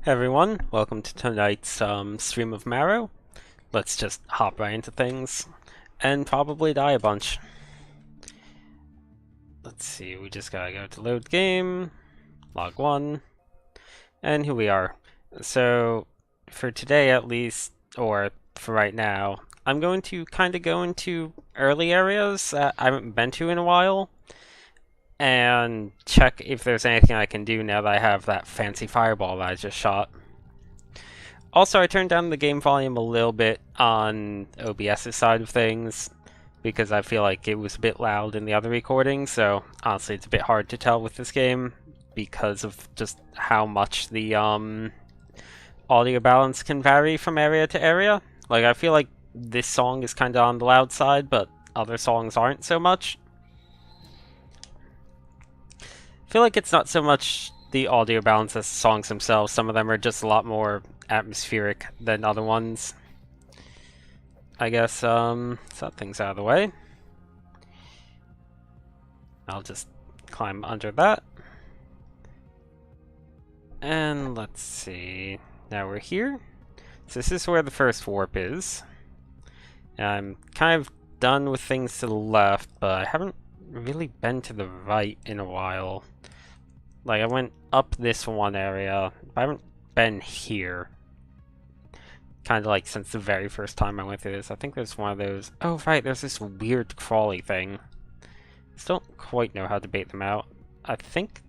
Hey everyone, welcome to tonight's stream of Marrow. Let's just hop right into things and probably die a bunch. Let's see, we just gotta go to load game, log 1, and here we are. So, for today at least, or for right now, I'm going to kind of go into early areas that I haven't been to in a while and check if there's anything I can do now that I have that fancy fireball that I just shot. Also, I turned down the game volume a little bit on OBS's side of things because I feel like it was a bit loud in the other recording, so honestly it's a bit hard to tell with this game because of just how much the audio balance can vary from area to area. Like, I feel like this song is kind of on the loud side, but other songs aren't so much. I feel like it's not so much the audio balance as the songs themselves. Some of them are just a lot more atmospheric than other ones. I guess, set things out of the way. I'll just climb under that. And let's see. Now we're here. So this is where the first warp is. I'm kind of done with things to the left, but I haven't really been to the right in a while. Like, I went up this one area, but I haven't been here. Kind of like since the very first time I went through this. I think there's one of those... Oh, right, there's this weird crawly thing. Still don't quite know how to bait them out. I think...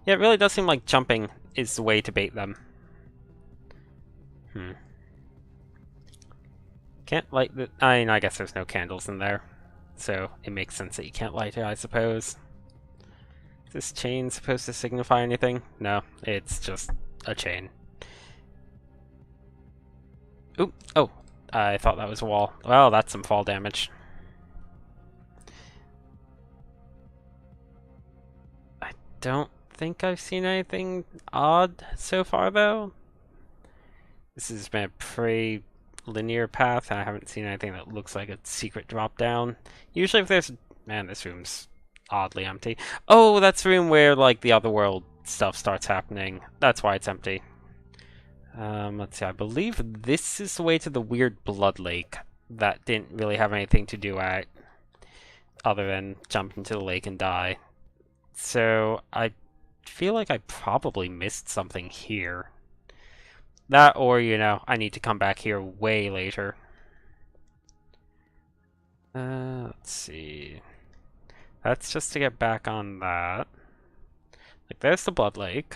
Yeah, it really does seem like jumping is the way to bait them. Can't light the... I mean, I guess there's no candles in there. So it makes sense that you can't light it, I suppose. Is this chain supposed to signify anything? No, it's just a chain. Oop! Oh, I thought that was a wall. Well, that's some fall damage. I don't think I've seen anything odd so far, though. This has been a pretty linear path. I haven't seen anything that looks like a secret drop down. Usually if there's... Man, this room's oddly empty. Oh, that's the room where, like, the other world stuff starts happening. That's why it's empty. Let's see, I believe this is the way to the weird blood lake that didn't really have anything to do at other than jump into the lake and die. So I feel like I probably missed something here. That or, you know, I need to come back here way later. Let's see. That's just to get back on that. Like, there's the blood lake.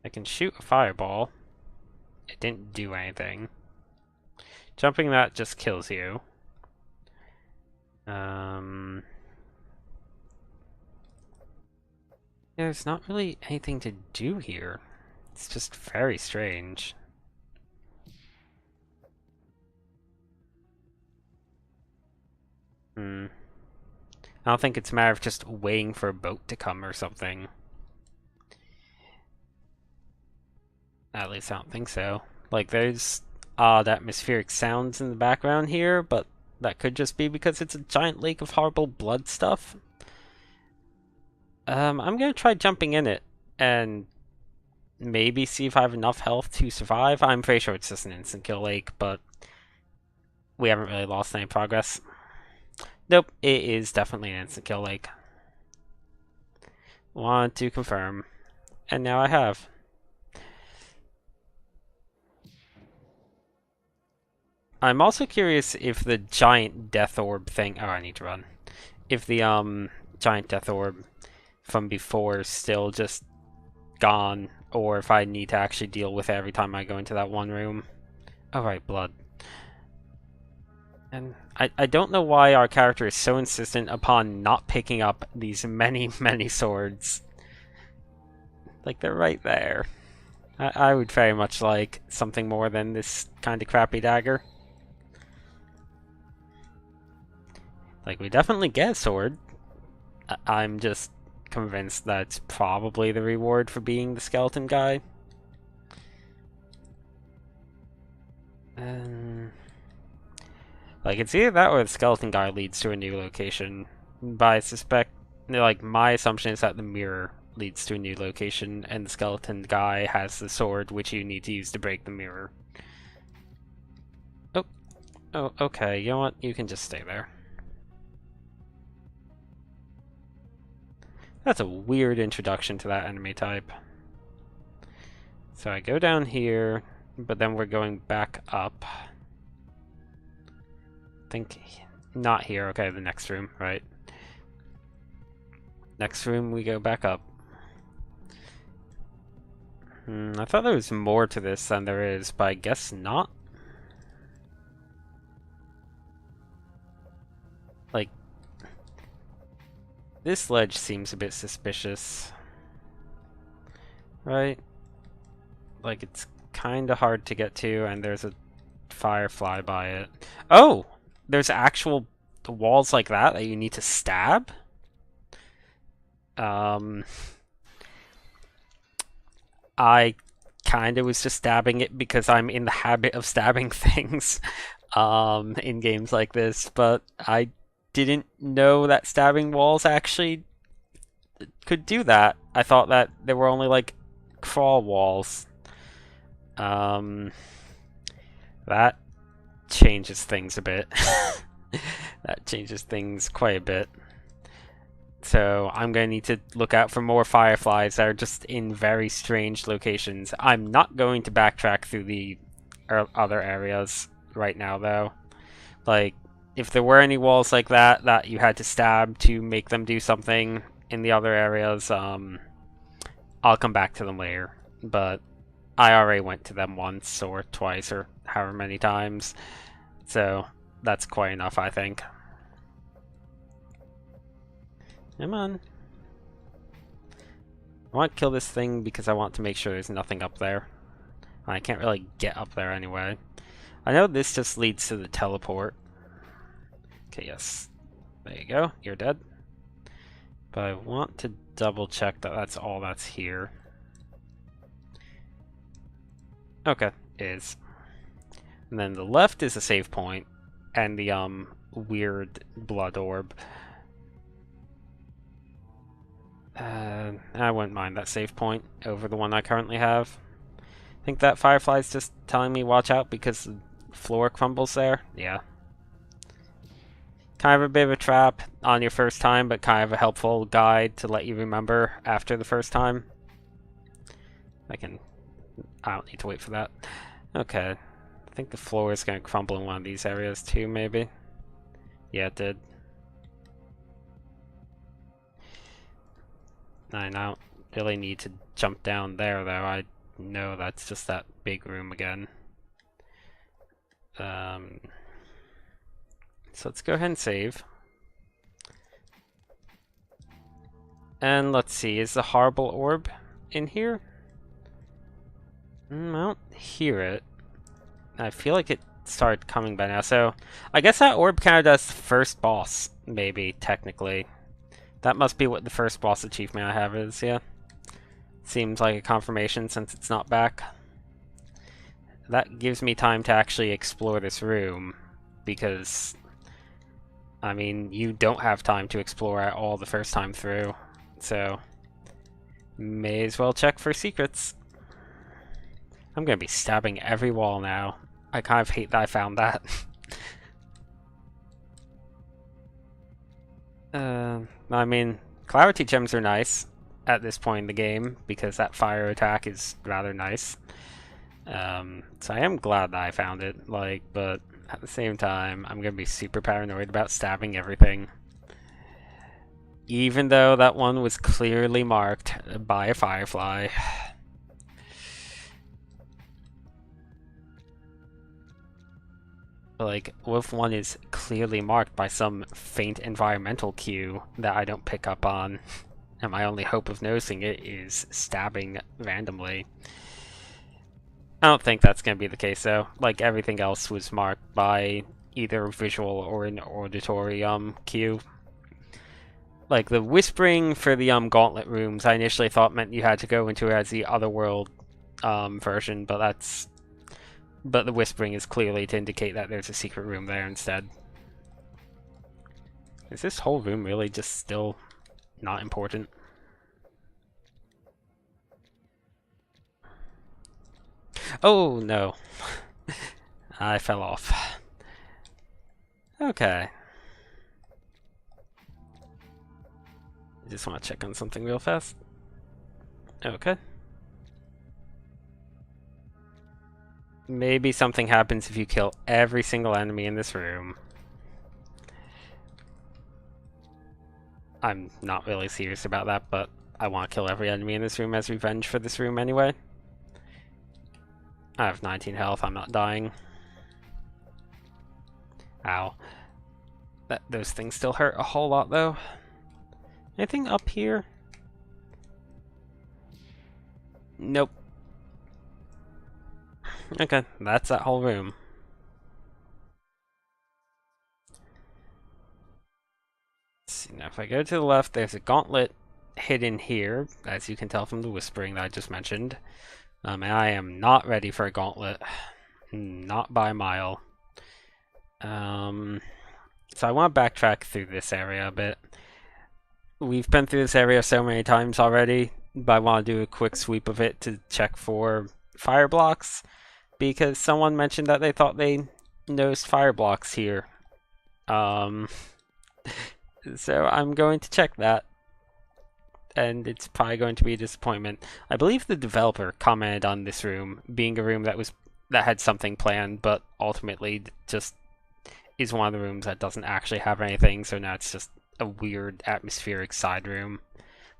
I can shoot a fireball. It didn't do anything. Jumping that just kills you. There's not really anything to do here. It's just very strange. I don't think it's a matter of just waiting for a boat to come or something. At least I don't think so. Like, there's odd atmospheric sounds in the background here, but that could just be because it's a giant lake of horrible blood stuff. I'm gonna try jumping in it and maybe see if I have enough health to survive. I'm pretty sure it's just an instant kill lake, but we haven't really lost any progress. Nope, it is definitely an instant kill lake. Want to confirm. And now I have. I'm also curious if the giant death orb thing... Oh, I need to run. If the giant death orb from before is still just gone, or if I need to actually deal with it every time I go into that one room. Oh, right, blood. And I don't know why our character is so insistent upon not picking up these many, many swords. Like, they're right there. I would very much like something more than this kind of crappy dagger. Like, we definitely get a sword. I'm just convinced that's probably the reward for being the skeleton guy. Like, it's either that or the skeleton guy leads to a new location. But I suspect, like, my assumption is that the mirror leads to a new location, and the skeleton guy has the sword which you need to use to break the mirror. Oh, okay, you know what? You can just stay there. That's a weird introduction to that enemy type. So I go down here, but then we're going back up. I think not here. Okay, the next room, right? Next room, we go back up. I thought there was more to this than there is, but I guess not. Like, this ledge seems a bit suspicious. Right? Like, it's kind of hard to get to, and there's a firefly by it. Oh! There's actual walls like that you need to stab? I kind of was just stabbing it because I'm in the habit of stabbing things in games like this, but I didn't know that stabbing walls actually could do that. I thought that there were only like crawl walls. That changes things a bit. That changes things quite a bit. So I'm going to need to look out for more fireflies that are just in very strange locations. I'm not going to backtrack through the other areas right now, though. Like, if there were any walls like that that you had to stab to make them do something in the other areas, I'll come back to them later. But I already went to them once or twice or however many times. So that's quite enough, I think. Come on. I want to kill this thing because I want to make sure there's nothing up there. I can't really get up there anyway. I know this just leads to the teleport. Okay, yes. There you go. You're dead. But I want to double check that that's all that's here. Okay, it is. And then the left is a save point, and the weird blood orb. I wouldn't mind that save point over the one I currently have. I think that firefly's just telling me watch out because the floor crumbles there. Yeah. Kind of a bit of a trap on your first time, but kind of a helpful guide to let you remember after the first time. I don't need to wait for that. Okay. I think the floor is going to crumble in one of these areas too, maybe. Yeah, it did. I don't really need to jump down there, though. I know that's just that big room again. So let's go ahead and save. And let's see, is the horrible orb in here? I don't hear it. I feel like it started coming by now, so I guess that orb kind of does the first boss, maybe, technically. That must be what the first boss achievement I have is, yeah. Seems like a confirmation since it's not back. That gives me time to actually explore this room, because, I mean, you don't have time to explore at all the first time through, so may as well check for secrets. I'm gonna be stabbing every wall now. I kind of hate that I found that. I mean, clarity gems are nice at this point in the game because that fire attack is rather nice. So I am glad that I found it, like, but at the same time, I'm gonna be super paranoid about stabbing everything. Even though that one was clearly marked by a firefly. Like, what if one is clearly marked by some faint environmental cue that I don't pick up on, and my only hope of noticing it is stabbing randomly? I don't think that's going to be the case, though. Like, everything else was marked by either visual or an auditory cue. Like, the whispering for the gauntlet rooms, I initially thought meant you had to go into it as the Otherworld version, but the whispering is clearly to indicate that there's a secret room there instead. Is this whole room really just still not important? Oh, no. I fell off. Okay. I just want to check on something real fast. Okay. Maybe something happens if you kill every single enemy in this room. I'm not really serious about that, but I want to kill every enemy in this room as revenge for this room anyway. I have 19 health, I'm not dying. Ow. Those things still hurt a whole lot though. Anything up here? Nope. Okay, that's that whole room. Let's see, now if I go to the left, there's a gauntlet hidden here, as you can tell from the whispering that I just mentioned. And I am not ready for a gauntlet. Not by a mile. So I want to backtrack through this area a bit. We've been through this area so many times already, but I want to do a quick sweep of it to check for fire blocks, because someone mentioned that they thought they noticed fire blocks here. So I'm going to check that, and it's probably going to be a disappointment. I believe the developer commented on this room being a room that had something planned, but ultimately just is one of the rooms that doesn't actually have anything, so now it's just a weird atmospheric side room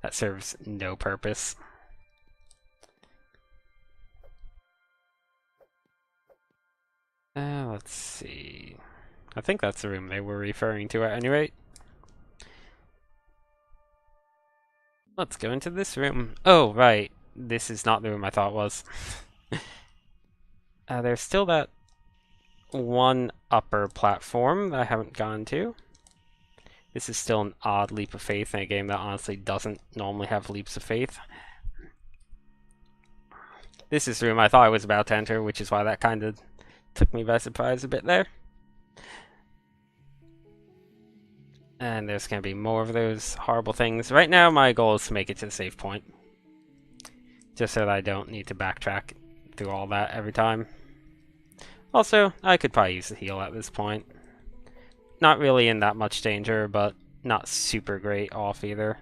that serves no purpose. Let's see. I think that's the room they were referring to at any rate. Let's go into this room. Oh, right. This is not the room I thought it was. There's still that one upper platform that I haven't gone to. This is still an odd leap of faith in a game that honestly doesn't normally have leaps of faith. This is the room I thought I was about to enter, which is why that kind of took me by surprise a bit there. And there's going to be more of those horrible things. Right now, my goal is to make it to the save point. Just so that I don't need to backtrack through all that every time. Also, I could probably use the heal at this point. Not really in that much danger, but not super great off either.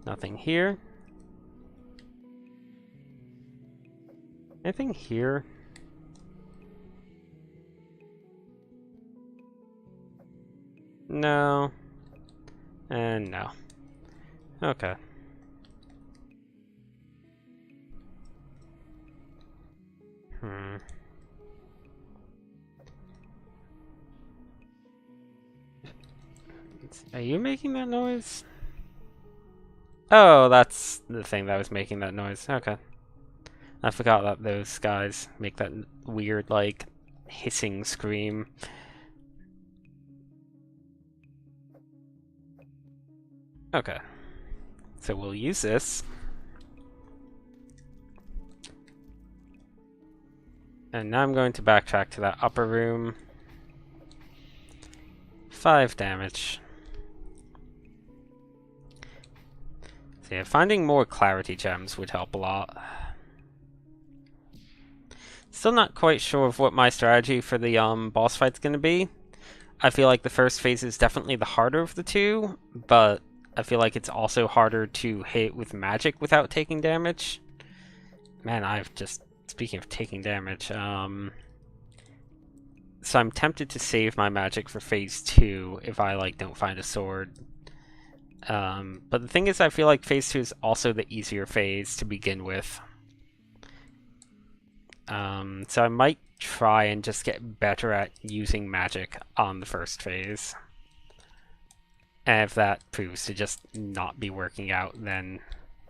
Nothing here. Anything here? No. And no. Okay. Are you making that noise? Oh, that's the thing that was making that noise. Okay. I forgot that those guys make that weird, like, hissing scream. Okay. So we'll use this. And now I'm going to backtrack to that upper room. 5 damage. So yeah, finding more clarity gems would help a lot. Still not quite sure of what my strategy for the boss fight's going to be. I feel like the first phase is definitely the harder of the two, but I feel like it's also harder to hit with magic without taking damage. Man, speaking of taking damage, so I'm tempted to save my magic for phase 2 if I don't find a sword. But the thing is, I feel like phase 2 is also the easier phase to begin with. So I might try and just get better at using magic on the first phase. And if that proves to just not be working out, then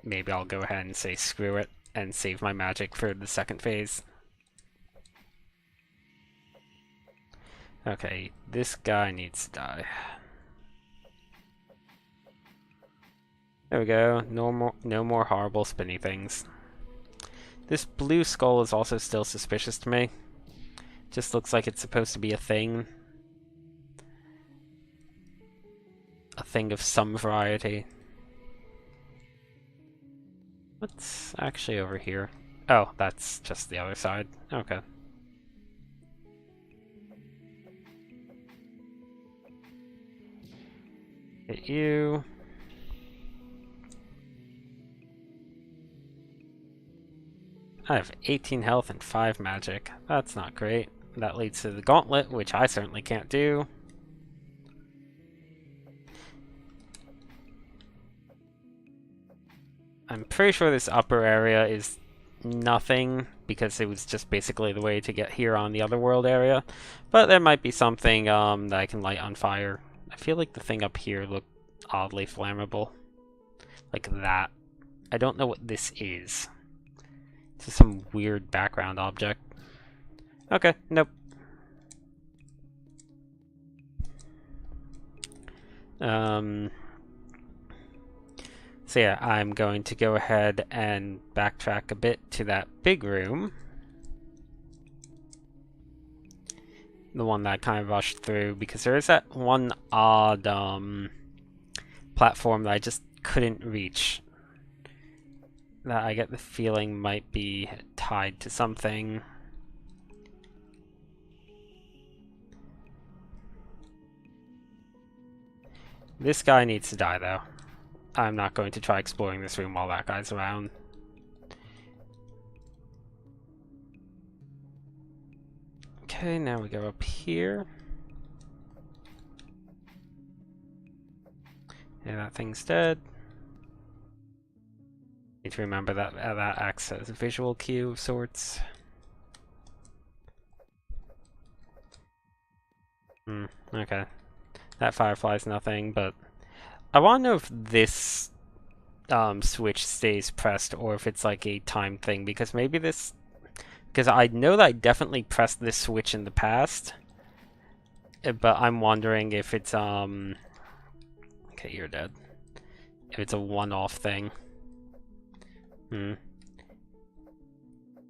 maybe I'll go ahead and say screw it and save my magic for the second phase. Okay, this guy needs to die. There we go. No more horrible spinny things. This blue skull is also still suspicious to me. Just looks like it's supposed to be a thing. A thing of some variety. What's actually over here? Oh, that's just the other side. Okay. Hit you. I have 18 health and 5 magic. That's not great. That leads to the gauntlet, which I certainly can't do. I'm pretty sure this upper area is nothing, because it was just basically the way to get here on the other world area. But there might be something that I can light on fire. I feel like the thing up here looked oddly flammable. Like that. I don't know what this is. It's just some weird background object. Okay, nope. So yeah, I'm going to go ahead and backtrack a bit to that big room. The one that I kind of rushed through, because there is that one odd platform that I just couldn't reach. That I get the feeling might be tied to something. This guy needs to die, though. I'm not going to try exploring this room while that guy's around. Okay, now we go up here. Yeah, that thing's dead. Need to remember that that acts as a visual cue of sorts. Okay. That firefly's nothing, but I want to know if this switch stays pressed or if it's like a time thing, because maybe this... Because I know that I definitely pressed this switch in the past, but I'm wondering if it's, Okay, you're dead. If it's a one-off thing.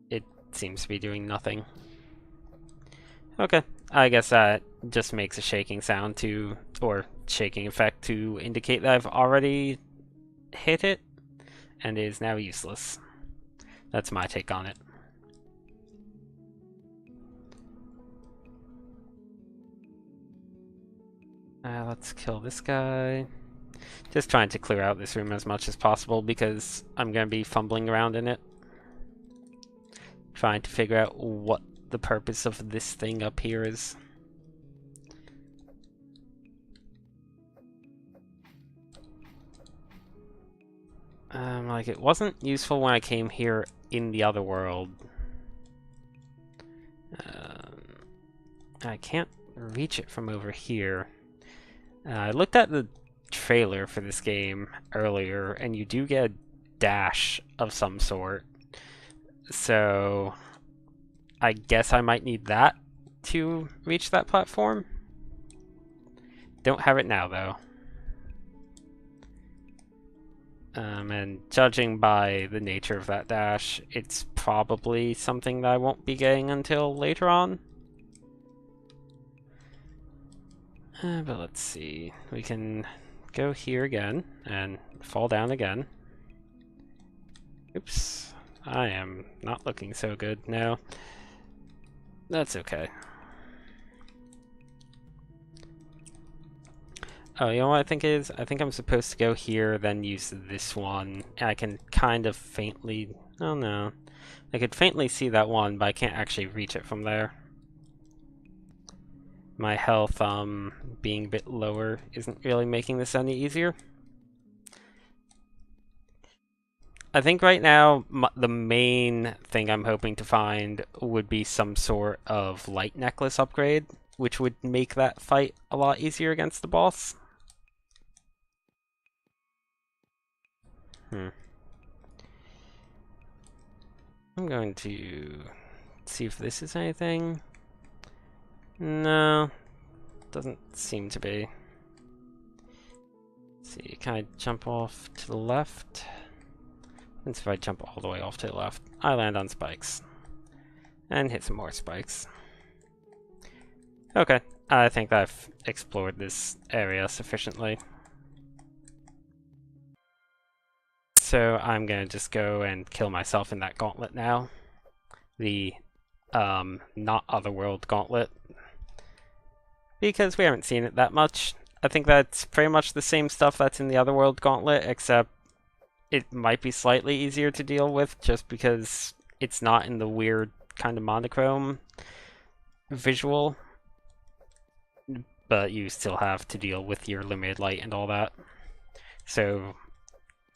It seems to be doing nothing. Okay, I guess that just makes a shaking sound to, or shaking effect to indicate that I've already hit it, and it is now useless. That's my take on it. Let's kill this guy. Just trying to clear out this room as much as possible because I'm going to be fumbling around in it. Trying to figure out what the purpose of this thing up here is. Like, it wasn't useful when I came here in the other world. I can't reach it from over here. I looked at the trailer for this game earlier, and you do get a dash of some sort. So I guess I might need that to reach that platform. Don't have it now, though. And judging by the nature of that dash, it's probably something that I won't be getting until later on. But let's see. We can go here again and fall down again. Oops. I am not looking so good now. That's okay. Oh, you know what I think is? I think I'm supposed to go here, then use this one. I can kind of faintly... Oh no. I could faintly see that one, but I can't actually reach it from there. My health, being a bit lower isn't really making this any easier. I think right now, the main thing I'm hoping to find would be some sort of light necklace upgrade, which would make that fight a lot easier against the boss. I'm going to see if this is anything. No, doesn't seem to be. Let's see, can I jump off to the left? And if I jump all the way off to the left, I land on spikes. And hit some more spikes. Okay, I think I've explored this area sufficiently. So I'm gonna just go and kill myself in that gauntlet now. The not Otherworld gauntlet. Because we haven't seen it that much. I think that's pretty much the same stuff that's in the Otherworld gauntlet, except it might be slightly easier to deal with just because it's not in the weird kind of monochrome visual. But you still have to deal with your limited light and all that. So,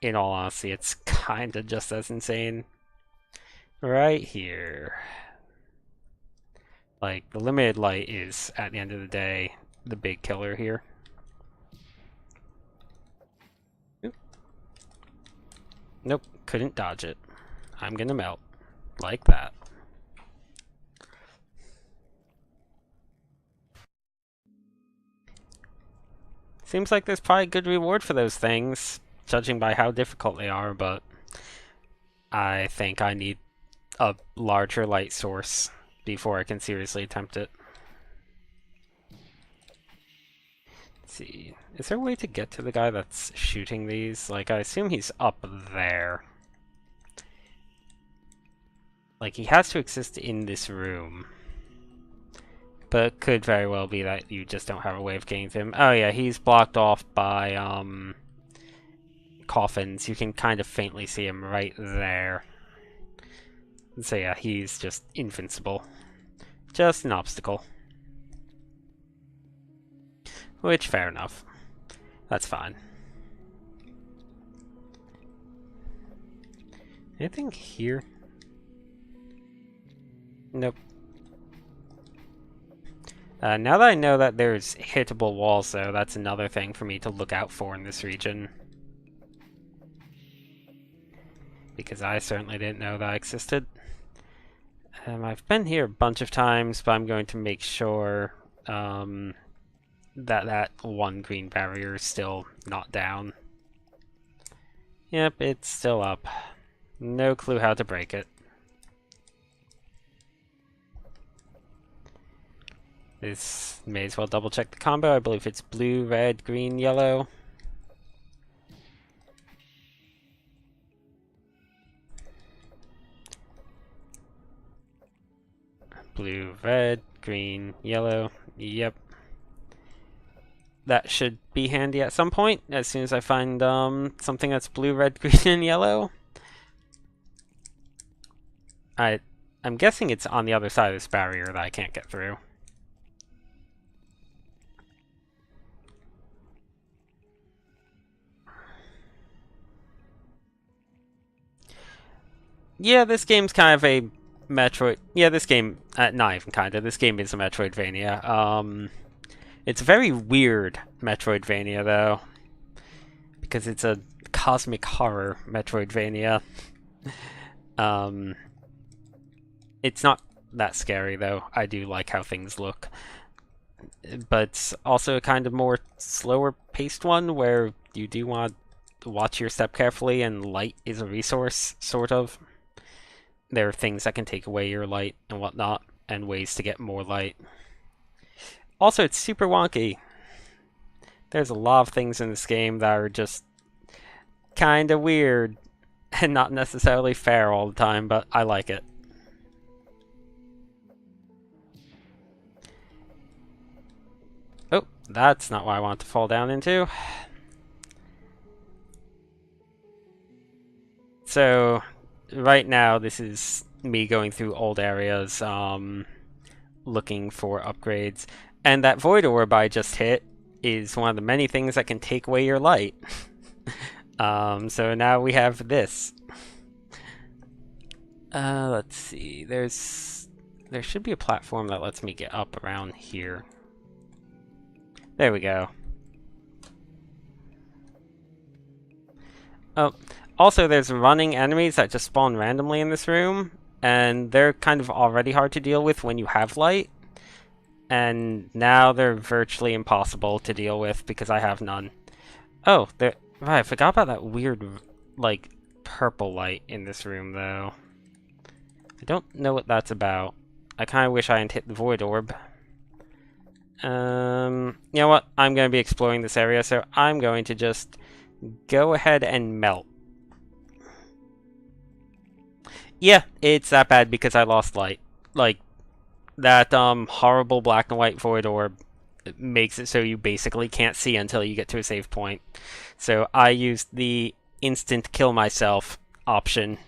in all honesty, it's kinda just as insane. Right here. Like, the limited light is, at the end of the day, the big killer here. Oop. Nope, couldn't dodge it. I'm gonna melt. Like that. Seems like there's probably good reward for those things, judging by how difficult they are, but I think I need a larger light source before I can seriously attempt it. Let's see. Is there a way to get to the guy that's shooting these? Like, I assume he's up there. Like, he has to exist in this room. But it could very well be that you just don't have a way of getting to him. Oh yeah, he's blocked off by, coffins. You can kind of faintly see him right there. So yeah, he's just invincible. Just an obstacle. Which, fair enough. That's fine. Anything here? Nope. Now that I know that there's hittable walls, though, that's another thing for me to look out for in this region. Because I certainly didn't know that existed. I've been here a bunch of times, but I'm going to make sure that one green barrier is still not down. Yep, it's still up. No clue how to break it. This may as well double check the combo. I believe it's blue, red, green, yellow. Blue, red, green, yellow. Yep. That should be handy at some point, as soon as I find something that's blue, red, green, and yellow. I'm guessing it's on the other side of this barrier that I can't get through. Yeah, this game's kind of a Metroid. Yeah, this game, not even kinda. This game is a Metroidvania. It's a very weird Metroidvania though, because it's a cosmic horror Metroidvania. It's not that scary though. I do like how things look, but it's also a kind of more slower paced one where you do want to watch your step carefully, and light is a resource, sort of. There are things that can take away your light and whatnot, and ways to get more light. Also, it's super wonky. There's a lot of things in this game that are just kind of weird and not necessarily fair all the time, but I like it. Oh, that's not what I want to fall down into. So, right now, this is me going through old areas, looking for upgrades. And that void orb I just hit is one of the many things that can take away your light. So now we have this. Let's see. There should be a platform that lets me get up around here. There we go. Oh, also there's running enemies that just spawn randomly in this room, and they're kind of already hard to deal with when you have light. And now they're virtually impossible to deal with because I have none. Oh, right, I forgot about that weird, like, purple light in this room, though. I don't know what that's about. I kind of wish I hadn't hit the void orb. You know what? I'm going to be exploring this area, so I'm going to just go ahead and melt. Yeah, it's that bad because I lost light. Like, that horrible black and white void orb makes it so you basically can't see until you get to a save point. So I used the instant kill myself option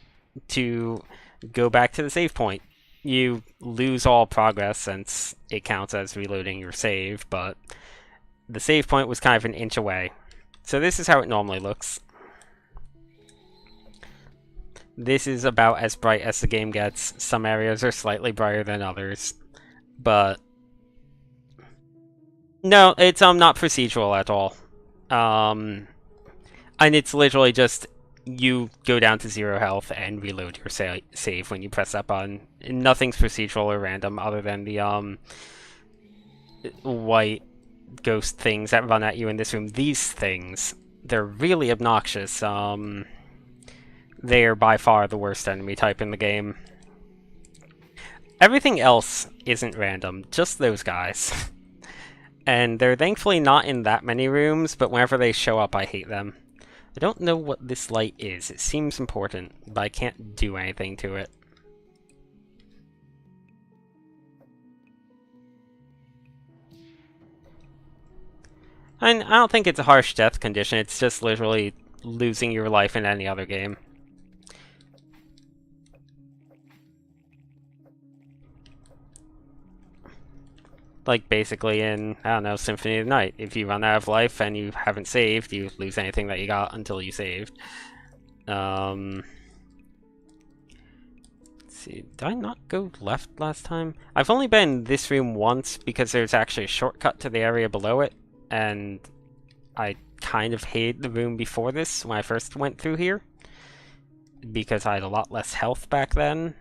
to go back to the save point. You lose all progress since it counts as reloading your save, but the save point was kind of an inch away. So this is how it normally looks. This is about as bright as the game gets. Some areas are slightly brighter than others, but no, it's not procedural at all. Um, and it's literally just you go down to 0 health and reload your save when you press that button. Nothing's procedural or random other than the white ghost things that run at you in this room. These things, they're really obnoxious. They're by far the worst enemy type in the game. Everything else isn't random, just those guys. And they're thankfully not in that many rooms, but whenever they show up, I hate them. I don't know what this light is. It seems important, but I can't do anything to it. And I don't think it's a harsh death condition, it's just literally losing your life in any other game. Like, basically in, I don't know, Symphony of the Night. If you run out of life and you haven't saved, you lose anything that you got until you saved. Let's see, did I not go left last time? I've only been in this room once because there's actually a shortcut to the area below it, and I kind of hated the room before this when I first went through here because I had a lot less health back then.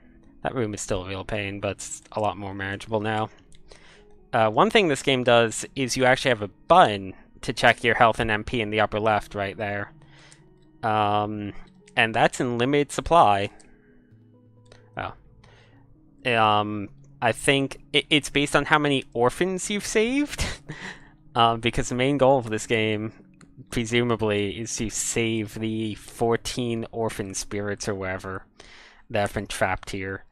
That room is still a real pain, but it's a lot more manageable now. One thing this game does is you actually have a button to check your health and MP in the upper left right there. And that's in limited supply. Oh. I think it's based on how many orphans you've saved. Because the main goal of this game, presumably, is to save the 14 orphan spirits or whatever that have been trapped here.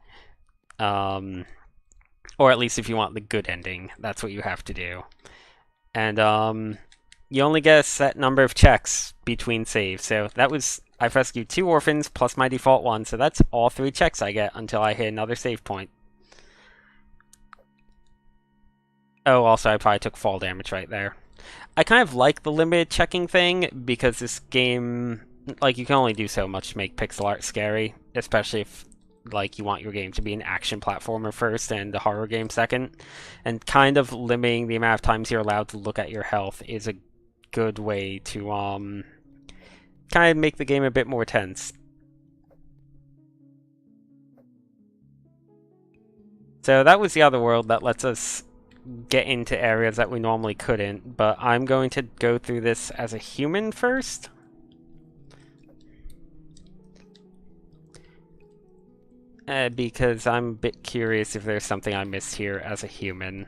Or at least if you want the good ending, that's what you have to do. And you only get a set number of checks between saves. So that was, I've rescued 2 orphans plus my default one, so that's all 3 checks I get until I hit another save point. Oh, also I probably took fall damage right there. I kind of like the limited checking thing because this game, like, you can only do so much to make pixel art scary, especially if like you want your game to be an action platformer first and a horror game second, and kind of limiting the amount of times you're allowed to look at your health is a good way to kind of make the game a bit more tense. So that was the other world that lets us get into areas that we normally couldn't, but I'm going to go through this as a human first. Because I'm a bit curious if there's something I missed here as a human.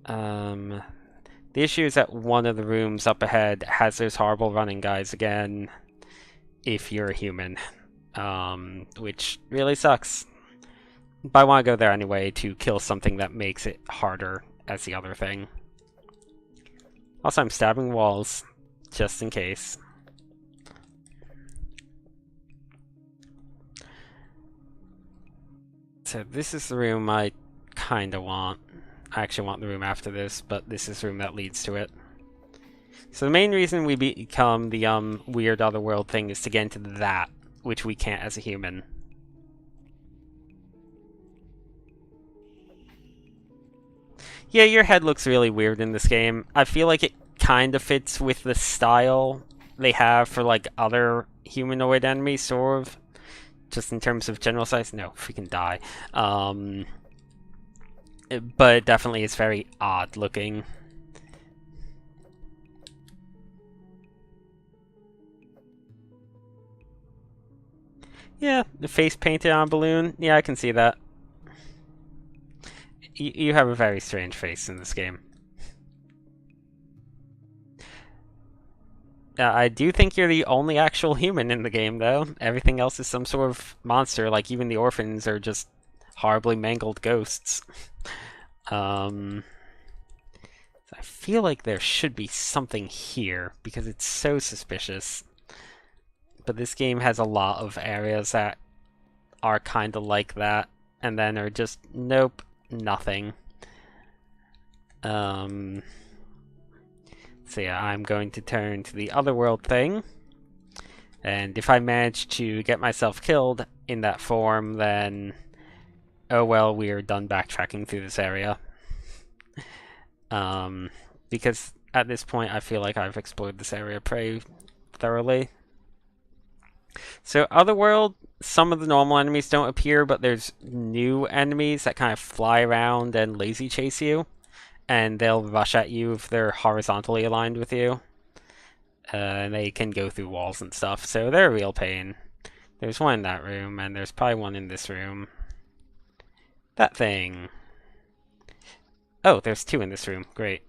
The issue is that one of the rooms up ahead has those horrible running guys again, if you're a human, which really sucks. But I want to go there anyway to kill something that makes it harder as the other thing. Also, I'm stabbing walls, just in case. So this is the room I kind of want. I actually want the room after this, but this is the room that leads to it. So the main reason we become the weird otherworld thing is to get into that, which we can't as a human. Yeah, your head looks really weird in this game. I feel like it kind of fits with the style they have for like other humanoid enemies, sort of. Just in terms of general size, no, freaking die. But it definitely is very odd looking. Yeah, the face painted on a balloon. Yeah, I can see that. You have a very strange face in this game. I do think you're the only actual human in the game, though. Everything else is some sort of monster, like even the orphans are just horribly mangled ghosts. Um, I feel like there should be something here, because it's so suspicious. But this game has a lot of areas that are kind of like that, and then are just, nope, nothing. So yeah, I'm going to turn to the otherworld thing. And if I manage to get myself killed in that form, then oh well, we are done backtracking through this area. Because at this point, I feel like I've explored this area pretty thoroughly. So Otherworld, some of the normal enemies don't appear, but there's new enemies that kind of fly around and lazy chase you. And they'll rush at you if they're horizontally aligned with you. And they can go through walls and stuff, so they're a real pain. There's one in that room, and there's probably one in this room. That thing. Oh, there's two in this room. Great.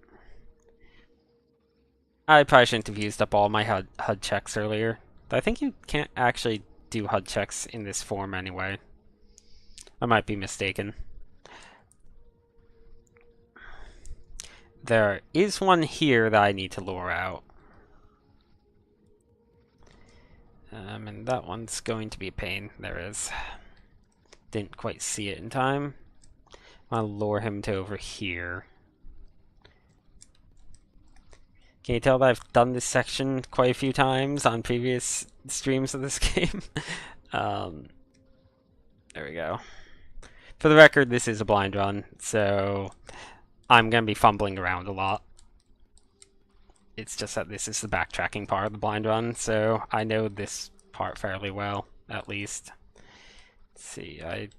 I probably shouldn't have used up all my HUD checks earlier. But I think you can't actually do HUD checks in this form anyway. I might be mistaken. There is one here that I need to lure out. And that one's going to be a pain. There is. Didn't quite see it in time. I'll lure him to over here. Can you tell that I've done this section quite a few times on previous streams of this game? There we go. For the record, this is a blind run, so I'm going to be fumbling around a lot. It's just that this is the backtracking part of the blind run, so I know this part fairly well, at least. Let's see, I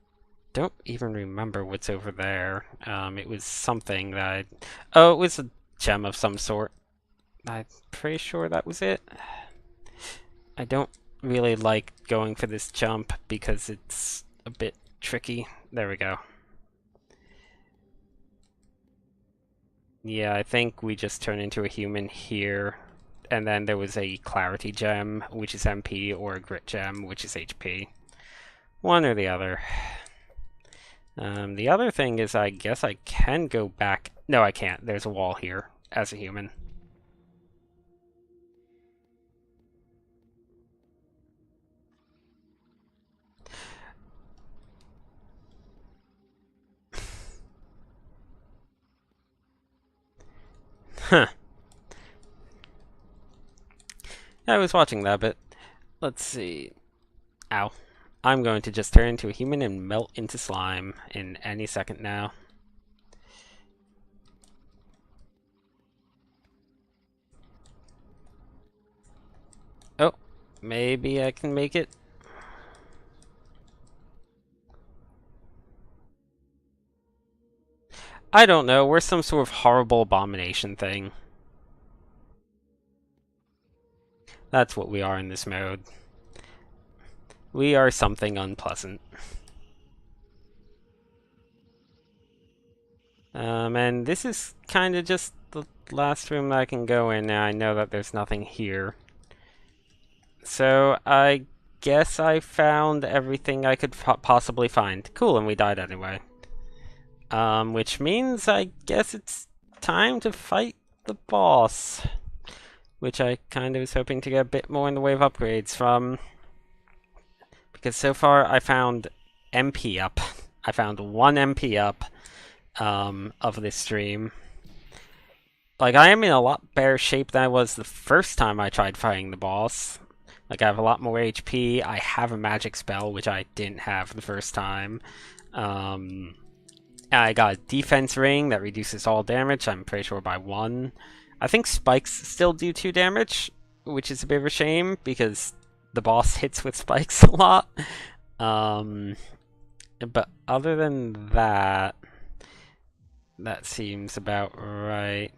don't even remember what's over there. It was something that oh, it was a gem of some sort. I'm pretty sure that was it. I don't really like going for this jump because it's a bit tricky. There we go. Yeah, I think we just turn into a human here. And then there was a clarity gem, which is MP, or a grit gem, which is HP. One or the other. The other thing is I guess I can go back. No, I can't. There's a wall here as a human. Huh. I was watching that bit. Let's see. Ow. I'm going to just turn into a human and melt into slime in any second now. Oh, maybe I can make it. I don't know, we're some sort of horrible abomination thing. That's what we are in this mode. We are something unpleasant. And this is kind of just the last room that I can go in now. I know that there's nothing here. So I guess I found everything I could possibly find. Cool, and we died anyway. Which means I guess it's time to fight the boss. Which I kind of was hoping to get a bit more in the way of upgrades from. Because so far I found MP up. I found 1 MP up of this stream. Like, I am in a lot better shape than I was the first time I tried fighting the boss. Like, I have a lot more HP. I have a magic spell, which I didn't have the first time. I got a defense ring that reduces all damage, I'm pretty sure by 1. I think spikes still do 2 damage, which is a bit of a shame, because the boss hits with spikes a lot. But other than that, that seems about right.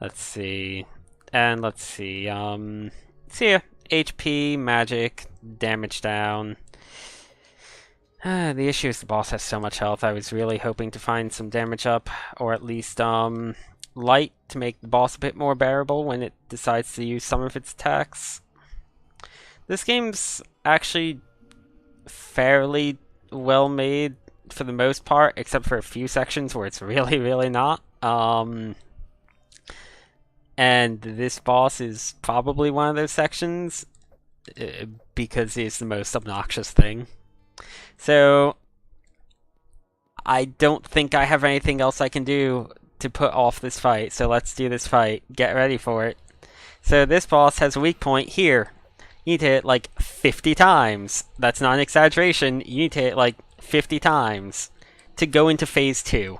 Let's see. And let's see. See ya. HP, magic, damage down. The issue is the boss has so much health. I was really hoping to find some damage up, or at least light to make the boss a bit more bearable when it decides to use some of its attacks. This game's actually fairly well made for the most part, except for a few sections where it's really, really not. And this boss is probably one of those sections because it's the most obnoxious thing. So I don't think I have anything else I can do to put off this fight, so let's do this fight. Get ready for it. So this boss has a weak point here. You need to hit like 50 times. That's not an exaggeration. You need to hit like 50 times to go into phase 2.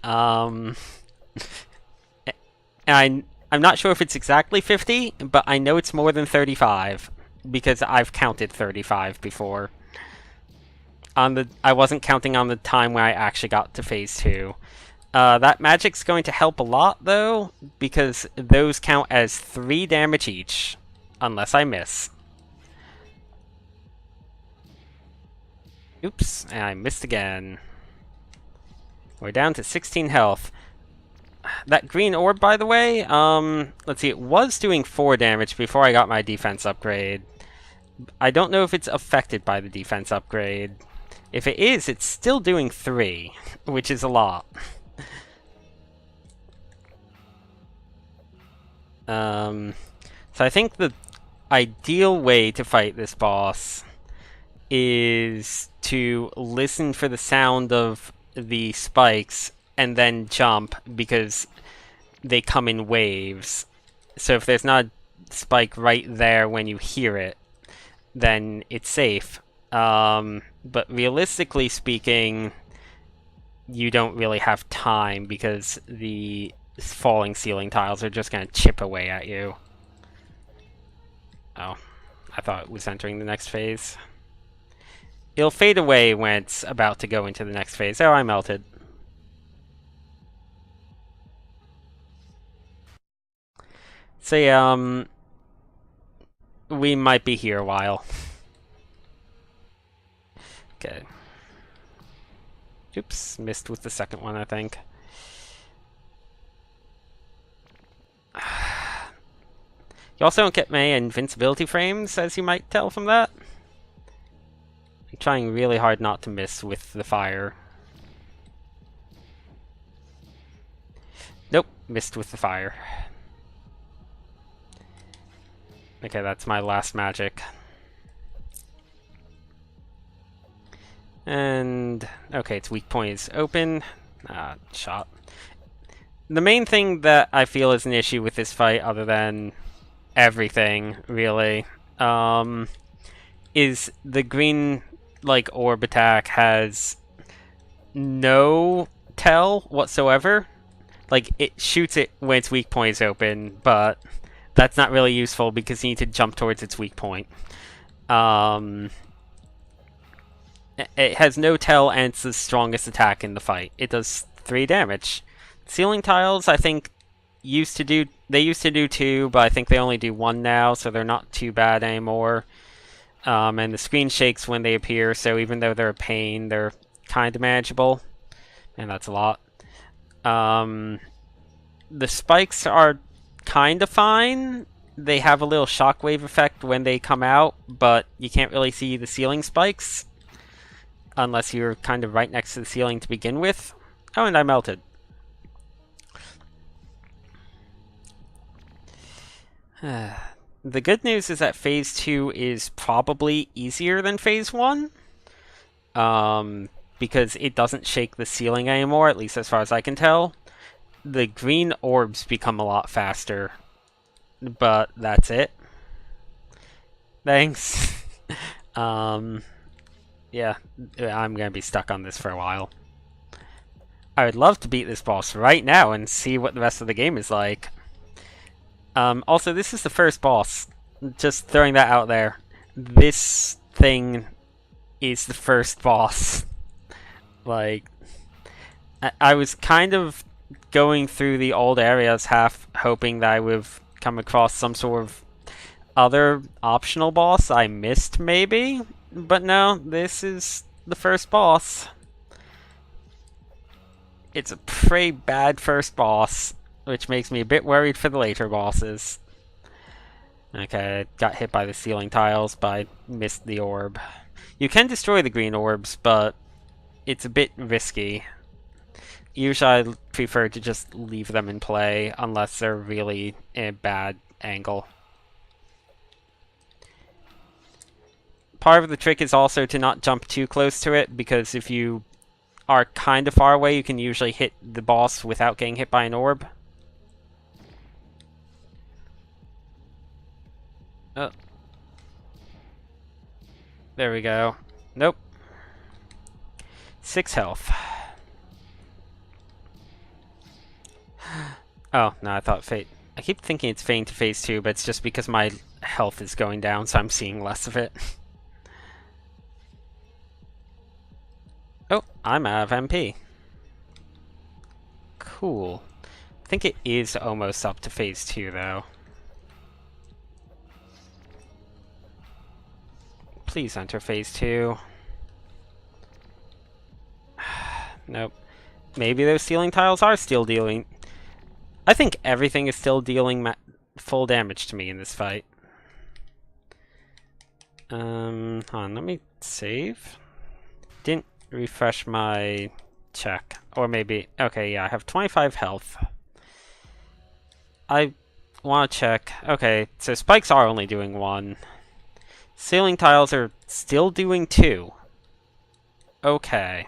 And I'm not sure if it's exactly 50, but I know it's more than 35 because I've counted 35 before. I wasn't counting on the time when I actually got to phase 2. That magic's going to help a lot though, because those count as 3 damage each, unless I miss. Oops, and I missed again. We're down to 16 health. That green orb, by the way, let's see, it was doing 4 damage before I got my defense upgrade. I don't know if it's affected by the defense upgrade. If it is, it's still doing 3, which is a lot. So I think the ideal way to fight this boss is to listen for the sound of the spikes and then jump, because they come in waves. So if there's not a spike right there when you hear it, then it's safe. But realistically speaking, you don't really have time because the falling ceiling tiles are just going to chip away at you. Oh, I thought it was entering the next phase. It'll fade away when it's about to go into the next phase. Oh, I melted. So yeah, we might be here a while. Okay. Oops, missed with the second one, I think. You also don't get many invincibility frames, as you might tell from that. I'm trying really hard not to miss with the fire. Nope, missed with the fire. Okay, that's my last magic. And, okay, its weak point is open. Shot. The main thing that I feel is an issue with this fight, other than everything, really, is the green, like, orb attack has no tell whatsoever. Like, it shoots it when its weak point is open, but that's not really useful because you need to jump towards its weak point. It has no tell, and it's the strongest attack in the fight. It does 3 damage. Ceiling tiles, I think, used to do 2, but I think they only do 1 now, so they're not too bad anymore. And the screen shakes when they appear, so even though they're a pain, they're kind of manageable. And that's a lot. The spikes are kind of fine. They have a little shockwave effect when they come out, but you can't really see the ceiling spikes unless you're kind of right next to the ceiling to begin with. Oh, and I melted. The good news is that phase 2 is probably easier than phase 1. Because it doesn't shake the ceiling anymore, at least as far as I can tell. The green orbs become a lot faster, but that's it. Thanks. Yeah, I'm gonna be stuck on this for a while. I would love to beat this boss right now and see what the rest of the game is like. Also, this is the first boss. Just throwing that out there. This thing is the first boss. Like, I was kind of going through the old areas half hoping that I would come across some sort of other optional boss I missed, maybe? But no, this is the first boss. It's a pretty bad first boss, which makes me a bit worried for the later bosses. Okay, got hit by the ceiling tiles, but I missed the orb. You can destroy the green orbs, but it's a bit risky. Usually I prefer to just leave them in play, unless they're really in a bad angle. Part of the trick is also to not jump too close to it, because if you are kind of far away, you can usually hit the boss without getting hit by an orb. Oh. There we go. Nope. 6 health. Oh, no, I thought Fate... I keep thinking it's Fate to Phase 2, but it's just because my health is going down, so I'm seeing less of it. Oh, I'm out of MP. Cool. I think it is almost up to Phase 2, though. Please enter Phase 2. Nope. Maybe those ceiling tiles are still dealing... I think everything is still dealing full damage to me in this fight. Hold on, let me save. Didn't refresh my check. Or maybe... Okay, yeah, I have 25 health. I want to check. Okay, so spikes are only doing 1. Ceiling tiles are still doing 2. Okay.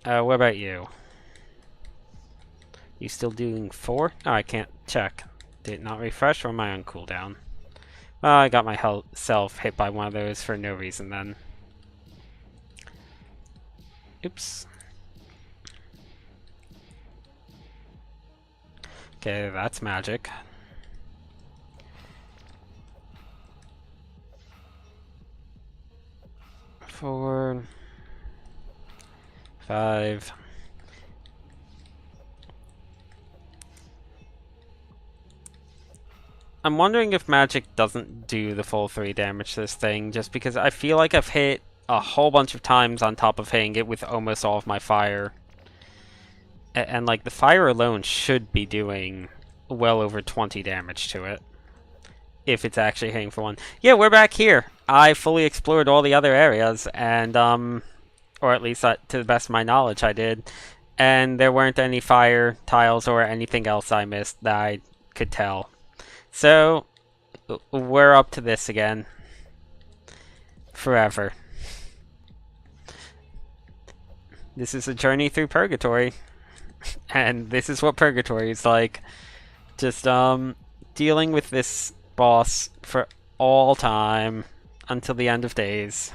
What about you? You still doing 4? Oh, I can't check. Did it not refresh, or am I on cooldown? Well, I got myself hit by one of those for no reason then. Oops. Okay, that's magic. Four, 5. I'm wondering if magic doesn't do the full 3 damage to this thing, just because I feel like I've hit a whole bunch of times on top of hitting it with almost all of my fire. And like, the fire alone should be doing well over 20 damage to it. If it's actually hitting for 1. Yeah, we're back here. I fully explored all the other areas, and, or at least to the best of my knowledge I did. And there weren't any fire tiles or anything else I missed that I could tell. So, we're up to this again. Forever. This is a journey through purgatory. And this is what purgatory is like. Just, dealing with this boss for all time until the end of days.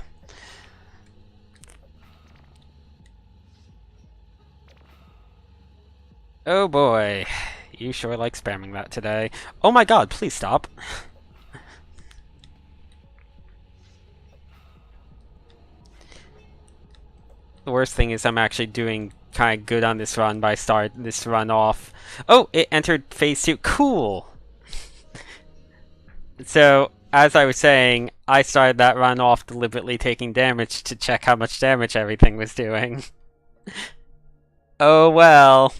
Oh boy. You sure like spamming that today. Oh my god, please stop. The worst thing is I'm actually doing kind of good on this run by start this run off. Oh, it entered phase 2. Cool! So, as I was saying, I started that run off deliberately taking damage to check how much damage everything was doing. Oh well.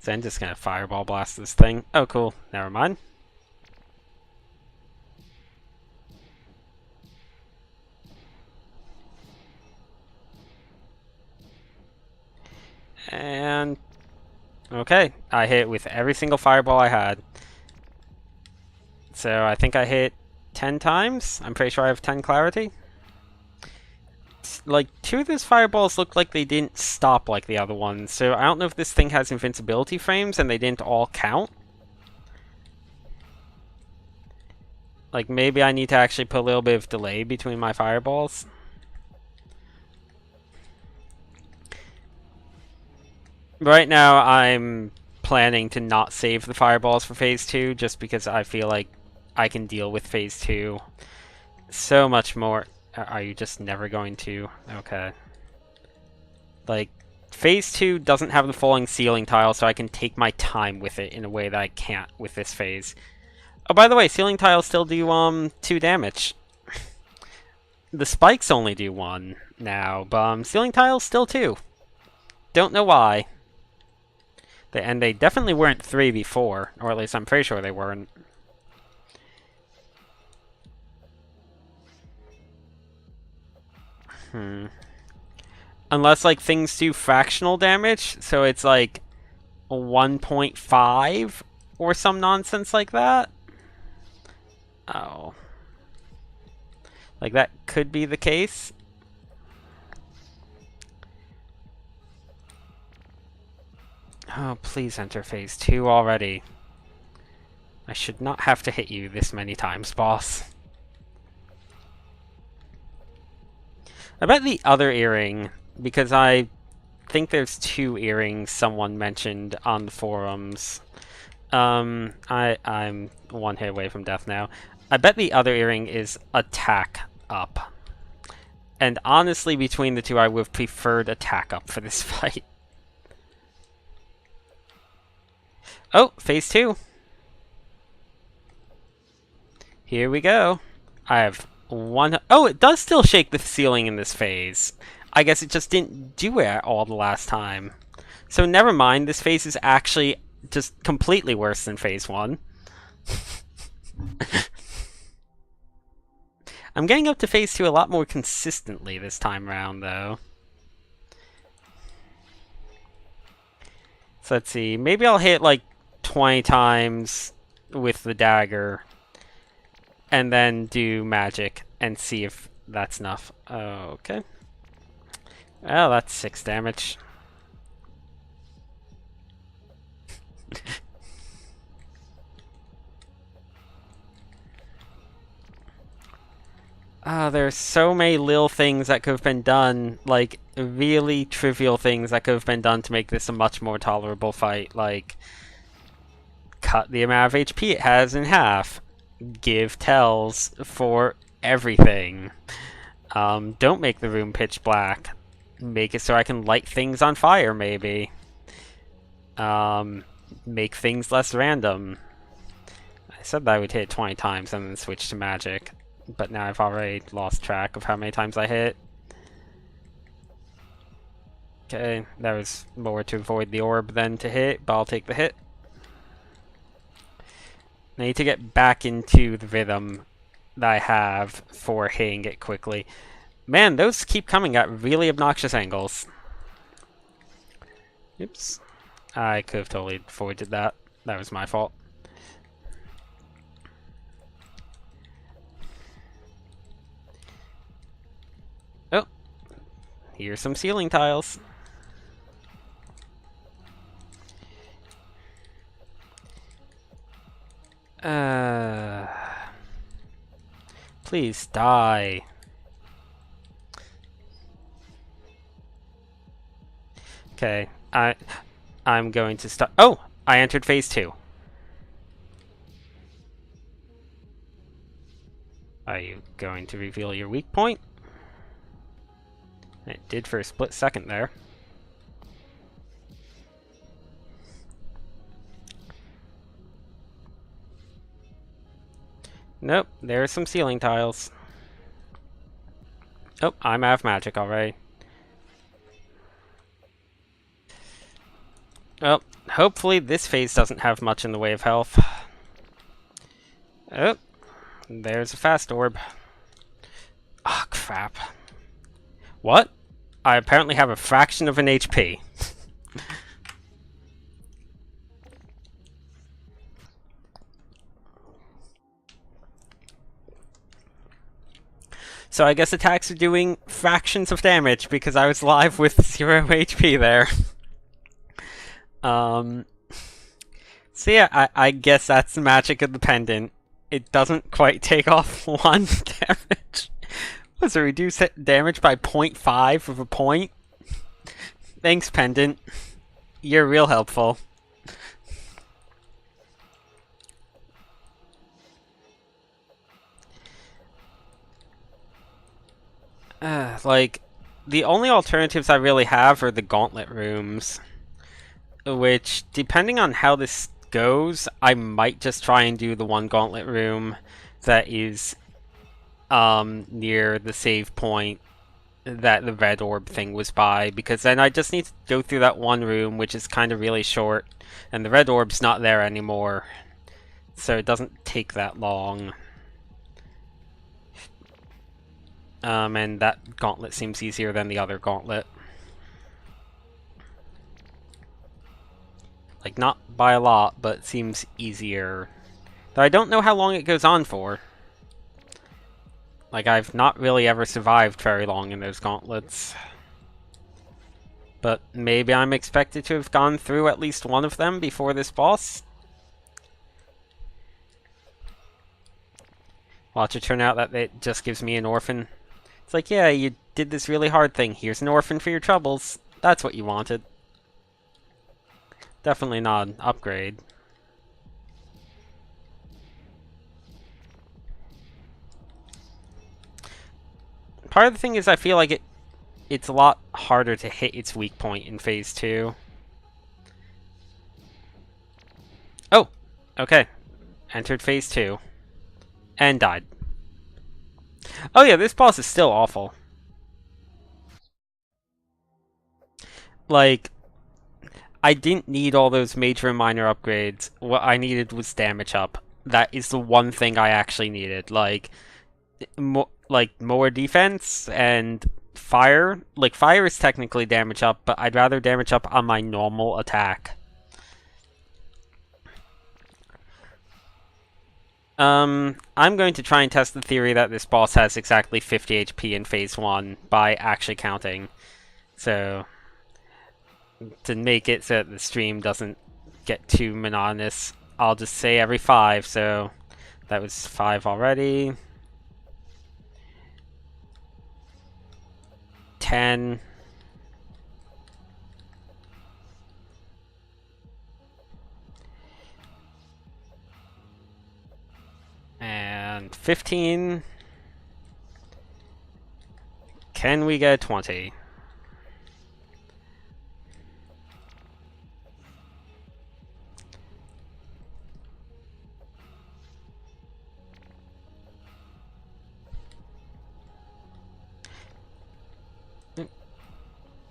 So I'm just gonna fireball blast this thing. Oh, cool. Never mind. And... okay, I hit with every single fireball I had. So I think I hit 10 times. I'm pretty sure I have 10 clarity. Like, 2 of those fireballs look like they didn't stop like the other ones, so I don't know if this thing has invincibility frames and they didn't all count. Like, maybe I need to actually put a little bit of delay between my fireballs. Right now, I'm planning to not save the fireballs for Phase 2, just because I feel like I can deal with Phase 2 so much more. Are you just never going to? Okay. Like, Phase 2 doesn't have the falling ceiling tile, so I can take my time with it in a way that I can't with this phase. Oh, by the way, ceiling tiles still do 2 damage. The spikes only do 1 now, but ceiling tiles still 2. Don't know why. And they definitely weren't 3 before, or at least I'm pretty sure they weren't. Unless, like, things do fractional damage, so it's like 1.5 or some nonsense like that. Oh. Like, that could be the case. Oh, please enter phase 2 already. I should not have to hit you this many times, boss. I bet the other earring, because I think there's 2 earrings someone mentioned on the forums. I'm 1 hit away from death now. I bet the other earring is attack up. And honestly, between the two, I would have preferred attack up for this fight. Oh, phase 2. Here we go. I have 1... Oh, it does still shake the ceiling in this phase. I guess it just didn't do it all the last time. So never mind, this phase is actually just completely worse than phase 1. I'm getting up to phase 2 a lot more consistently this time around, though. So let's see, maybe I'll hit like 20 times with the dagger and then do magic and see if that's enough. Okay. Oh, that's 6 damage. There's so many little things that could have been done, like really trivial things that could have been done to make this a much more tolerable fight, like cut the amount of HP it has in half, give tells for everything, don't make the room pitch black, make it so I can light things on fire maybe, make things less random. I said that I would hit 20 times and then switch to magic. But now I've already lost track of how many times I hit. Okay, that was more to avoid the orb than to hit, but I'll take the hit. I need to get back into the rhythm that I have for hitting it quickly. Man, those keep coming at really obnoxious angles. Oops. I could have totally avoided that. That was my fault. Oh, here's some ceiling tiles. Please die. Okay, I'm going to stop. Oh, I entered phase 2. Are you going to reveal your weak point? It did for a split second there. Nope, there's some ceiling tiles. Oh, I'm out of magic already. Well, hopefully this phase doesn't have much in the way of health. Oh, there's a fast orb. Ah, crap. What? I apparently have a fraction of an HP. So I guess attacks are doing fractions of damage because I was live with 0 HP there. So yeah, I guess that's the magic of the pendant. It doesn't quite take off 1 damage. Was it reduce damage by 0.5 of a point? Thanks, pendant. You're real helpful. Like, the only alternatives I really have are the gauntlet rooms. Which, depending on how this goes, I might just try and do the one gauntlet room that is near the save point that the red orb thing was by, because then I just need to go through that one room, which is kind of really short, and the red orb's not there anymore, so it doesn't take that long. And that gauntlet seems easier than the other gauntlet. Like, not by a lot, but it seems easier. Though I don't know how long it goes on for. Like, I've not really ever survived very long in those gauntlets. But maybe I'm expected to have gone through at least one of them before this boss. Watch it turn out that it just gives me an orphan. It's like, yeah, you did this really hard thing. Here's an orphan for your troubles. That's what you wanted. Definitely not an upgrade. Part of the thing is I feel like it's a lot harder to hit its weak point in Phase 2. Oh! Okay. Entered Phase 2. And died. Oh yeah, this boss is still awful. Like, I didn't need all those major and minor upgrades. What I needed was damage up. That is the one thing I actually needed. Like more defense and fire. Like, fire is technically damage up, but I'd rather damage up on my normal attack. I'm going to try and test the theory that this boss has exactly 50 HP in Phase 1 by actually counting. So, to make it so that the stream doesn't get too monotonous, I'll just say every 5, so that was 5 already. 10. And 15. Can we get 20?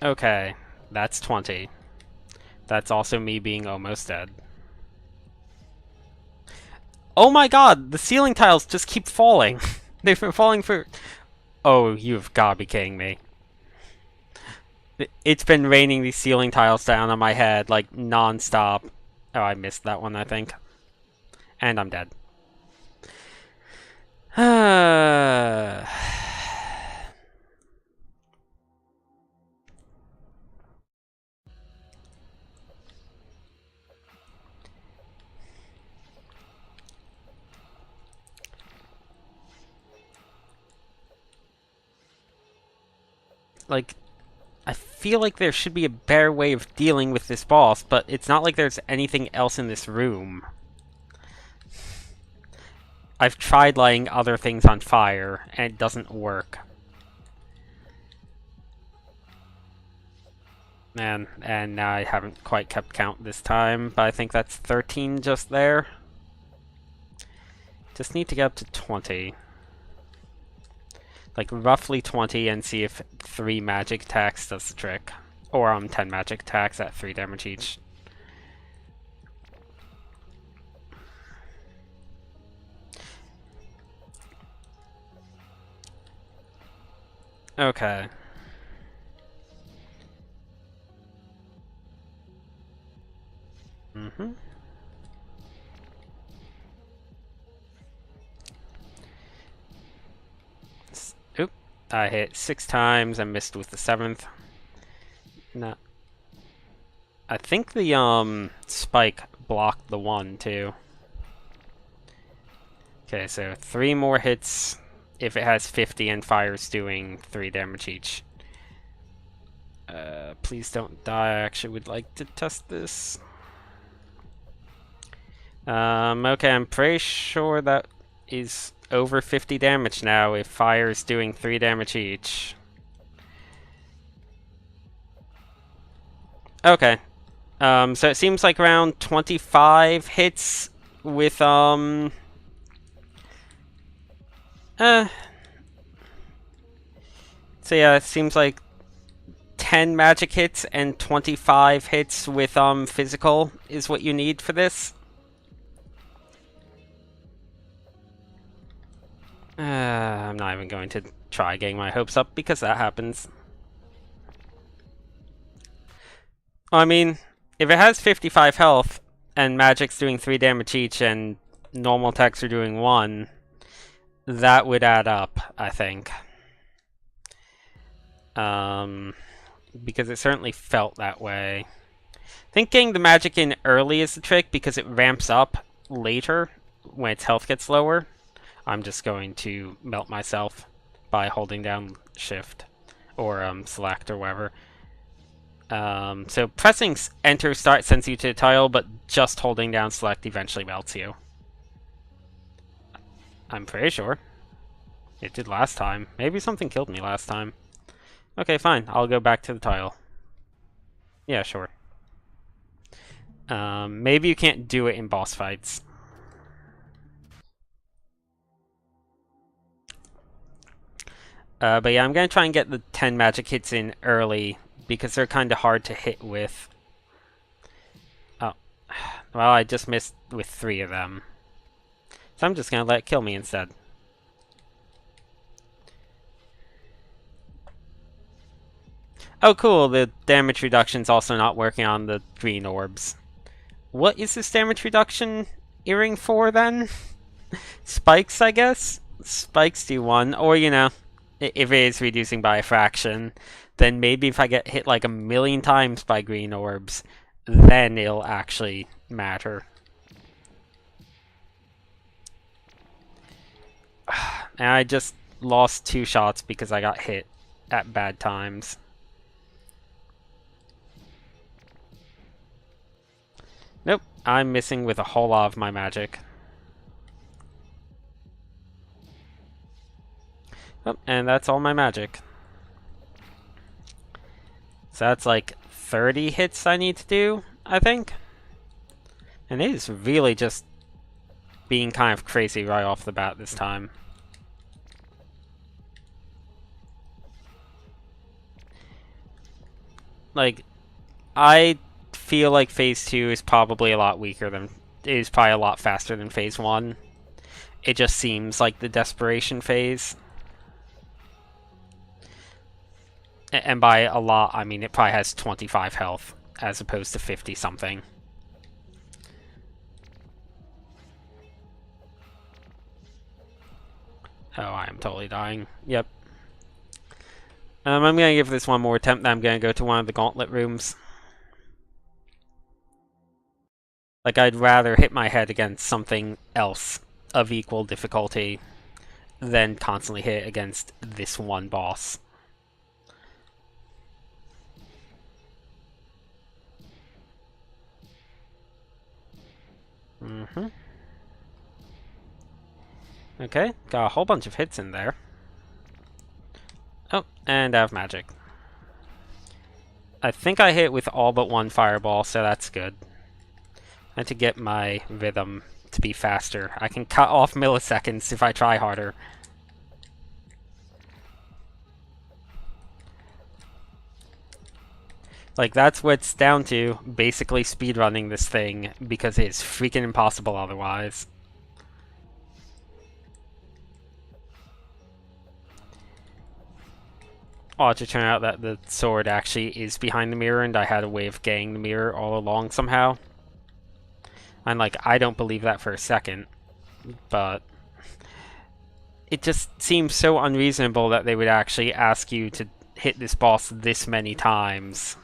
Okay, that's 20. That's also me being almost dead. Oh my god, the ceiling tiles just keep falling. They've been falling for... Oh, you've gotta be kidding me. It's been raining these ceiling tiles down on my head, like, non-stop. Oh, I missed that one, I think. And I'm dead. Like, I feel like there should be a better way of dealing with this boss, but it's not like there's anything else in this room. I've tried lighting other things on fire, and it doesn't work. And now I haven't quite kept count this time, but I think that's 13 just there. Just need to get up to 20. Like, roughly 20, and see if 3 magic attacks does the trick. Or 10 magic attacks at 3 damage each. Okay. Mm-hmm. Oop. I hit 6 times and missed with the 7th. No. I think the spike blocked the 1 too. Okay, so 3 more hits if it has 50 and fire's doing 3 damage each. Please don't die. I actually would like to test this. Okay, I'm pretty sure that is over 50 damage now if fire is doing 3 damage each. Okay. So it seems like around 25 hits with, So yeah, it seems like 10 magic hits and 25 hits with physical is what you need for this. I'm not even going to try getting my hopes up because that happens. I mean, if it has 55 health and magic's doing 3 damage each and normal attacks are doing 1, that would add up, I think. Because it certainly felt that way. I think getting the magic in early is the trick because it ramps up later when its health gets lower. I'm just going to melt myself by holding down shift or select or whatever. So pressing enter start sends you to the tile, but just holding down select eventually melts you. I'm pretty sure. It did last time. Maybe something killed me last time. Okay, fine. I'll go back to the tile. Yeah, sure. Maybe you can't do it in boss fights. But yeah, I'm going to try and get the 10 magic hits in early because they're kind of hard to hit with. Oh. Well, I just missed with 3 of them. So I'm just going to let it kill me instead. Oh, cool. The damage reduction's also not working on the green orbs. What is this damage reduction earring for, then? Spikes, I guess? Spikes do 1. Or, you know, if it is reducing by a fraction, then maybe if I get hit like 1,000,000 times by green orbs, then it'll actually matter. And I just lost 2 shots because I got hit at bad times. Nope, I'm missing with a whole lot of my magic. Oh, and that's all my magic. So that's like 30 hits I need to do, I think. And it is really just being kind of crazy right off the bat this time. Like, I feel like Phase 2 is probably a lot weaker than... is probably a lot faster than Phase 1. It just seems like the desperation phase. And by a lot, I mean it probably has 25 health, as opposed to 50-something. Oh, I am totally dying. Yep. I'm going to give this one more attempt, then I'm going to go to one of the gauntlet rooms. Like, I'd rather hit my head against something else of equal difficulty than constantly hit against this one boss. Okay, got a whole bunch of hits in there. Oh, and I have magic. I think I hit with all but 1 fireball, so that's good. And to get my rhythm to be faster, I can cut off milliseconds if I try harder. Like, that's what it's down to, basically speedrunning this thing, because it's freaking impossible otherwise. Oh, to turn out that the sword actually is behind the mirror, and I had a way of getting the mirror all along somehow. And, like, I don't believe that for a second, but it just seems so unreasonable that they would actually ask you to hit this boss this many times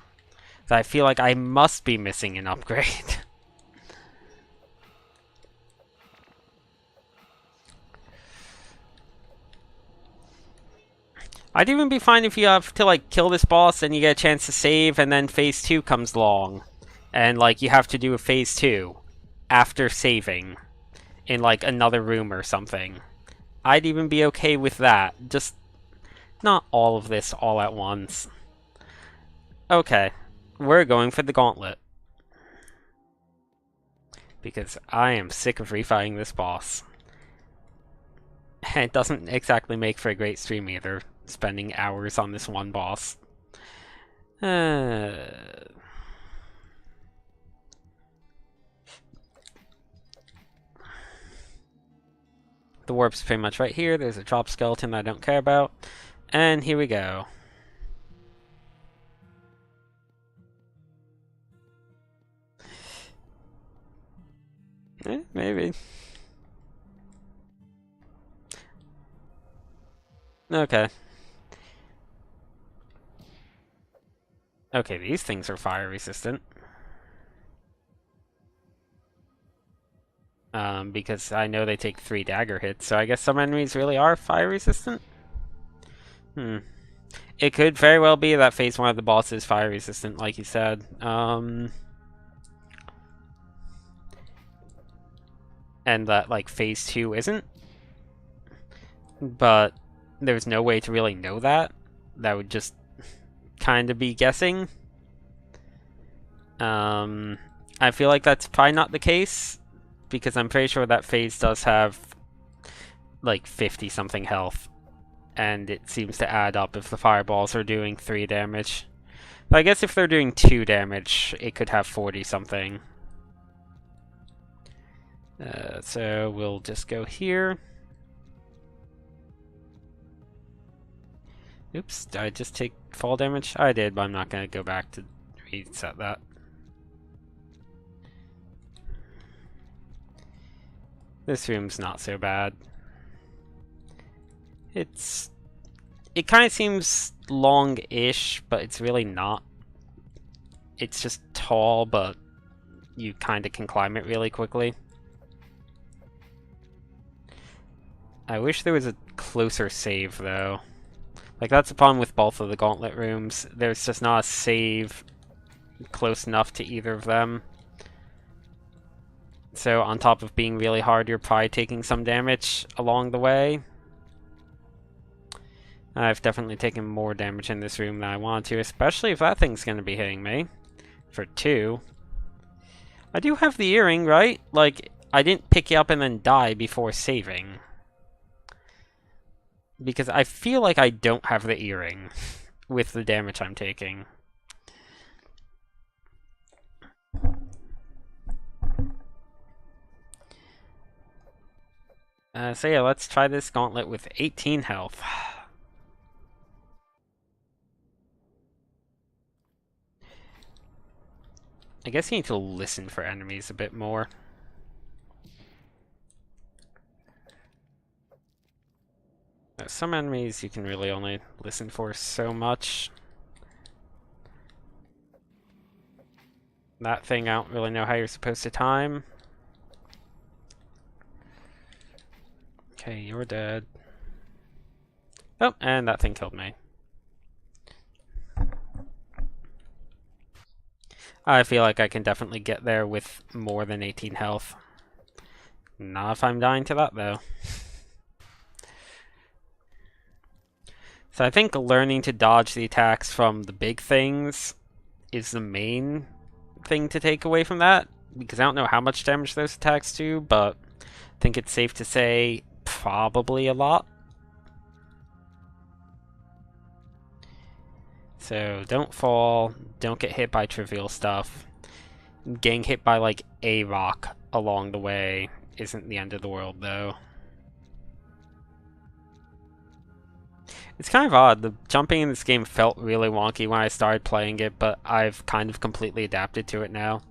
that I feel like I must be missing an upgrade. I'd even be fine if you have to, like, kill this boss and you get a chance to save and then Phase 2 comes along. And, like, you have to do a Phase 2 after saving in, like, another room or something. I'd even be okay with that. Just not all of this all at once. Okay, we're going for the gauntlet. Because I am sick of refighting this boss. And it doesn't exactly make for a great stream either. spending hours on this one boss. Uh, the warp's pretty much right here. There's a drop skeleton that I don't care about. And here we go. Maybe. Okay. Okay, these things are fire resistant. Because I know they take 3 dagger hits, so I guess some enemies really are fire resistant? It could very well be that phase 1 of the boss is fire resistant, like you said. And that, like, phase 2 isn't. But there's no way to really know that. That would just kind of be guessing. I feel like that's probably not the case, because I'm pretty sure that phase does have like 50 something health, and it seems to add up if the fireballs are doing 3 damage. But I guess if they're doing 2 damage, it could have 40 something. So we'll just go here. Oops, did I just take fall damage? I did, but I'm not going to go back to reset that. This room's not so bad. It kind of seems long-ish, but it's really not. It's just tall, but you kind of can climb it really quickly. I wish there was a closer save, though. Like, that's the problem with both of the gauntlet rooms. There's just not a save close enough to either of them. So on top of being really hard, you're probably taking some damage along the way. I've definitely taken more damage in this room than I wanted to, especially if that thing's going to be hitting me. For 2. I do have the earring, right? Like, I didn't pick it up and then die before saving. Because I feel like I don't have the earring with the damage I'm taking. So yeah, let's try this gauntlet with 18 health. I guess you need to listen for enemies a bit more. Some enemies you can really only listen for so much. That thing, I don't really know how you're supposed to time. Okay, you're dead. Oh, and that thing killed me. I feel like I can definitely get there with more than 18 health. Not if I'm dying to that, though. So I think learning to dodge the attacks from the big things is the main thing to take away from that, because I don't know how much damage those attacks do, but I think it's safe to say probably a lot. So don't fall, don't get hit by trivial stuff. Getting hit by like a rock along the way isn't the end of the world, though. It's kind of odd. The jumping in this game felt really wonky when I started playing it, but I've kind of completely adapted to it now.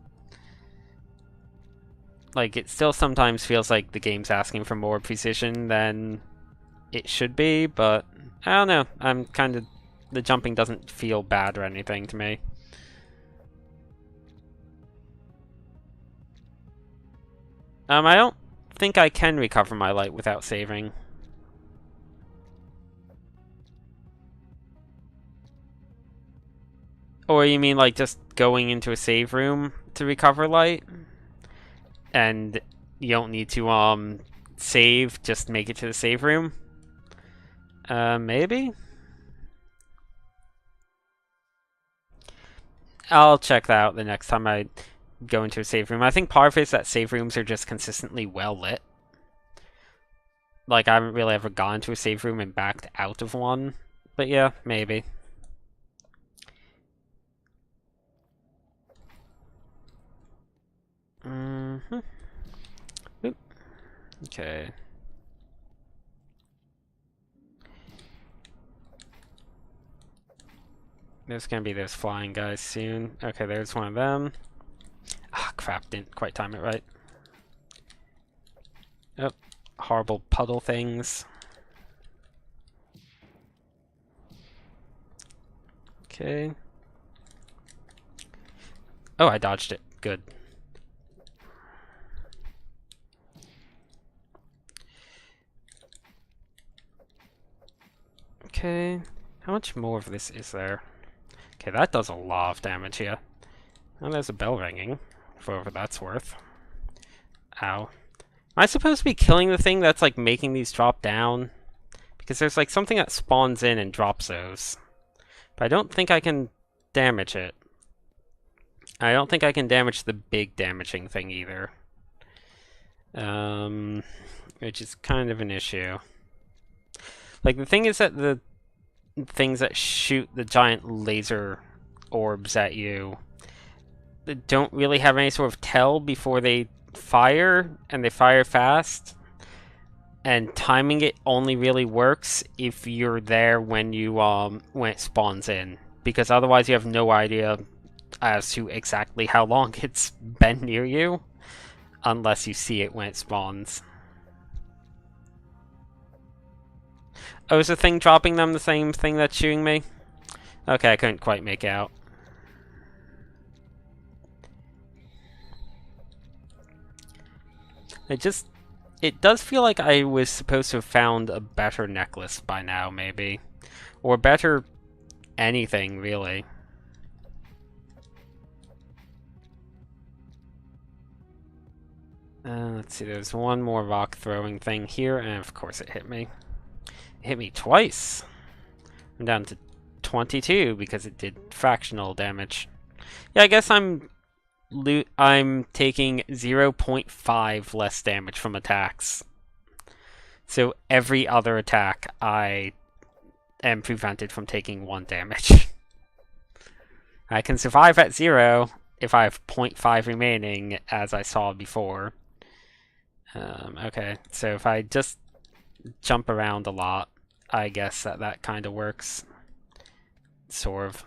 Like, it still sometimes feels like the game's asking for more precision than it should be, but I don't know. I'm kind of... The jumping doesn't feel bad or anything to me. I don't think I can recover my light without saving. Or you mean like just going into a save room to recover light? And you don't need to save, just make it to the save room? Maybe? I'll check that out the next time I go into a save room. I think part of it is that save rooms are just consistently well lit. Like, I haven't really ever gone to a save room and backed out of one But yeah, maybe. Mm-hmm. Oop. Okay. There's gonna be those flying guys soon. Okay, there's one of them. Ah, crap, didn't quite time it right. Oh, horrible puddle things. Okay. Oh, I dodged it. Good. Okay. How much more of this is there? Okay, that does a lot of damage here. Oh, there's a bell ringing, for whatever that's worth. Ow. Am I supposed to be killing the thing that's, like, making these drop down? Because there's, like, something that spawns in and drops those. But I don't think I can damage it. I don't think I can damage the big damaging thing either. Which is kind of an issue. Like, the thing is that the things that shoot the giant laser orbs at you don't really have any sort of tell before they fire, and they fire fast. And timing it only really works if you're there when it spawns in, because otherwise you have no idea as to exactly how long it's been near you, unless you see it when it spawns. Oh, is the thing dropping them the same thing that's shooting me? Okay, I couldn't quite make out. It does feel like I was supposed to have found a better necklace by now, maybe. Or better anything, really. Let's see, there's one more rock throwing thing here, and of course it hit me. It hit me twice. I'm down to 22 because it did fractional damage. Yeah, I guess I'm taking 0.5 less damage from attacks. So every other attack I am prevented from taking 1 damage. I can survive at 0 if I have 0.5 remaining, as I saw before. Okay, so if I just jump around a lot, I guess that kind of works. Sort of.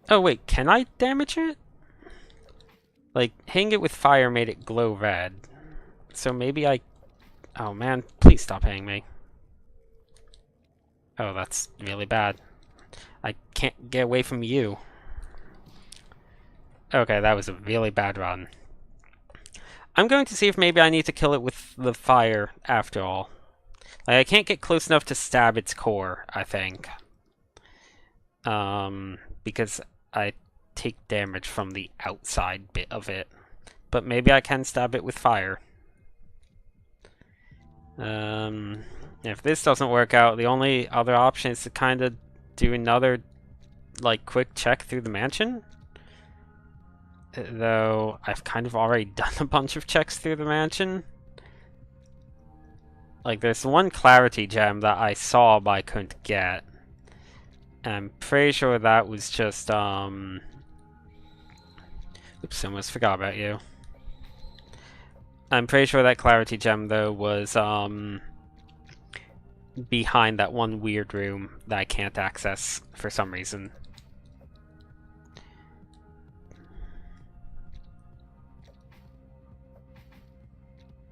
Oh wait, can I damage it? Like, hitting it with fire made it glow red. So maybe I... Oh man, please stop hitting me. Oh, that's really bad. I can't get away from you. Okay, that was a really bad run. I'm going to see if maybe I need to kill it with the fire after all. Like, I can't get close enough to stab its core, I think. Because I take damage from the outside bit of it. But maybe I can stab it with fire. If this doesn't work out, the only other option is to kind of do another, like, quick check through the mansion. Though, I've kind of already done a bunch of checks through the mansion. Like, there's one clarity gem that I saw but I couldn't get. And I'm pretty sure that was just, Oops, I almost forgot about you. I'm pretty sure that clarity gem, though, was, behind that one weird room that I can't access for some reason.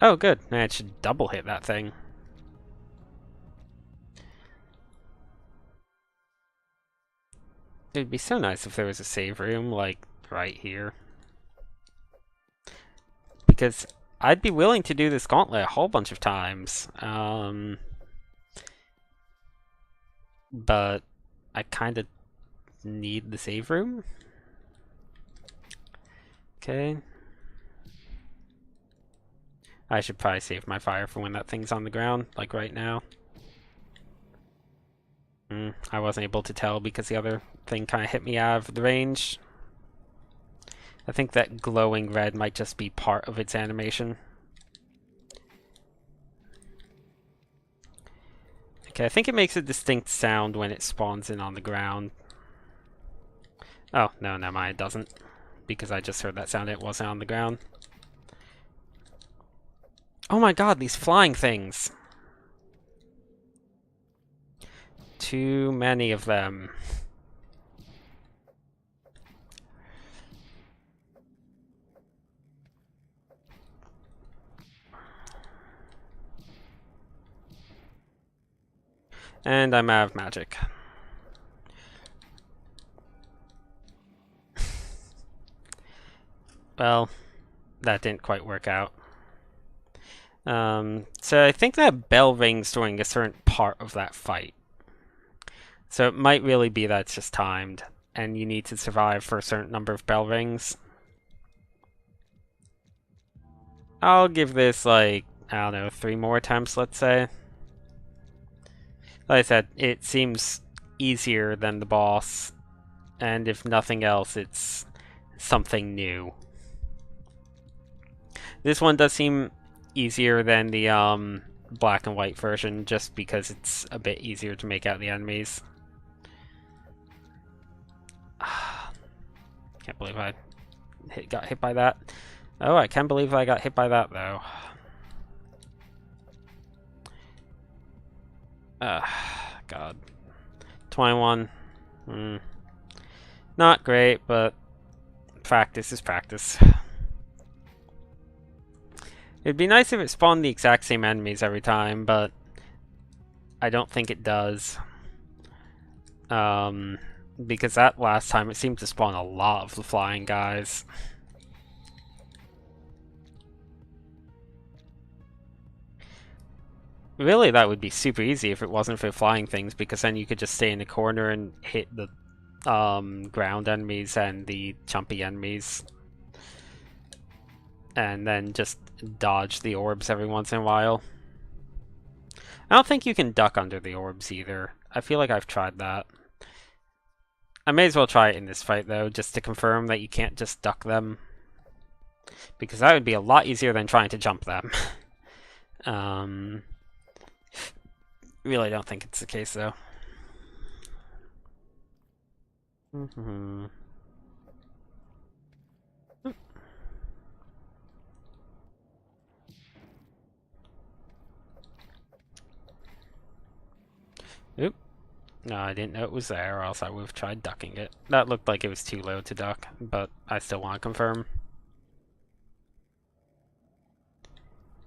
Oh, good. Managed to double hit that thing. It'd be so nice if there was a save room, like, right here. Because I'd be willing to do this gauntlet a whole bunch of times. But I kind of need the save room. Okay. I should probably save my fire for when that thing's on the ground, like right now. I wasn't able to tell because the other thing kind of hit me out of the range. I think that glowing red might just be part of its animation. Okay, I think it makes a distinct sound when it spawns in on the ground. Oh, no, never mind, it doesn't. Because I just heard that sound, it wasn't on the ground. Oh my god, these flying things! Too many of them. And I'm out of magic. Well, that didn't quite work out. So I think that bell rings during a certain part of that fight. So it might really be that it's just timed, and you need to survive for a certain number of bell rings. I'll give this, like, I don't know, 3 more attempts, let's say. Like I said, it seems easier than the boss, and if nothing else, it's something new. This one does seem easier than the black and white version, just because it's a bit easier to make out the enemies. Can't believe I got hit by that. Oh, I can't believe I got hit by that, though. God. 21. Not great, but practice is practice. It'd be nice if it spawned the exact same enemies every time, but I don't think it does. Because that last time it seemed to spawn a lot of the flying guys. Really, that would be super easy if it wasn't for flying things, because then you could just stay in the corner and hit the ground enemies and the jumpy enemies. And then just dodge the orbs every once in a while. I don't think you can duck under the orbs either. I feel like I've tried that. I may as well try it in this fight, though, just to confirm that you can't just duck them. Because that would be a lot easier than trying to jump them. Really don't think it's the case, though. Oop. No, I didn't know it was there, or else I would have tried ducking it. That looked like it was too low to duck, but I still want to confirm.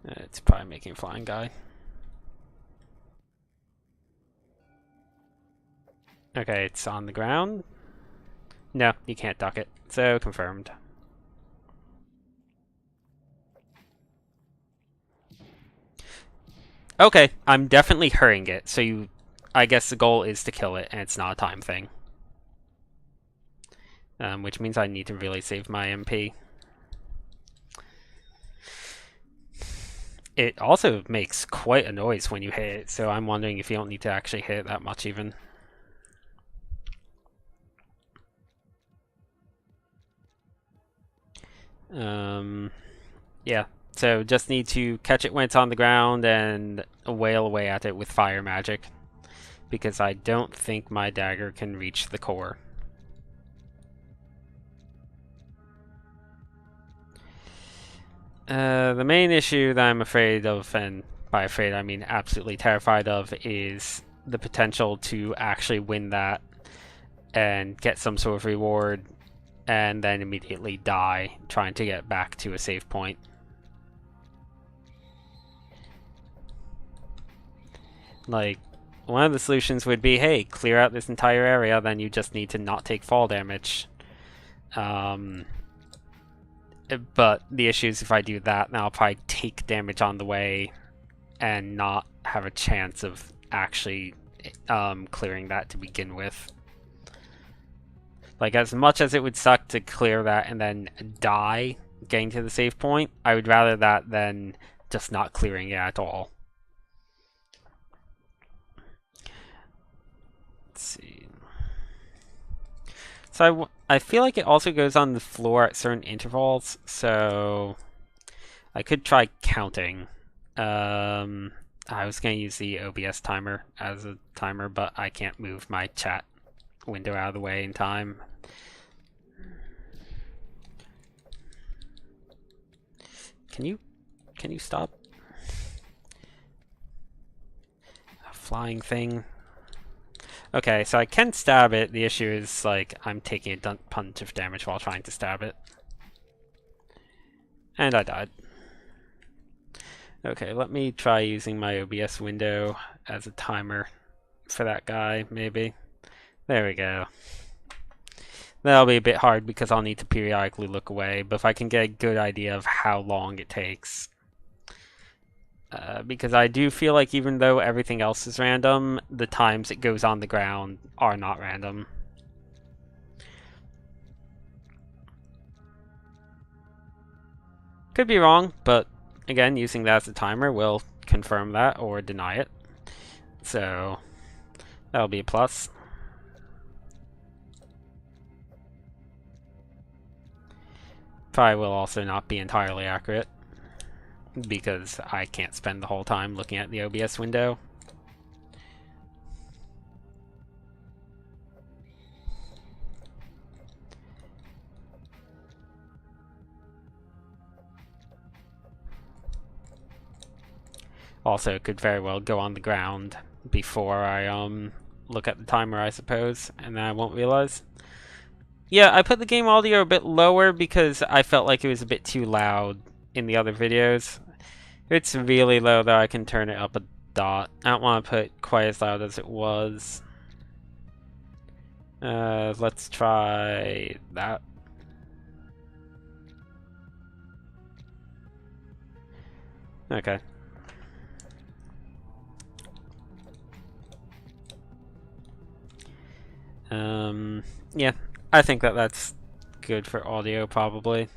It's probably making a flying guy. Okay, it's on the ground. No, you can't duck it, so confirmed. Okay, I'm definitely hurrying it, so I guess the goal is to kill it, and it's not a time thing. Which means I need to really save my MP. It also makes quite a noise when you hit it, so I'm wondering if you don't need to actually hit it that much even. Yeah, so just need to catch it when it's on the ground and wail away at it with fire magic, because I don't think my dagger can reach the core. The main issue that I'm afraid of, and by afraid I mean absolutely terrified of, is the potential to actually win that and get some sort of reward and then immediately die trying to get back to a save point. Like, one of the solutions would be, hey, clear out this entire area, then you just need to not take fall damage. But the issue is if I do that, then I'll probably take damage on the way and not have a chance of actually clearing that to begin with. Like, as much as it would suck to clear that and then die getting to the save point, I would rather that than just not clearing it at all. Let's see. So I feel like it also goes on the floor at certain intervals, so I could try counting. I was going to use the OBS timer as a timer, but I can't move my chat window out of the way in time. Can you stop? A flying thing. Okay, so I can stab it. The issue is, like, I'm taking a bunch of damage while trying to stab it. And I died. Okay, let me try using my OBS window as a timer for that guy, maybe. There we go. That'll be a bit hard because I'll need to periodically look away, but if I can get a good idea of how long it takes. Because I do feel like even though everything else is random, the times it goes on the ground are not random. Could be wrong, but again, using that as a timer will confirm that or deny it. So that'll be a plus. Probably will also not be entirely accurate, because I can't spend the whole time looking at the OBS window. Also, it could very well go on the ground before I look at the timer, I suppose, and then I won't realize. Yeah, I put the game audio a bit lower because I felt like it was a bit too loud in the other videos. If it's really low, though, I can turn it up a dot. I don't want to put it quite as loud as it was. Let's try that. Okay. Yeah, I think that's good for audio, probably.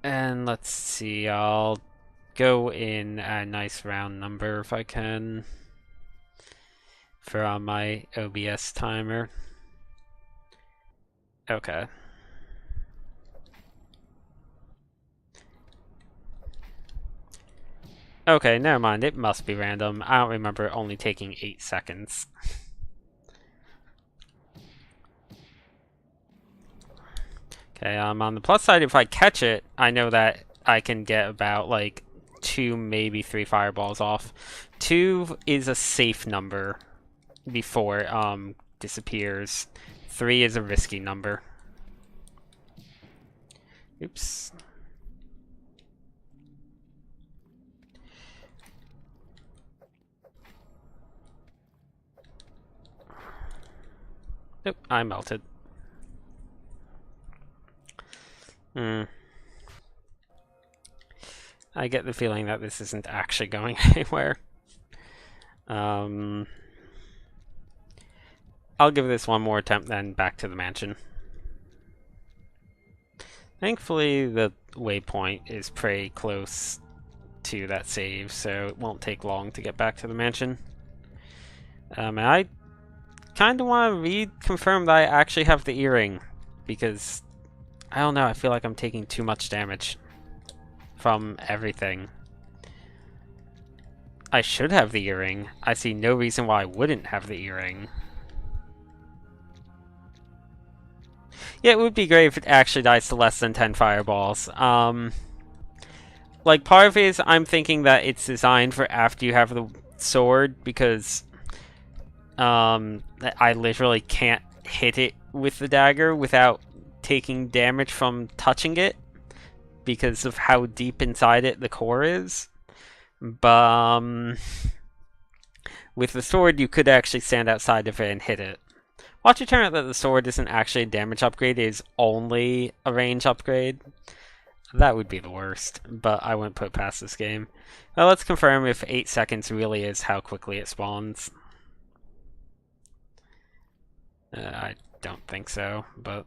And let's see, I'll go in a nice round number if I can for my OBS timer. Okay. Okay, never mind. It must be random. I don't remember it only taking 8 seconds. Okay, on the plus side, if I catch it, I know that I can get about, like, 2, maybe 3 fireballs off. 2 is a safe number before it disappears. 3 is a risky number. Oops. Nope, I melted. I get the feeling that this isn't actually going anywhere. I'll give this one more attempt, then back to the mansion. Thankfully, the waypoint is pretty close to that save, so it won't take long to get back to the mansion. And I kind of want to reconfirm that I actually have the earring, because I don't know, I feel like I'm taking too much damage from everything. I should have the earring. I see no reason why I wouldn't have the earring. Yeah, it would be great if it actually dies to less than 10 fireballs. Like, part of it is I'm thinking that it's designed for after you have the sword, because I literally can't hit it with the dagger without taking damage from touching it because of how deep inside it the core is. But with the sword, you could actually stand outside of it and hit it. Watch it turn out that the sword isn't actually a damage upgrade, it is only a range upgrade. That would be the worst, but I wouldn't put it past this game. Now let's confirm if 8 seconds really is how quickly it spawns. I don't think so, but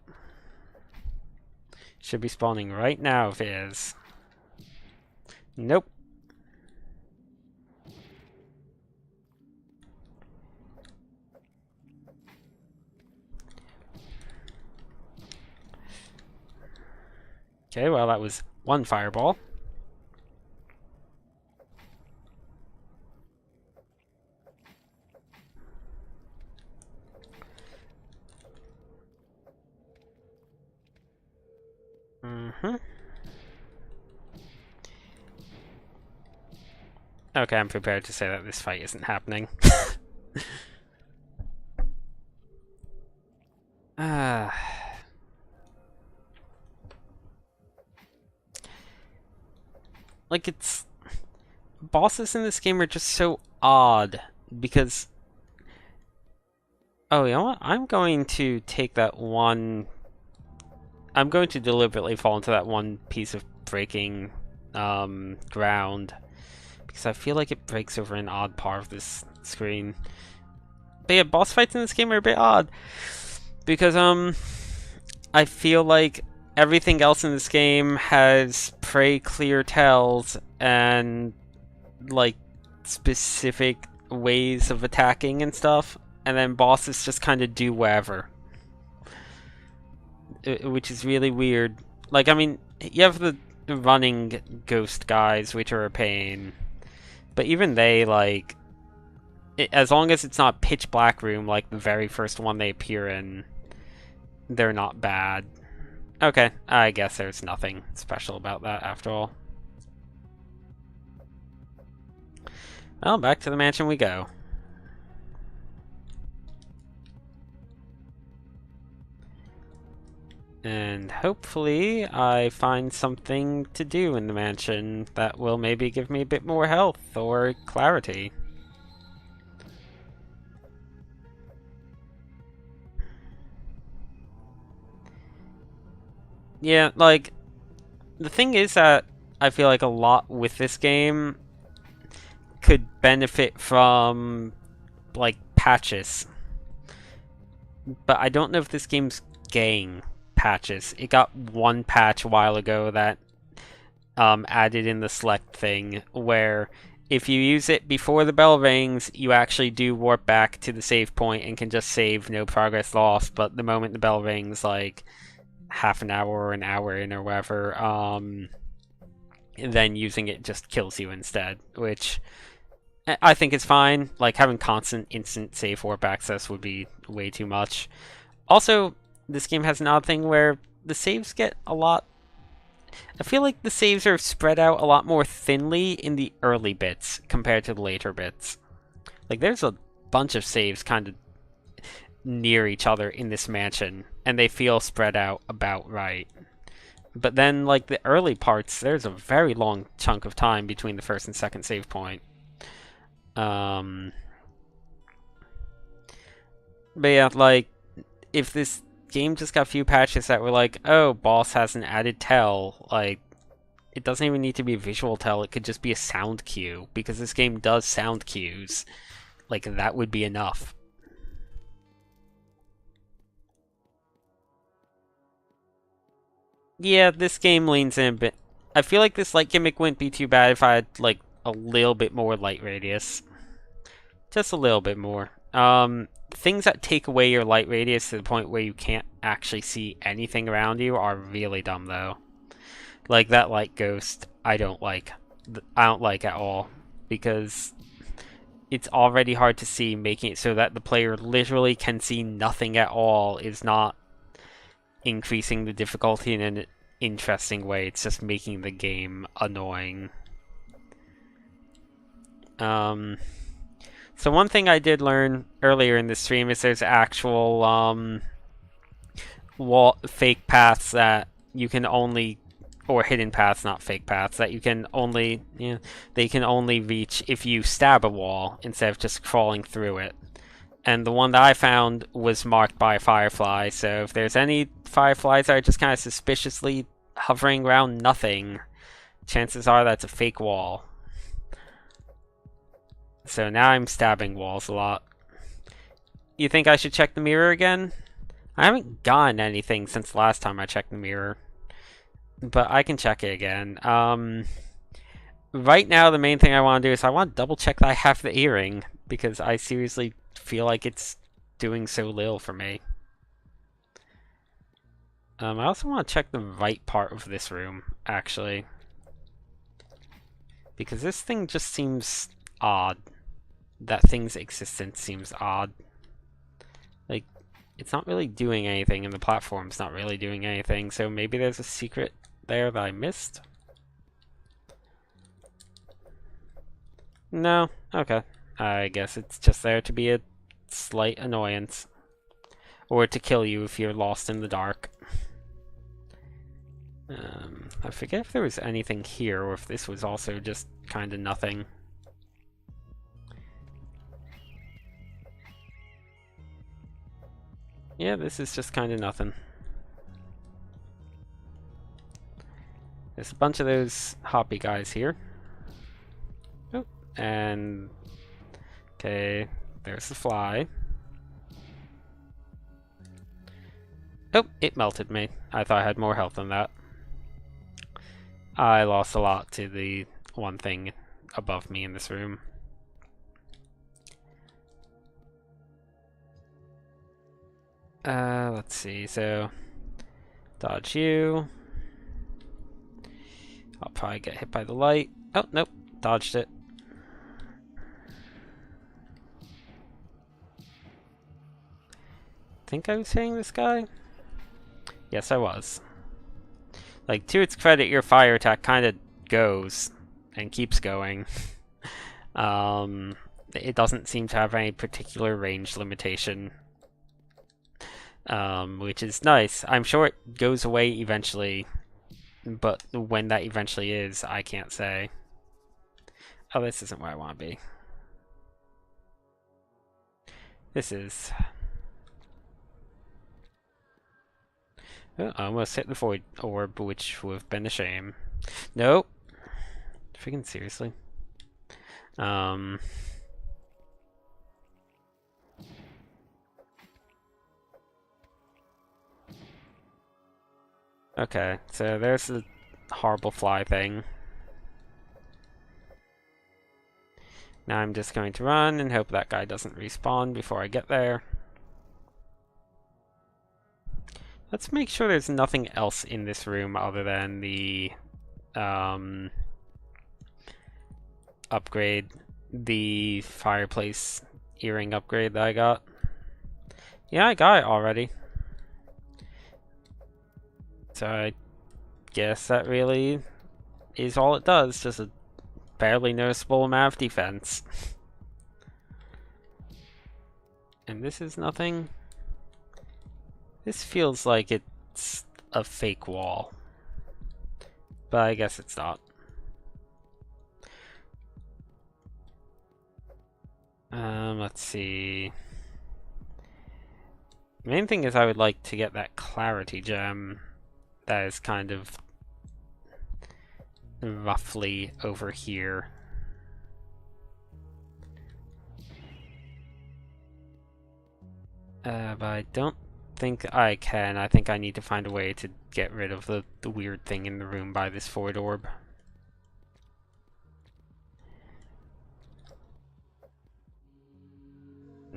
should be spawning right now if it is. Nope. Okay, well, that was one fireball. Mm-hmm. Okay, I'm prepared to say that this fight isn't happening. Like, it's... Bosses in this game are just so odd, because... Oh, you know what? I'm going to take that one... I'm going to deliberately fall into that one piece of breaking ground, because I feel like it breaks over an odd part of this screen. But yeah, boss fights in this game are a bit odd, because I feel like everything else in this game has pray clear tells and like specific ways of attacking and stuff, and then bosses just kind of do whatever, which is really weird. Like, I mean, you have the running ghost guys, which are a pain, but even they, like, as long as it's not pitch black room like the very first one they appear in, they're not bad. Okay, I guess there's nothing special about that after all. Well, back to the mansion we go. And hopefully I find something to do in the mansion that will maybe give me a bit more health or clarity. Yeah, like, the thing is that I feel like a lot with this game could benefit from, like, patches. But I don't know if this game's getting patches. It got one patch a while ago that added in the select thing, where if you use it before the bell rings, you actually do warp back to the save point and can just save, no progress lost. But the moment the bell rings, like half an hour or an hour in or whatever, then using it just kills you instead, which I think is fine. Like, having constant instant save warp access would be way too much. Also, this game has an odd thing where the saves get a lot... I feel like the saves are spread out a lot more thinly in the early bits compared to the later bits. Like, there's a bunch of saves kind of near each other in this mansion, and they feel spread out about right. But then, like, the early parts, there's a very long chunk of time between the first and second save point. But yeah, like, if this game just got a few patches that were like, oh, boss has an added tell, like, it doesn't even need to be a visual tell, it could just be a sound cue, because this game does sound cues. Like, that would be enough. Yeah, this game leans in a bit. I feel like this light gimmick wouldn't be too bad if I had, like, a little bit more light radius. Just a little bit more. Things that take away your light radius to the point where you can't actually see anything around you are really dumb, though. Like that light ghost, I don't like. I don't like at all, because it's already hard to see. Making it so that the player literally can see nothing at all is not increasing the difficulty in an interesting way. It's just making the game annoying. So one thing I did learn earlier in the stream is there's actual fake paths that you can only, or hidden paths, not fake paths, that you can only, they can only reach if you stab a wall instead of just crawling through it. And the one that I found was marked by a firefly, so if there's any fireflies that are just kind of suspiciously hovering around nothing, chances are that's a fake wall. So now I'm stabbing walls a lot. You think I should check the mirror again? I haven't gotten anything since the last time I checked the mirror, but I can check it again. Right now the main thing I want to do is I want to double check that I have the earring, because I seriously feel like it's doing so little for me. I also want to check the right part of this room, actually. Because this thing just seems odd. That thing's existence seems odd. Like, it's not really doing anything, and the platform's not really doing anything, so maybe there's a secret there that I missed? No? Okay. I guess it's just there to be a slight annoyance. Or to kill you if you're lost in the dark. I forget if there was anything here, or if this was also just kind of nothing. Yeah, this is just kind of nothing. There's a bunch of those hoppy guys here. Oh, and... okay, there's the fly. Oh, it melted me. I thought I had more health than that. I lost a lot to the one thing above me in this room. Let's see, so... dodge you. I'll probably get hit by the light. Oh, nope, dodged it. Think I was hitting this guy? Yes, I was. Like, to its credit, your fire attack kind of goes and keeps going. It doesn't seem to have any particular range limitation, which is nice. I'm sure it goes away eventually, but when that eventually is, I can't say. Oh, this isn't where I want to be. This is... oh, I almost hit the void orb, which would have been a shame. Nope. Freaking seriously. Okay, so there's the horrible fly thing. Now I'm just going to run and hope that guy doesn't respawn before I get there. Let's make sure there's nothing else in this room other than the upgrade, the fireplace earring upgrade that I got. Yeah, I got it already. So I guess that really is all it does, just a barely noticeable amount of defense. And this is nothing. This feels like it's a fake wall. But I guess it's not. Let's see. The main thing is I would like to get that clarity gem that is kind of roughly over here. But I don't think I can. I think I need to find a way to get rid of the weird thing in the room by this void orb.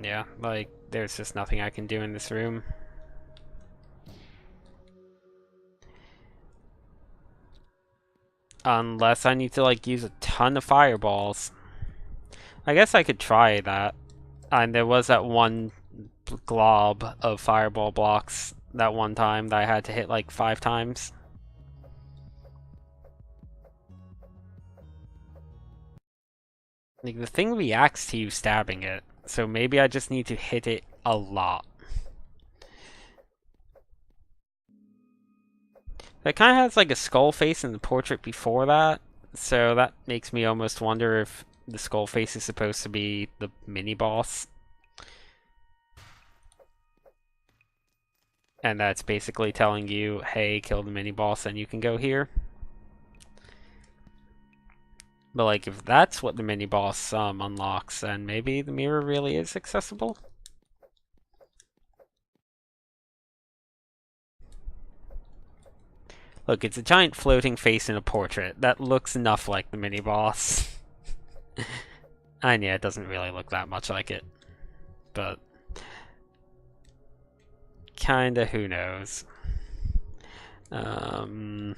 Yeah, like, there's just nothing I can do in this room. Unless I need to, like, use a ton of fireballs. I guess I could try that. And there was that one glob of fireball blocks that one time that I had to hit, like, 5 times. Like, the thing reacts to you stabbing it. So maybe I just need to hit it a lot. It kind of has like a skull face in the portrait before that, so that makes me almost wonder if the skull face is supposed to be the mini-boss. And that's basically telling you, hey, kill the mini-boss and you can go here. But like, if that's what the mini-boss unlocks, then maybe the mirror really is accessible? Look, it's a giant floating face in a portrait. That looks enough like the mini-boss. And yeah, it doesn't really look that much like it. But... kinda, who knows. Let's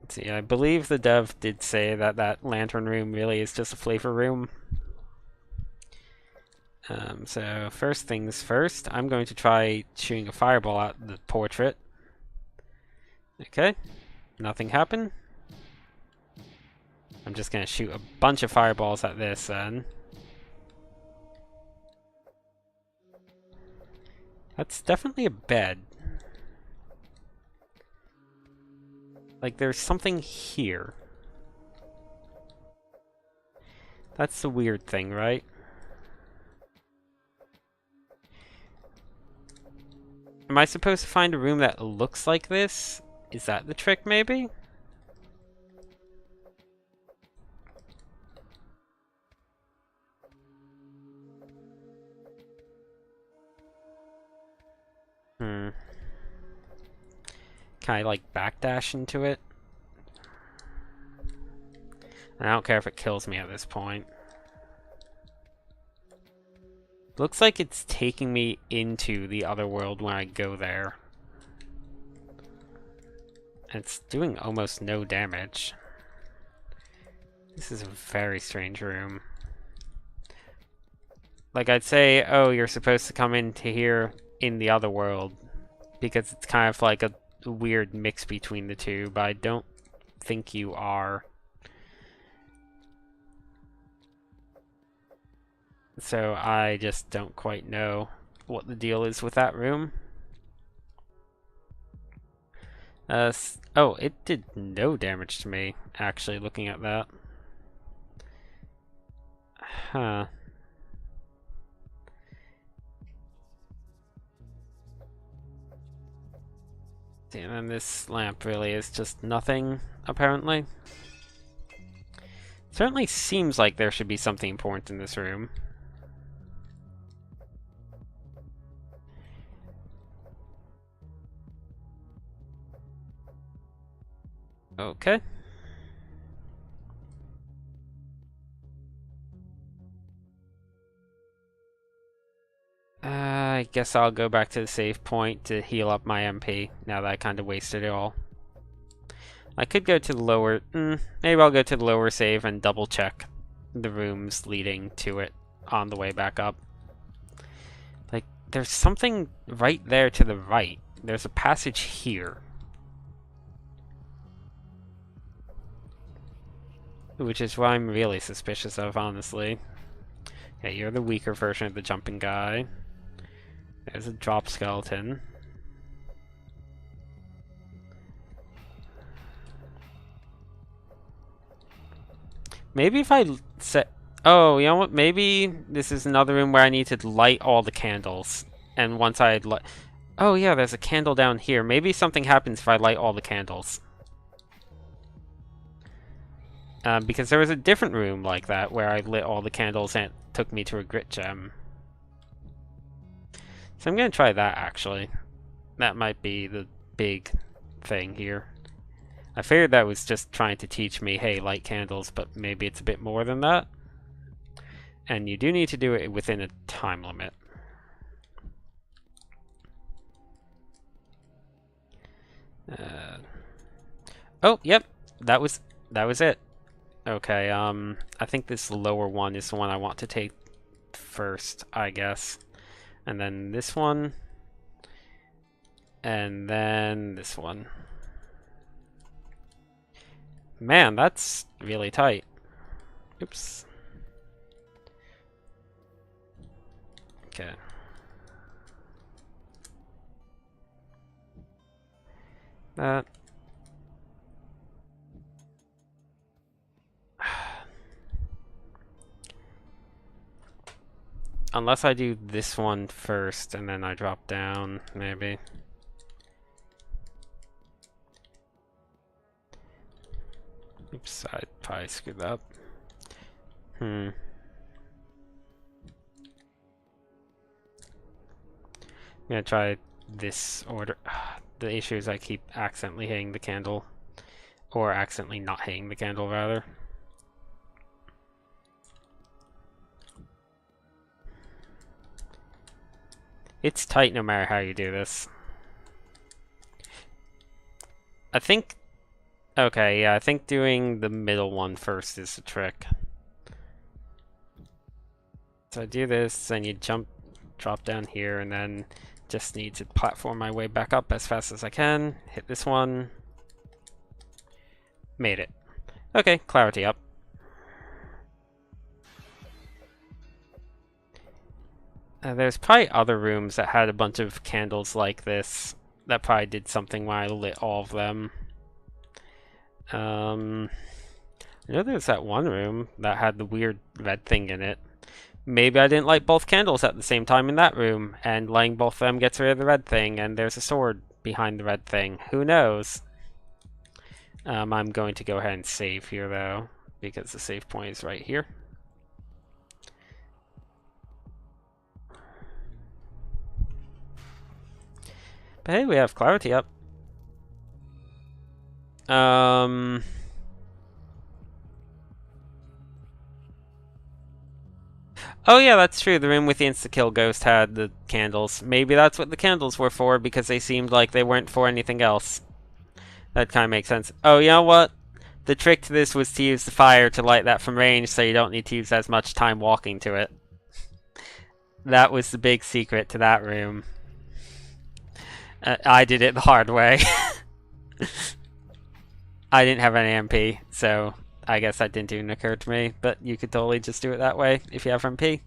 see, I believe the dev did say that that lantern room really is just a flavor room. So first things first, I'm going to try shooting a fireball at the portrait. Okay, nothing happened. I'm just going to shoot a bunch of fireballs at this then. That's definitely a bed. Like, there's something here. That's the weird thing, right? Am I supposed to find a room that looks like this? Is that the trick, maybe? Hmm. Can I, like, backdash into it? I don't care if it kills me at this point. Looks like it's taking me into the other world when I go there. It's doing almost no damage. This is a very strange room. Like, I'd say, oh, you're supposed to come into here in the other world, because it's kind of like a weird mix between the two, but I don't think you are. So I just don't quite know what the deal is with that room. Oh, it did no damage to me, actually, looking at that. Huh. And then this lamp really is just nothing, apparently. Certainly seems like there should be something important in this room. Okay. I guess I'll go back to the save point to heal up my MP, now that I kind of wasted it all. I could go to the lower... maybe I'll go to the lower save and double check the rooms leading to it on the way back up. Like, there's something right there to the right. There's a passage here. Which is what I'm really suspicious of, honestly. Okay, you're the weaker version of the jumping guy. There's a drop skeleton. Maybe if I set... Oh, you know what? Maybe this is another room where I need to light all the candles. And once I light... Oh yeah, there's a candle down here. Maybe something happens if I light all the candles. Because there was a different room like that where I lit all the candles and it took me to a grit gem. So I'm going to try that, actually. That might be the big thing here. I figured that was just trying to teach me, hey, light candles, but maybe it's a bit more than that. And you do need to do it within a time limit. Oh, yep, that was it. Okay, I think this lower one is the one I want to take first, I guess. And then this one. And then this one. Man, that's really tight. Oops. Okay. That. Unless I do this one first and then I drop down, maybe. Oops, I probably screwed that up. I'm gonna try this order. The issue is I keep accidentally hitting the candle. Or accidentally not hitting the candle, rather. It's tight no matter how you do this. I think... Okay, yeah, I think doing the middle one first is the trick. So I do this, then you drop down here, and then just need to platform my way back up as fast as I can. Hit this one. Made it. Okay, clarity up. There's probably other rooms that had a bunch of candles like this. That probably did something when I lit all of them. I know there's that one room that had the weird red thing in it. Maybe I didn't light both candles at the same time in that room, and lighting both of them gets rid of the red thing, and there's a sword behind the red thing. Who knows? I'm going to go ahead and save here, though, because the save point is right here. But hey, we have clarity up. Oh yeah, that's true. The room with the insta-kill ghost had the candles. Maybe that's what the candles were for, because they seemed like they weren't for anything else. That kind of makes sense. Oh, you know what? The trick to this was to use the fire to light that from range, so you don't need to use as much time walking to it. That was the big secret to that room. I did it the hard way. I didn't have any MP, so I guess that didn't even occur to me, but you could totally just do it that way if you have MP.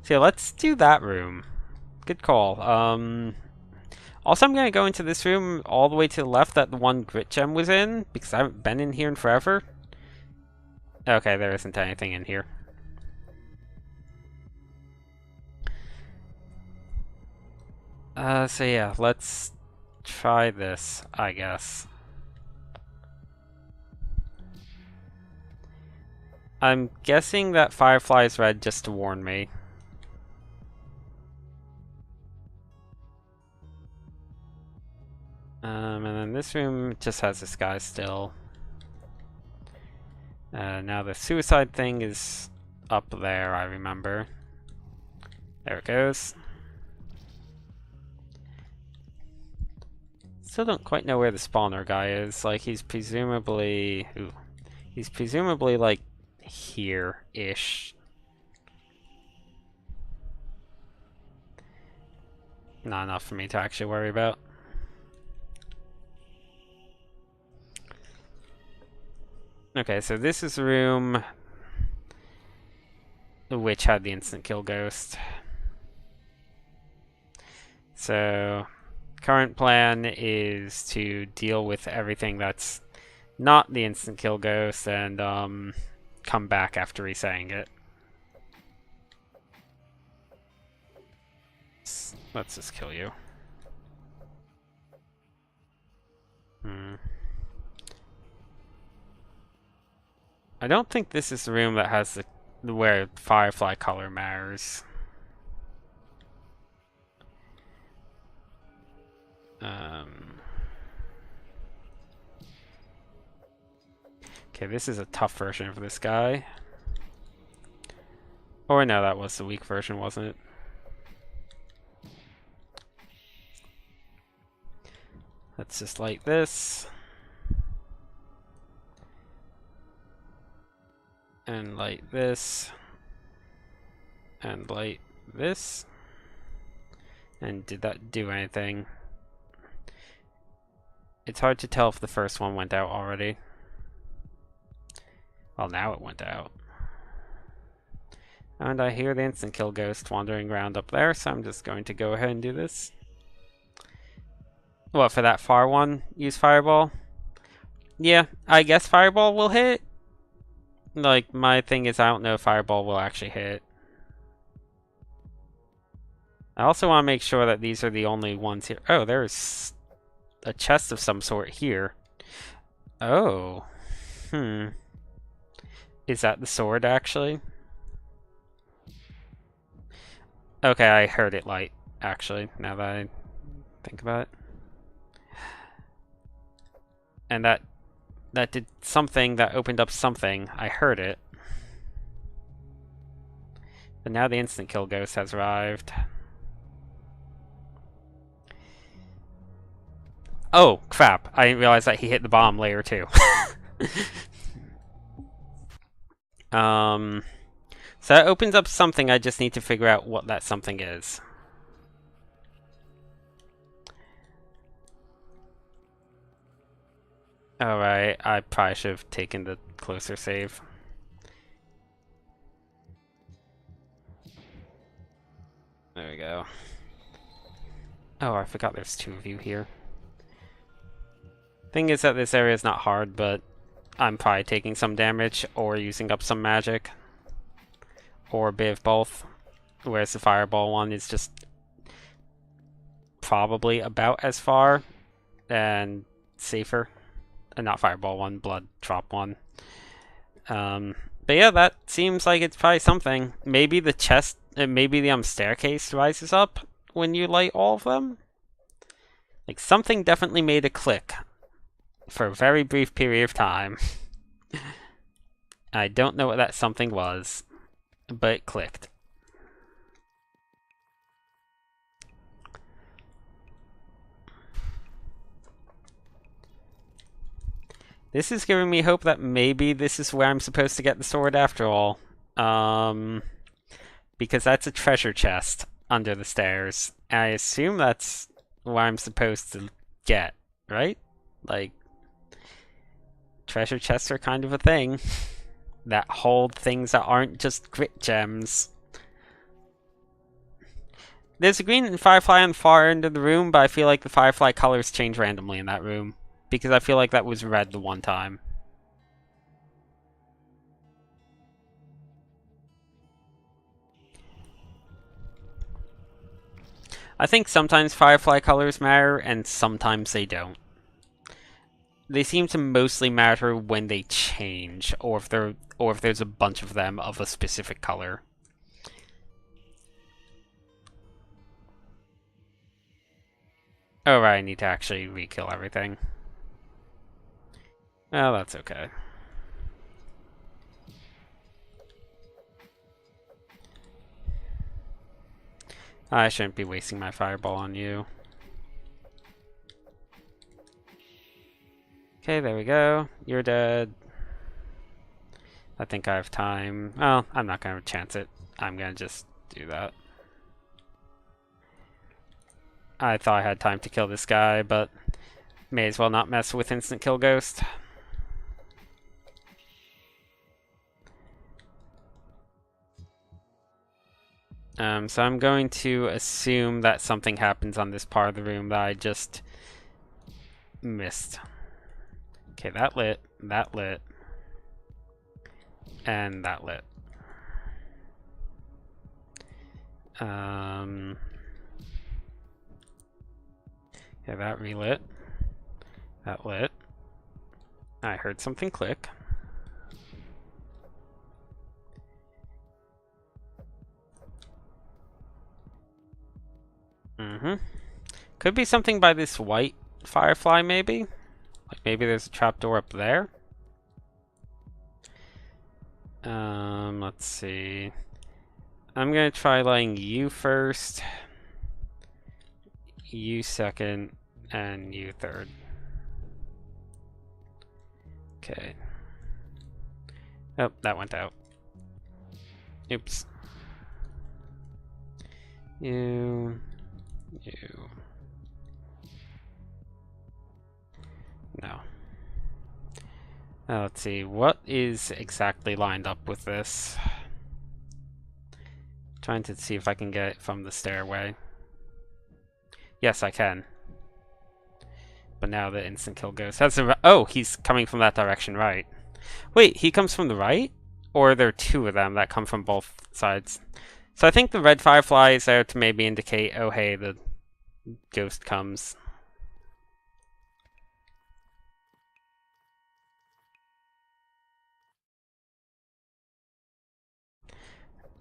So let's do that room. Good call. Also, I'm going to go into this room all the way to the left that the one grit gem was in, because I haven't been in here in forever. Okay, there isn't anything in here. So yeah, let's try this, I guess. I'm guessing that Firefly is red just to warn me. And then this room just has this guy still. Now the suicide thing is up there, I remember. There it goes. Still don't quite know where the spawner guy is. Like, he's presumably... Ooh. He's presumably, like, here-ish. Not enough for me to actually worry about. Okay, so this is the room which had the instant kill ghost. So, current plan is to deal with everything that's not the instant kill ghost and come back after resetting it. Let's just kill you. I don't think this is the room that has the where Firefly color matters. Okay, this is a tough version of this guy. Or no, that was the weak version, wasn't it? Let's just light this. And light this. And light this. And did that do anything? It's hard to tell if the first one went out already. Well, now it went out. And I hear the instant kill ghost wandering around up there, so I'm just going to go ahead and do this. What, for that far one, use Fireball? Yeah, I guess Fireball will hit. Like, my thing is I don't know if Fireball will actually hit. I also want to make sure that these are the only ones here. Oh, there's a chest of some sort here. Oh. Is that the sword, actually? Okay, I heard it light, actually, now that I think about it. And that did something, that opened up something. I heard it. But now the instant kill ghost has arrived. Oh, crap. I didn't realize that he hit the bomb layer too. So that opens up something. I just need to figure out what that something is. Alright, I probably should have taken the closer save. There we go. Oh, I forgot there's two of you here. Thing is that this area is not hard, but I'm probably taking some damage or using up some magic. Or a bit of both. Whereas the fireball one is just probably about as far and safer. Not fireball one, blood drop one. But yeah, that seems like it's probably something. Maybe the chest, maybe the staircase rises up when you light all of them. Like something definitely made a click for a very brief period of time. I don't know what that something was, but it clicked. This is giving me hope that maybe this is where I'm supposed to get the sword after all. Because that's a treasure chest under the stairs. I assume that's what I'm supposed to get, right? Like, treasure chests are kind of a thing that hold things that aren't just grit gems. There's a green firefly on the far end of the room, but I feel like the firefly colors change randomly in that room. Because I feel like that was red the one time. I think sometimes firefly colors matter, and sometimes they don't. They seem to mostly matter when they change, or if there's a bunch of them of a specific color. Oh right, I need to actually re-kill everything. Well, that's okay. I shouldn't be wasting my fireball on you. Okay, there we go. You're dead. I think I have time. Well, I'm not going to chance it. I'm going to just do that. I thought I had time to kill this guy, but may as well not mess with instant kill ghost. So I'm going to assume that something happens on this part of the room that I just missed. Okay, that lit, and that lit. Yeah, that relit. That lit. I heard something click. Could be something by this white firefly, maybe? Like maybe there's a trapdoor up there? Let's see. I'm gonna try lighting you first, you second, and you third. Okay. Oh, that went out. Oops. You. No. Let's see, what is exactly lined up with this? Trying to see if I can get it from the stairway. Yes, I can. But now the instant kill ghost has a... Oh, he's coming from that direction, right. Wait, he comes from the right? Or are there two of them that come from both sides? So I think the red firefly is there to maybe indicate, oh hey, the ghost comes.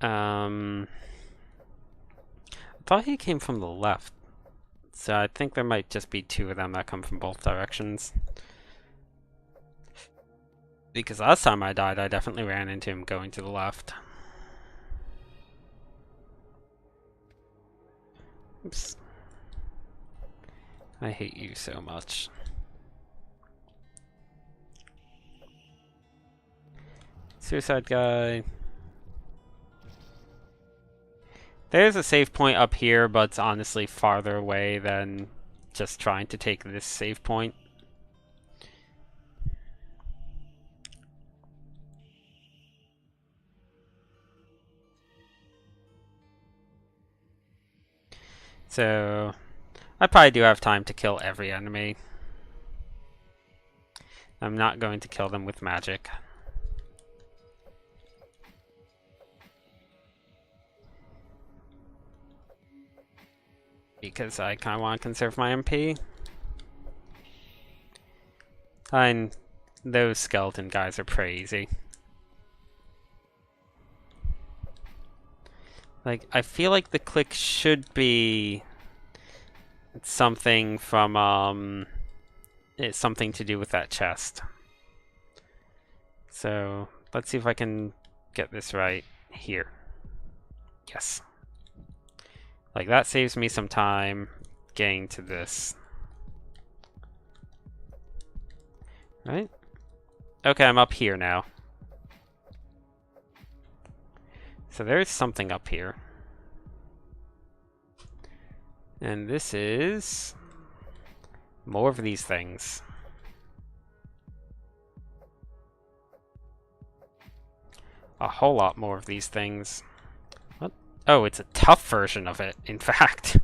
I thought he came from the left. So I think there might just be two of them that come from both directions. Because last time I died, I definitely ran into him going to the left. Oops. I hate you so much. Suicide guy. There's a save point up here, but it's honestly farther away than just trying to take this save point. So, I probably do have time to kill every enemy. I'm not going to kill them with magic. Because I kind of want to conserve my MP. And those skeleton guys are pretty easy. Like, I feel like the click should be something from, it's something to do with that chest. So, let's see if I can get this right here. Yes. Like, that saves me some time getting to this. Right? Okay, I'm up here now. So there's something up here. And this is more of these things. A whole lot more of these things. What? Oh, it's a tough version of it, in fact.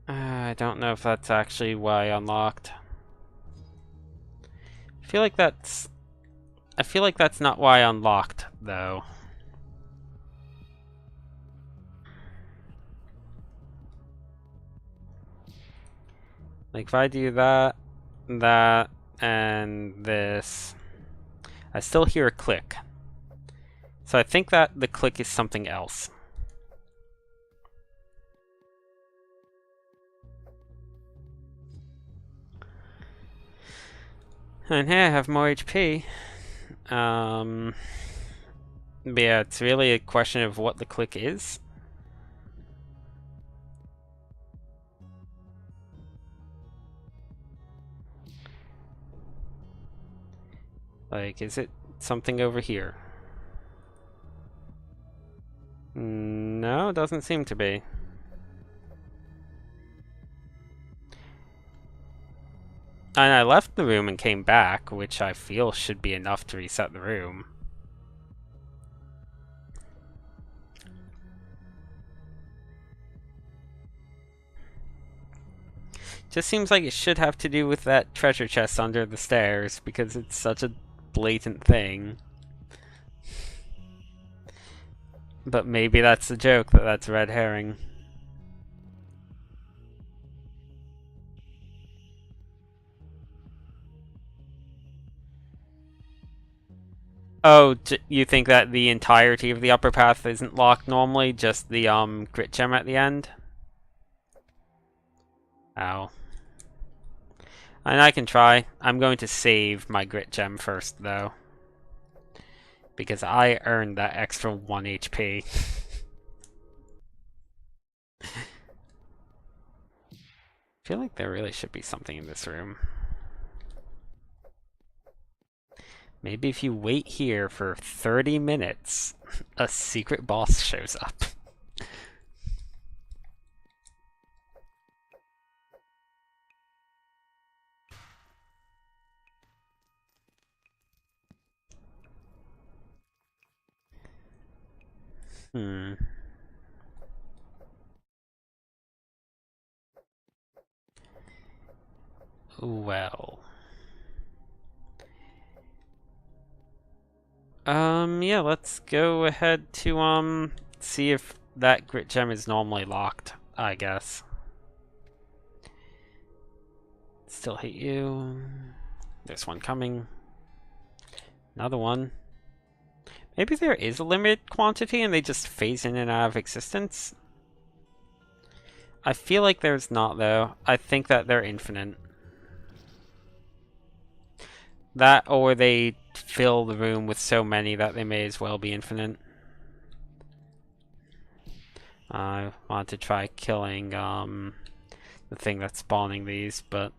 I don't know if that's actually why I unlocked. I feel like that's not why I unlocked, though. Like, if I do that, and this, I still hear a click. So I think that the click is something else. And here I have more HP. But yeah, it's really a question of what the click is. Like, is it something over here? No, it doesn't seem to be. And I left the room and came back, which I feel should be enough to reset the room. Just seems like it should have to do with that treasure chest under the stairs, because it's such a blatant thing. But maybe that's the joke, that that's a red herring. Oh, you think that the entirety of the upper path isn't locked normally? Just the grit gem at the end? Ow. And I can try. I'm going to save my grit gem first, though. Because I earned that extra 1 HP. I feel like there really should be something in this room. Maybe if you wait here for 30 minutes, a secret boss shows up. Well. Yeah, let's go ahead to, see if that grit gem is normally locked, I guess. Still hate you. There's one coming. Another one. Maybe there is a limited quantity and they just phase in and out of existence? I feel like there's not, though. I think that they're infinite. That, or they fill the room with so many that they may as well be infinite. I want to try killing the thing that's spawning these, but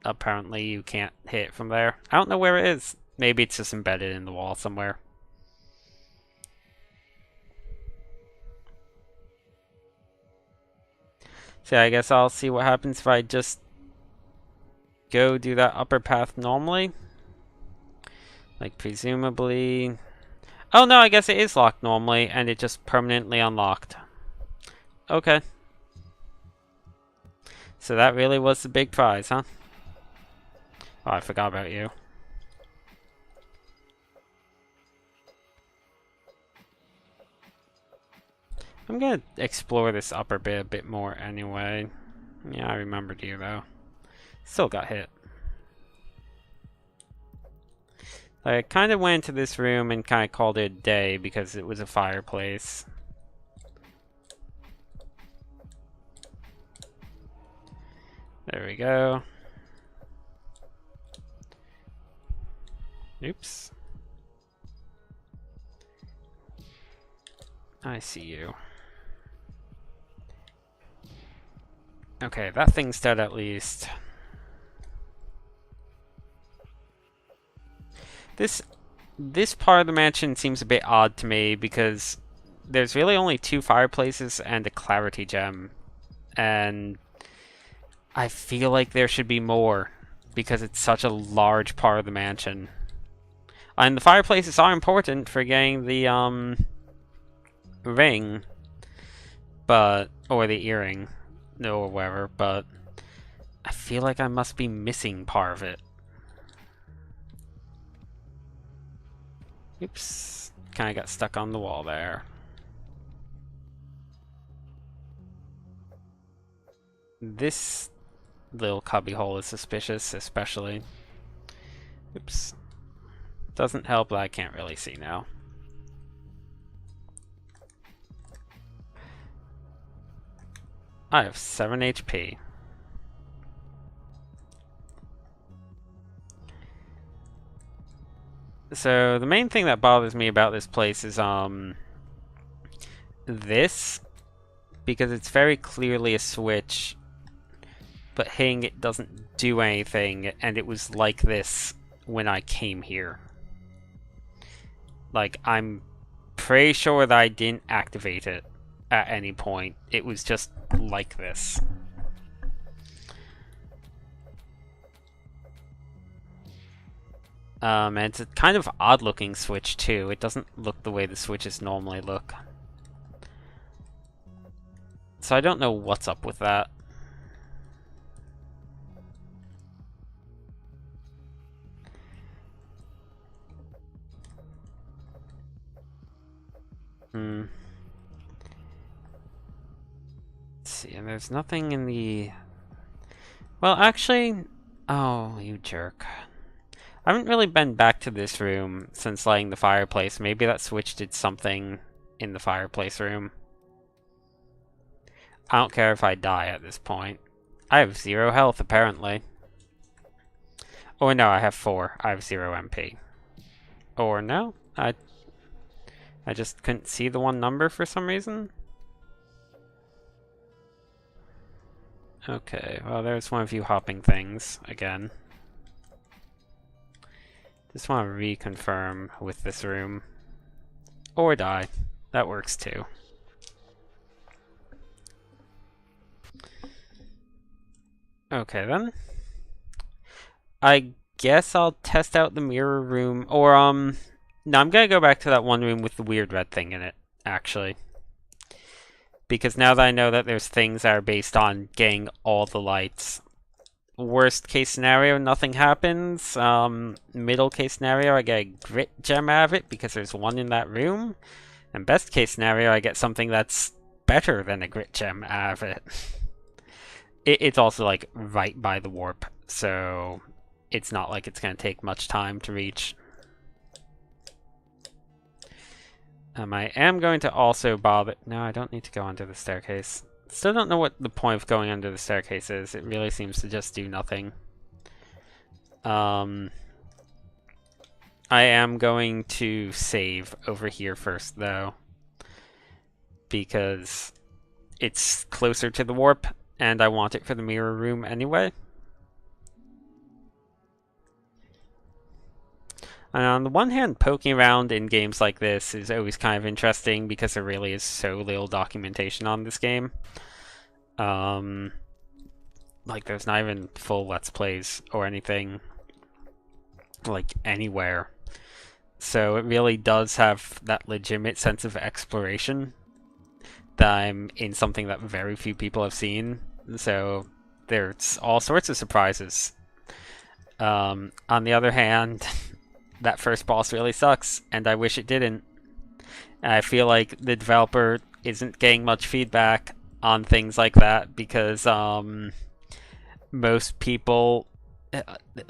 apparently you can't hit it from there. I don't know where it is. Maybe it's just embedded in the wall somewhere. So I guess I'll see what happens if I just go do that upper path normally. Like, presumably... Oh no, I guess it is locked normally, and it just permanently unlocked. Okay. So that really was the big prize, huh? Oh, I forgot about you. I'm gonna explore this upper bit a bit more anyway. Yeah, I remembered you though. Still got hit. I kind of went into this room and kind of called it a day because it was a fireplace. There we go. Oops. I see you. Okay, that thing's dead at least. This part of the mansion seems a bit odd to me because there's really only 2 fireplaces and a clarity gem. And I feel like there should be more because it's such a large part of the mansion. And the fireplaces are important for getting the ring, but or the earring, or whatever, but I feel like I must be missing part of it. Oops, kind of got stuck on the wall there. This little cubby hole is suspicious, especially. Oops. Doesn't help that I can't really see now. I have 7 HP. So the main thing that bothers me about this place is this, because it's very clearly a switch, but hitting it doesn't do anything, and it was like this when I came here. Like, I'm pretty sure that I didn't activate it at any point. It was just like this. And it's a kind of odd looking switch too. It doesn't look the way the switches normally look. So I don't know what's up with that. Let's see, and there's nothing in the... Well, actually... Oh, you jerk. I haven't really been back to this room since lighting the fireplace. Maybe that switch did something in the fireplace room. I don't care if I die at this point. I have 0 health, apparently. Or no, I have 4. I have 0 MP. Or no, I just couldn't see the one number for some reason. Okay, well there's one of you hopping things again. Just want to reconfirm with this room. Or die. That works too. Okay then. I guess I'll test out the mirror room, or no, I'm gonna go back to that one room with the weird red thing in it, actually. Because now that I know that there's things that are based on getting all the lights. Worst case scenario, nothing happens. Middle case scenario, I get a grit gem out of it because there's one in that room. And best case scenario, I get something that's better than a grit gem out of it. It's also like right by the warp, so it's not like it's going to take much time to reach. I am going to also bother... No, I don't need to go onto the staircase. Still don't know what the point of going under the staircase is. It really seems to just do nothing. I am going to save over here first, though, because it's closer to the warp, and I want it for the mirror room anyway. And on the one hand, poking around in games like this is always kind of interesting because there really is so little documentation on this game. Like, there's not even full Let's Plays or anything, like, anywhere. So it really does have that legitimate sense of exploration that I'm in something that very few people have seen. So there's all sorts of surprises. On the other hand, that first boss really sucks, and I wish it didn't. And I feel like the developer isn't getting much feedback on things like that because most people,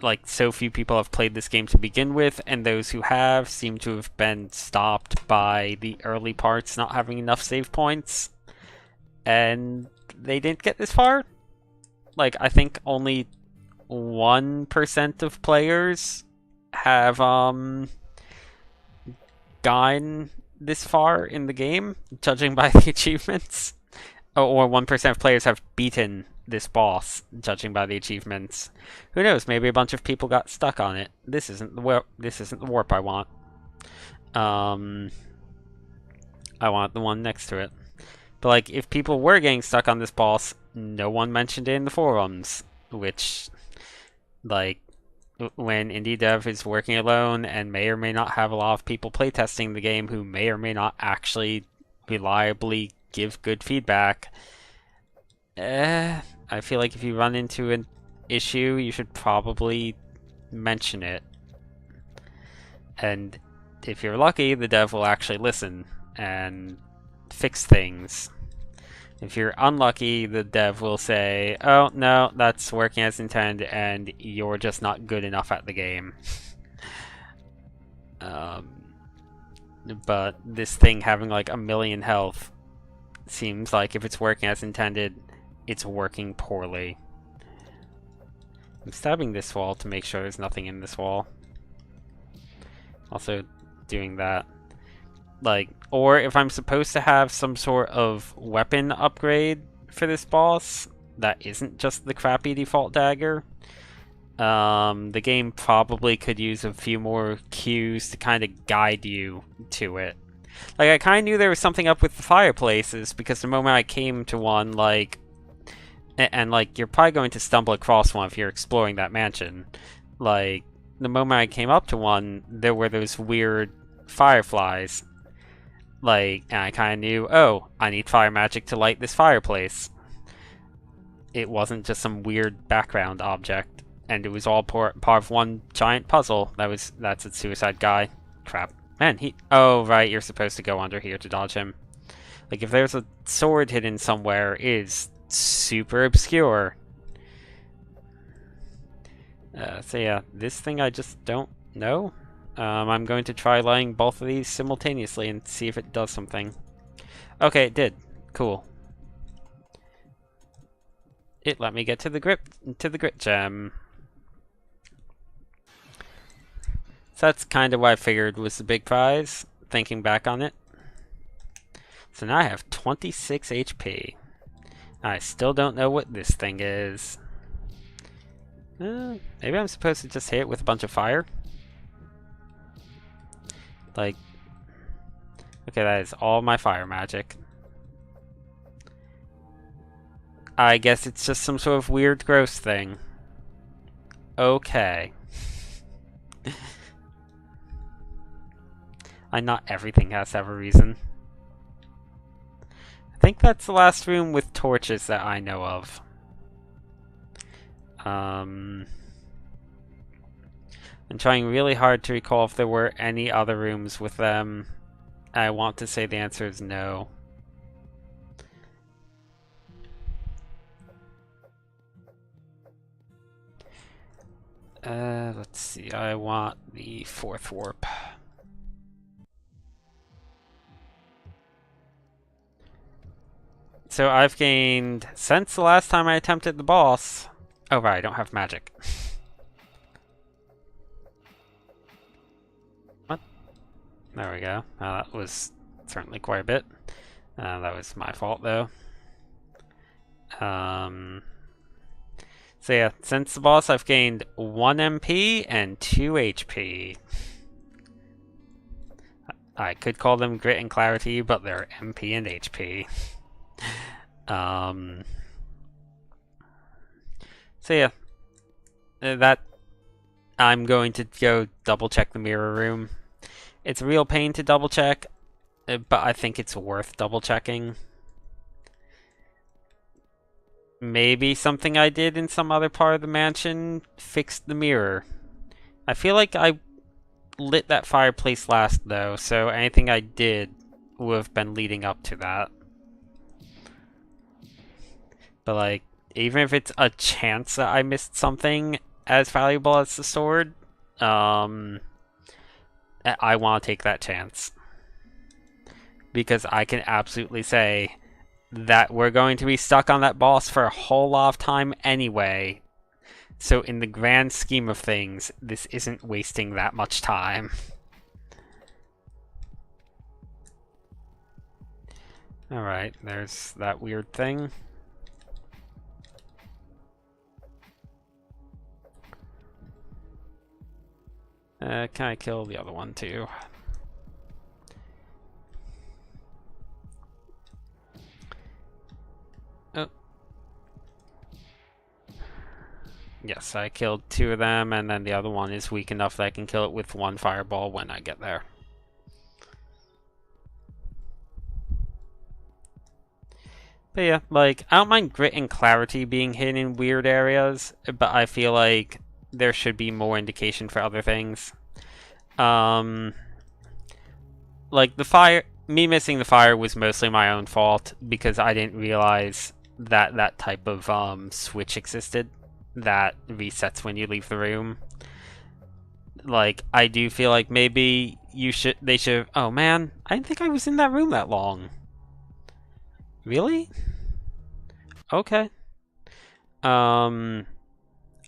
like, so few people have played this game to begin with, and those who have seem to have been stopped by the early parts not having enough save points, and they didn't get this far. Like, I think only 1% of players have gone this far in the game, judging by the achievements. Or 1% of players have beaten this boss, judging by the achievements. Who knows? Maybe a bunch of people got stuck on it. This isn't the warp I want. I want the one next to it. But like, if people were getting stuck on this boss, no one mentioned it in the forums, which, like, when indie dev is working alone and may or may not have a lot of people playtesting the game who may or may not actually reliably give good feedback, I feel like if you run into an issue, you should probably mention it. And if you're lucky, the dev will actually listen and fix things. If you're unlucky, the dev will say, oh, no, that's working as intended, and you're just not good enough at the game. But this thing having like 1,000,000 health seems like if it's working as intended, it's working poorly. I'm stabbing this wall to make sure there's nothing in this wall. Also doing that. Like, or if I'm supposed to have some sort of weapon upgrade for this boss that isn't just the crappy default dagger, the game probably could use a few more cues to kind of guide you to it. Like, I kind of knew there was something up with the fireplaces because the moment I came to one, like, and like, you're probably going to stumble across one if you're exploring that mansion. Like, the moment I came up to one, there were those weird fireflies. Like, and I kind of knew, oh, I need fire magic to light this fireplace. It wasn't just some weird background object, and it was all part of one giant puzzle. That's a suicide guy. Crap. Man, oh, right, you're supposed to go under here to dodge him. Like, if there's a sword hidden somewhere, it is super obscure. So yeah, this thing I just don't know. I'm going to try lighting both of these simultaneously and see if it does something. Okay, it did. Cool. It let me get to the grit gem. So that's kind of what I figured was the big prize, thinking back on it. So now I have 26 HP. I still don't know what this thing is. Maybe I'm supposed to just hit it with a bunch of fire? Like, okay, that is all my fire magic. I guess it's just some sort of weird, gross thing. Okay. Not everything has to have a reason. I think that's the last room with torches that I know of. I'm trying really hard to recall if there were any other rooms with them. I want to say the answer is no. Let's see. I want the 4th warp. So I've gained, since the last time I attempted the boss... Oh right, I don't have magic. What? There we go. That was certainly quite a bit. That was my fault though. So yeah, since the boss I've gained 1 MP and 2 HP. I could call them Grit and Clarity, but they're MP and HP. So yeah, that I'm going to go double check the mirror room. It's a real pain to double check, but I think it's worth double checking. Maybe something I did in some other part of the mansion fixed the mirror. I feel like I lit that fireplace last though, so anything I did would have been leading up to that. But like, even if it's a chance that I missed something as valuable as the sword, I want to take that chance. Because I can absolutely say that we're going to be stuck on that boss for a whole lot of time anyway. So in the grand scheme of things, this isn't wasting that much time. Alright, there's that weird thing. Can I kill the other one too? Oh. Yes, I killed 2 of them, and then the other one is weak enough that I can kill it with 1 fireball when I get there. But yeah, like, I don't mind Grit and Clarity being hidden in weird areas, but I feel like there should be more indication for other things. Like, me missing the fire was mostly my own fault, because I didn't realize that that type of switch existed that resets when you leave the room. Like, I do feel like maybe they should have... Oh man, I didn't think I was in that room that long. Really? Okay.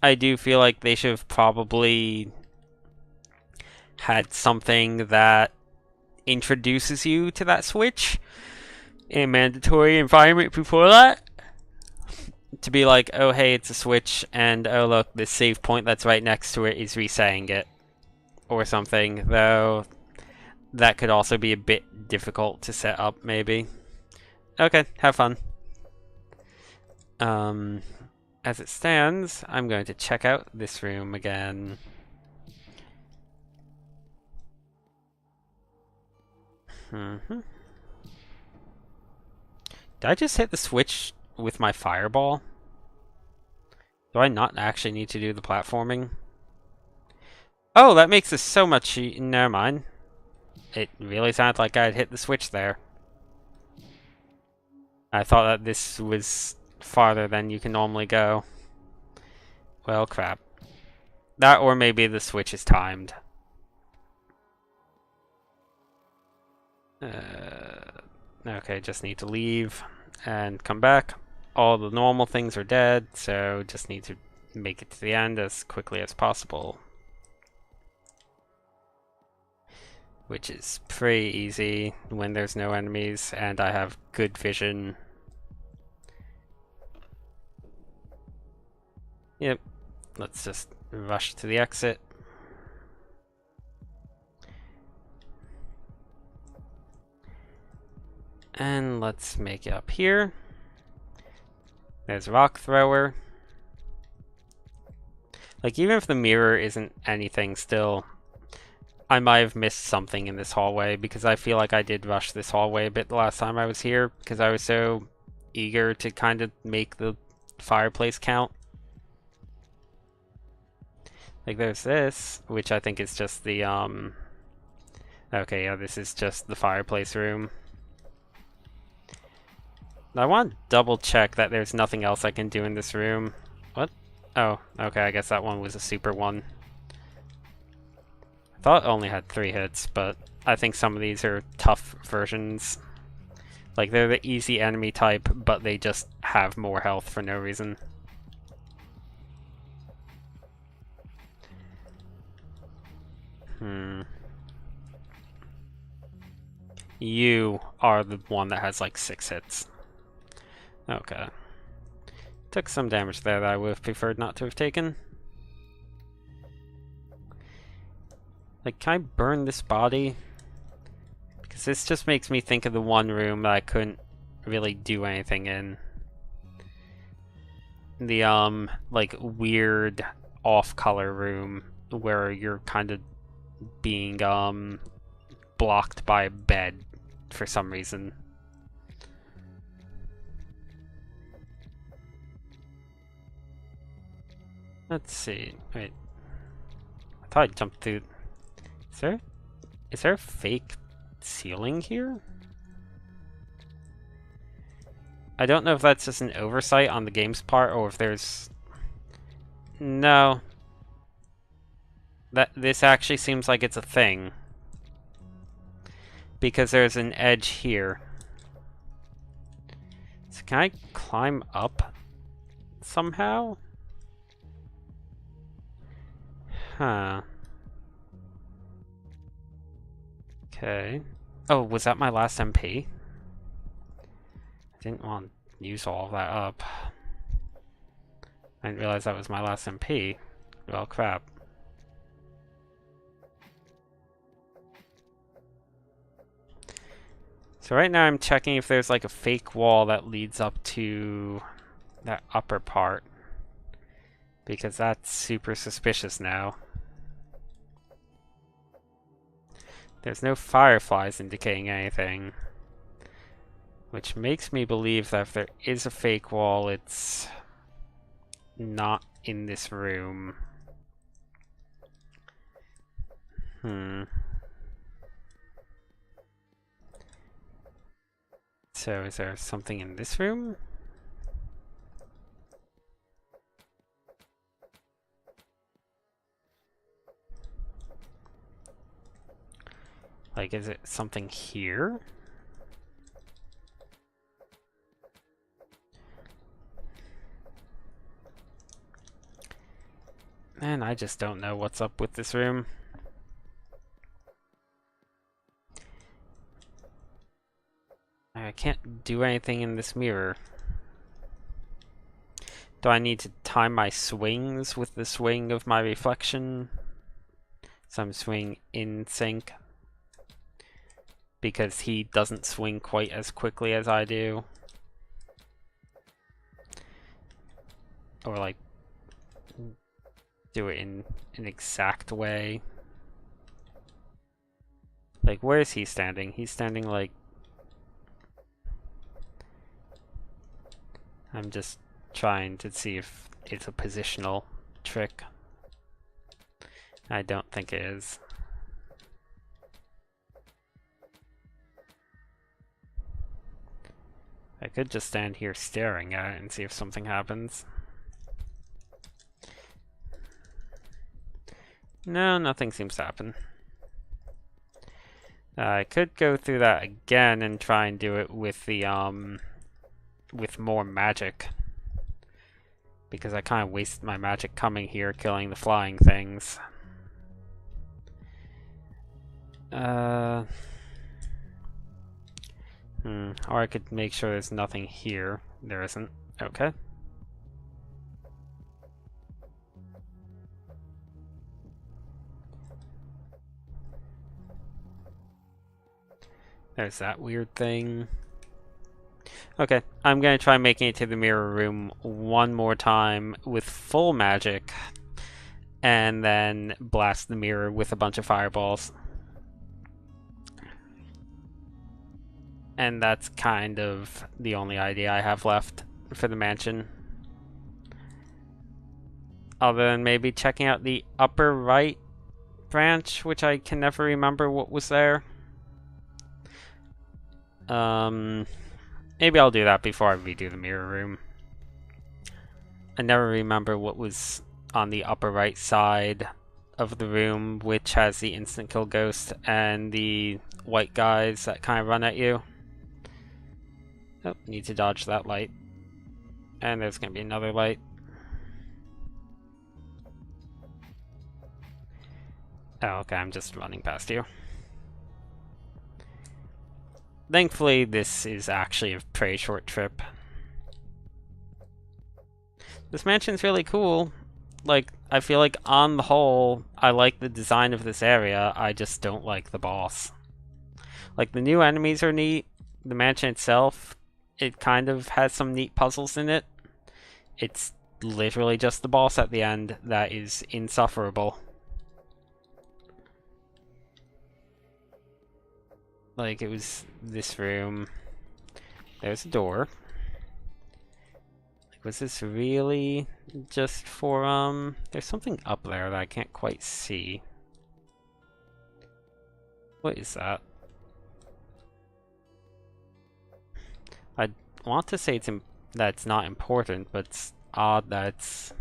I do feel like they should have probably had something that introduces you to that switch in a mandatory environment before that. To be like, oh hey, it's a switch, and oh look, this save point that's right next to it is resetting it. Or something, though that could also be a bit difficult to set up, maybe. Okay, have fun. As it stands, I'm going to check out this room again. Did I just hit the switch with my fireball? Do I not actually need to do the platforming? Oh, that makes this so much never mind. It really sounded like I'd hit the switch there. I thought that this was farther than you can normally go. Well, crap. That, or maybe the switch is timed. Okay, just need to leave and come back. All the normal things are dead, so just need to make it to the end as quickly as possible. Which is pretty easy when there's no enemies and I have good vision. Yep, let's just rush to the exit. And let's make it up here. There's a rock thrower. Like, even if the mirror isn't anything still, I might have missed something in this hallway, because I feel like I did rush this hallway a bit the last time I was here, because I was so eager to kind of make the fireplace count. Like, there's this, which I think is just the, okay, yeah, this is just the fireplace room. I want to double check that there's nothing else I can do in this room. What? Oh, okay, I guess that one was a super one. I thought it only had 3 hits, but I think some of these are tough versions. Like, they're the easy enemy type, but they just have more health for no reason. You are the one that has like 6 hits. Okay. Took some damage there that I would have preferred not to have taken. Like, can I burn this body? Because this just makes me think of the one room that I couldn't really do anything in. The, like, weird off-color room where you're kind of being, blocked by a bed for some reason. Let's see. Wait. I thought I jumped through. Is there a fake ceiling here? I don't know if that's just an oversight on the game's part or if there's... No. This actually seems like it's a thing. Because there's an edge here. So can I climb up somehow? Huh. Okay. Oh, was that my last MP? I didn't want to use all of that up. I didn't realize that was my last MP. Well, crap. So right now I'm checking if there's like a fake wall that leads up to that upper part. Because that's super suspicious now. There's no fireflies indicating anything. Which makes me believe that if there is a fake wall, it's not in this room. So is there something in this room? Like, is it something here? Man, I just don't know what's up with this room. I can't do anything in this mirror. Do I need to time my swings with the swing of my reflection? So I'm swinging in sync. Because he doesn't swing quite as quickly as I do. Or like, do it in an exact way. Like, where is he standing? He's standing like... I'm just trying to see if it's a positional trick. I don't think it is. I could just stand here staring at it and see if something happens. No, nothing seems to happen. I could go through that again and try and do it with the, with more magic. Because I kind of wasted my magic coming here, killing the flying things. Or I could make sure there's nothing here. There isn't. Okay. There's that weird thing. Okay, I'm gonna try making it to the mirror room one more time with full magic, and then blast the mirror with a bunch of fireballs. And that's kind of the only idea I have left for the mansion. Other than maybe checking out the upper right branch, which I can never remember what was there. Maybe I'll do that before I redo the mirror room. I never remember what was on the upper right side of the room, which has the instant kill ghost and the white guys that kind of run at you. Oh, need to dodge that light. And there's gonna be another light. Oh, okay, I'm just running past you. Thankfully, this is actually a pretty short trip. This mansion's really cool. Like, I feel like on the whole, I like the design of this area, I just don't like the boss. Like, the new enemies are neat. The mansion itself, it kind of has some neat puzzles in it. It's literally just the boss at the end that is insufferable. Like, it was this room. There's a door. Like, was this really just for, there's something up there that I can't quite see. What is that? I want to say that's not important, but it's odd that it's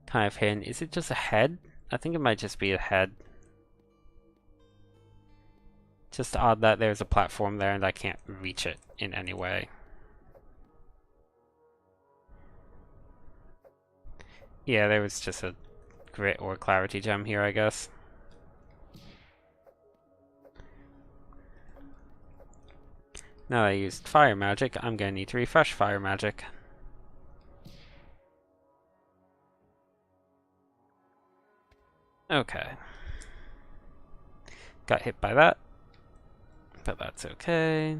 kind of hidden. Is it just a head? I think it might just be a head. Just odd that there's a platform there and I can't reach it in any way. Yeah, there was just a grit or clarity gem here, I guess. Now that I used fire magic, I'm gonna need to refresh fire magic. Okay. Got hit by that. But that's okay.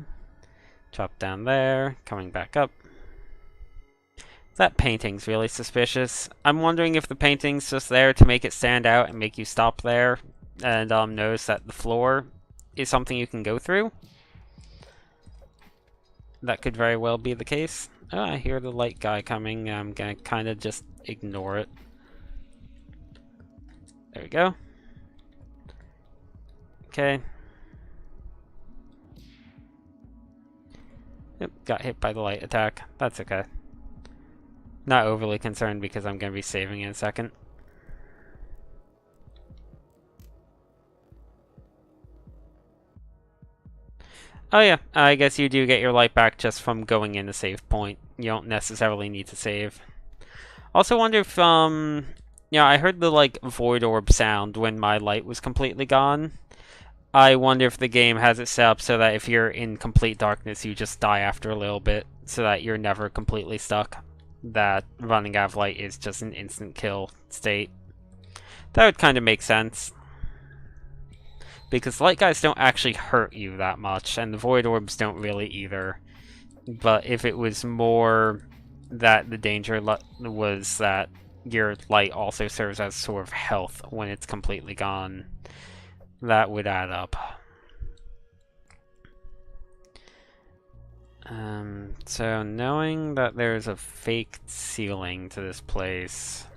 Drop down there, coming back up. That painting's really suspicious. I'm wondering if the painting's just there to make it stand out and make you stop there and notice that the floor is something you can go through. That could very well be the case. Oh, I hear the light guy coming. I'm gonna kind of just ignore it. There we go. Okay. Yep, got hit by the light attack. That's okay. Not overly concerned because I'm going to be saving in a second. Oh yeah, I guess you do get your light back just from going in a save point. You don't necessarily need to save. Also wonder if, yeah, I heard the, like, void orb sound when my light was completely gone. I wonder if the game has it set up so that if you're in complete darkness, you just die after a little bit, so that you're never completely stuck. That running out of light is just an instant kill state. That would kind of make sense. Because light guys don't actually hurt you that much, and the void orbs don't really either. But if it was more that the danger was that your light also serves as sort of health when it's completely gone, that would add up. So knowing that there's a fake ceiling to this place,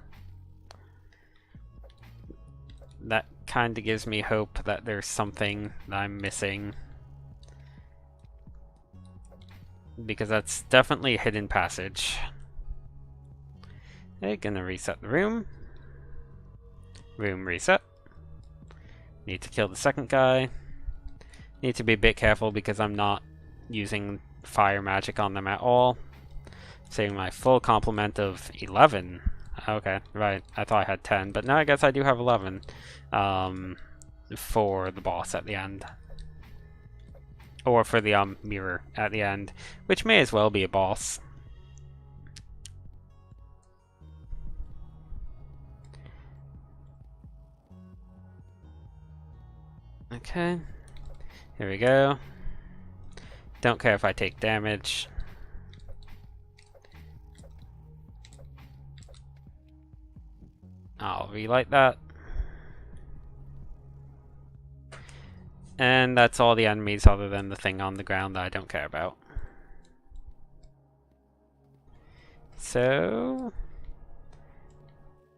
that kind of gives me hope that there's something that I'm missing. Because that's definitely a hidden passage. Okay, gonna reset the room. Room reset. Need to kill the second guy. Need to be a bit careful because I'm not using fire magic on them at all. Saving my full complement of 11. Okay, right. I thought I had 10, but now I guess I do have 11 for the boss at the end. Or for the mirror at the end, which may as well be a boss. Okay, here we go. Don't care if I take damage. I'll relight that. And that's all the enemies other than the thing on the ground that I don't care about. So,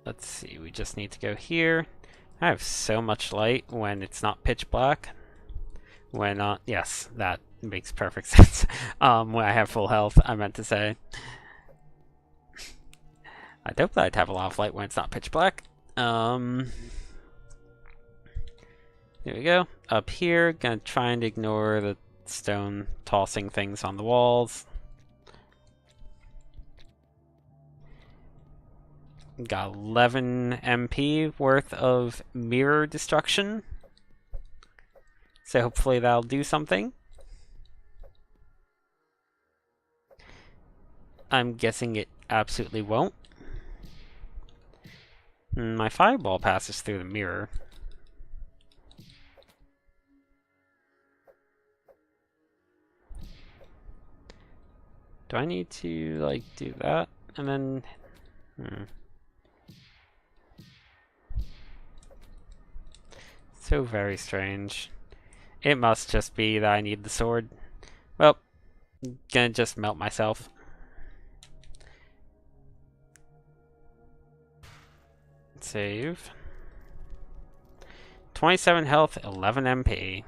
let's see, we just need to go here. I have so much light when it's not pitch black. When, yes, that makes perfect sense. When I have full health, I meant to say. I'd hope that I'd have a lot of light when it's not pitch black. Here we go. Up here, gonna try and ignore the stone tossing things on the walls. Got 11 MP worth of mirror destruction. So hopefully that'll do something. I'm guessing it absolutely won't. My fireball passes through the mirror. Do I need to, like, do that? And then... So very strange. It must just be that I need the sword. Well, gonna just melt myself. Save. 27 health, 11 MP.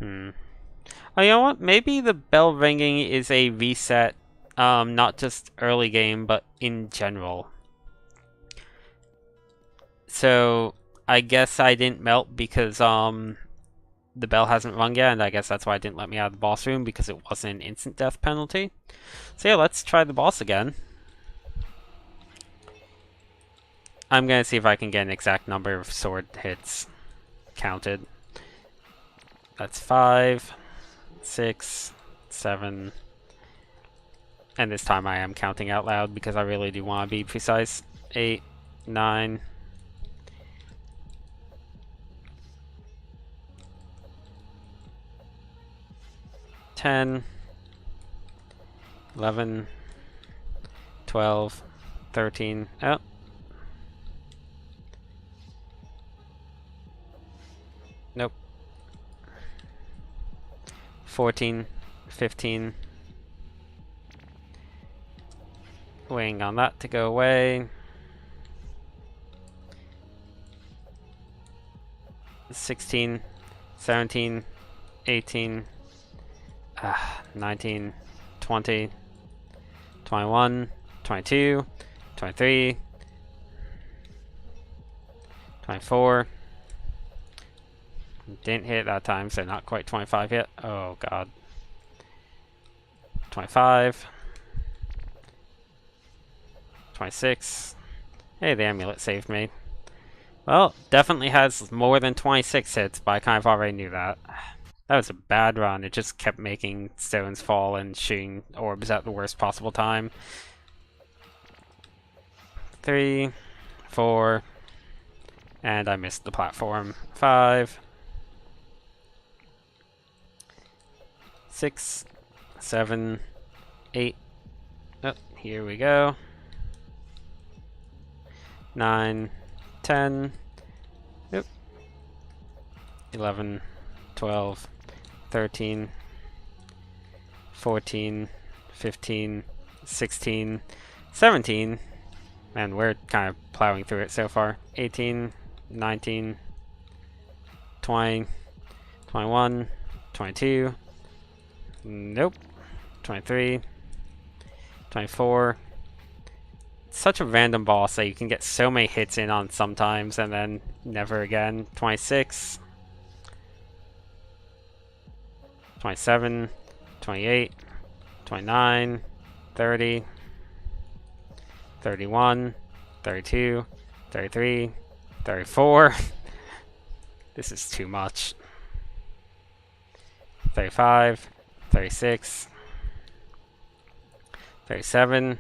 Oh, you know what? Maybe the bell ringing is a reset, not just early game, but in general. So, I guess I didn't melt because, the bell hasn't rung yet, and I guess that's why it didn't let me out of the boss room, because it wasn't an instant death penalty. So yeah, let's try the boss again. I'm gonna see if I can get an exact number of sword hits counted. That's 5, 6, 7, and this time I am counting out loud because I really do want to be precise. 8, 9, 10, 11, 12, 13, oh. Nope. 14, 15. Waiting on that to go away. 16, 17, 18, 19, 20, 21, 22, 23, 24. Didn't hit that time, so not quite 25 yet. Oh god. 25. 26. Hey, the amulet saved me. Well, definitely has more than 26 hits, but I kind of already knew that. That was a bad run. It just kept making stones fall and shooting orbs at the worst possible time. 3, 4, and I missed the platform. 5, 6, 7, 8. Oh, here we go. 9, 10. Oop. 11, 12, 13, 14, 15, 16, 17. Man, we're kind of plowing through it so far. 18, 19, 20, 21, 22. Nope. 23, 24. It's such a random boss that you can get so many hits in on sometimes and then never again. 26, 27, 28, 29, 30, 31, 32, 33, 34. This is too much. 35, 36, 37,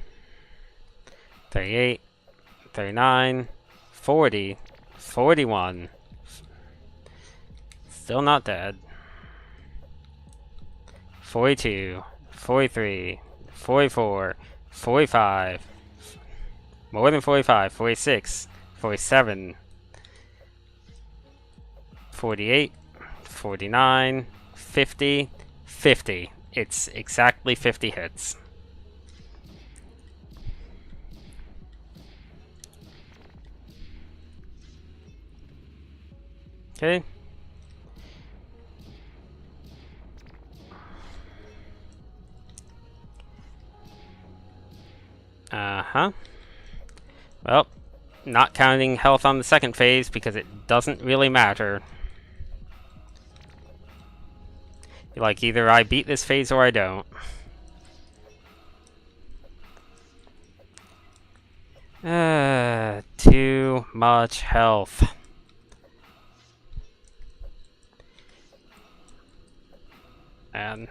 38, 39, 40, 41. Still not dead. 42, 43, 44, 45. More than 45, 46, 47, 48, 49, 50, 50. It's exactly 50 hits. Okay. Uh-huh. Well, not counting health on the second phase because it doesn't really matter. Like, either I beat this phase or I don't. Too much health. And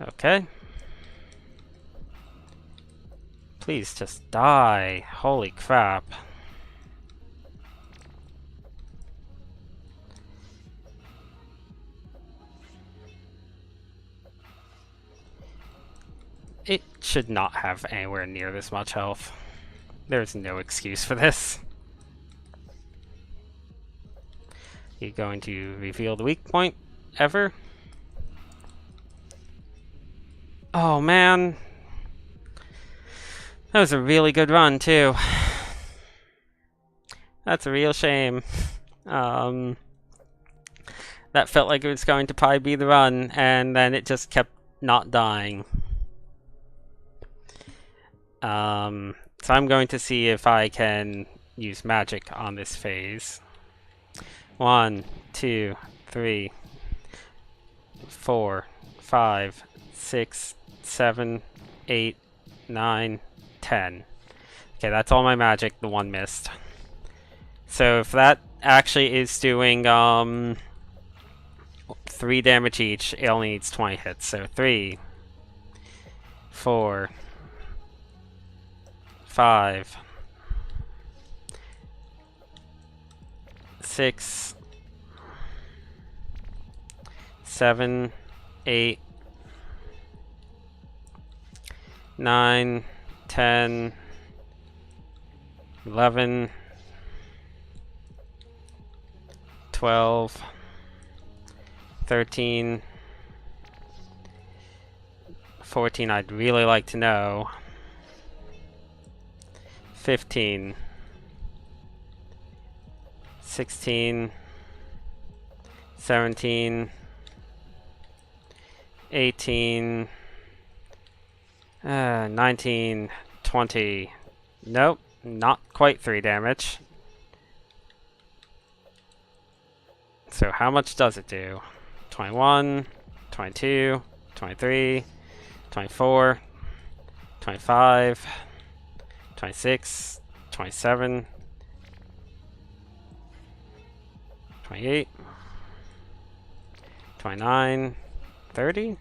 okay. Please just die. Holy crap. It should not have anywhere near this much health. There's no excuse for this. You going to reveal the weak point ever? Oh man. That was a really good run too. That's a real shame. That felt like it was going to probably be the run, and then it just kept not dying. So I'm going to see if I can use magic on this phase. 1, 2, 3, 4, 5, 6, 7, 8, 9, 10. Okay, that's all my magic. The one missed. So if that actually is doing 3 damage each, it only needs 20 hits. So 3, 4, 5, 6, 7, 8, 9, 10, 11, 12, 13, 14, I'd really like to know. 15, 16, 17, 18, 19, 20. Nope, not quite 3 damage. So how much does it do? 21, 22, 23, 24, 25, 26, 27, 28, 29, 30?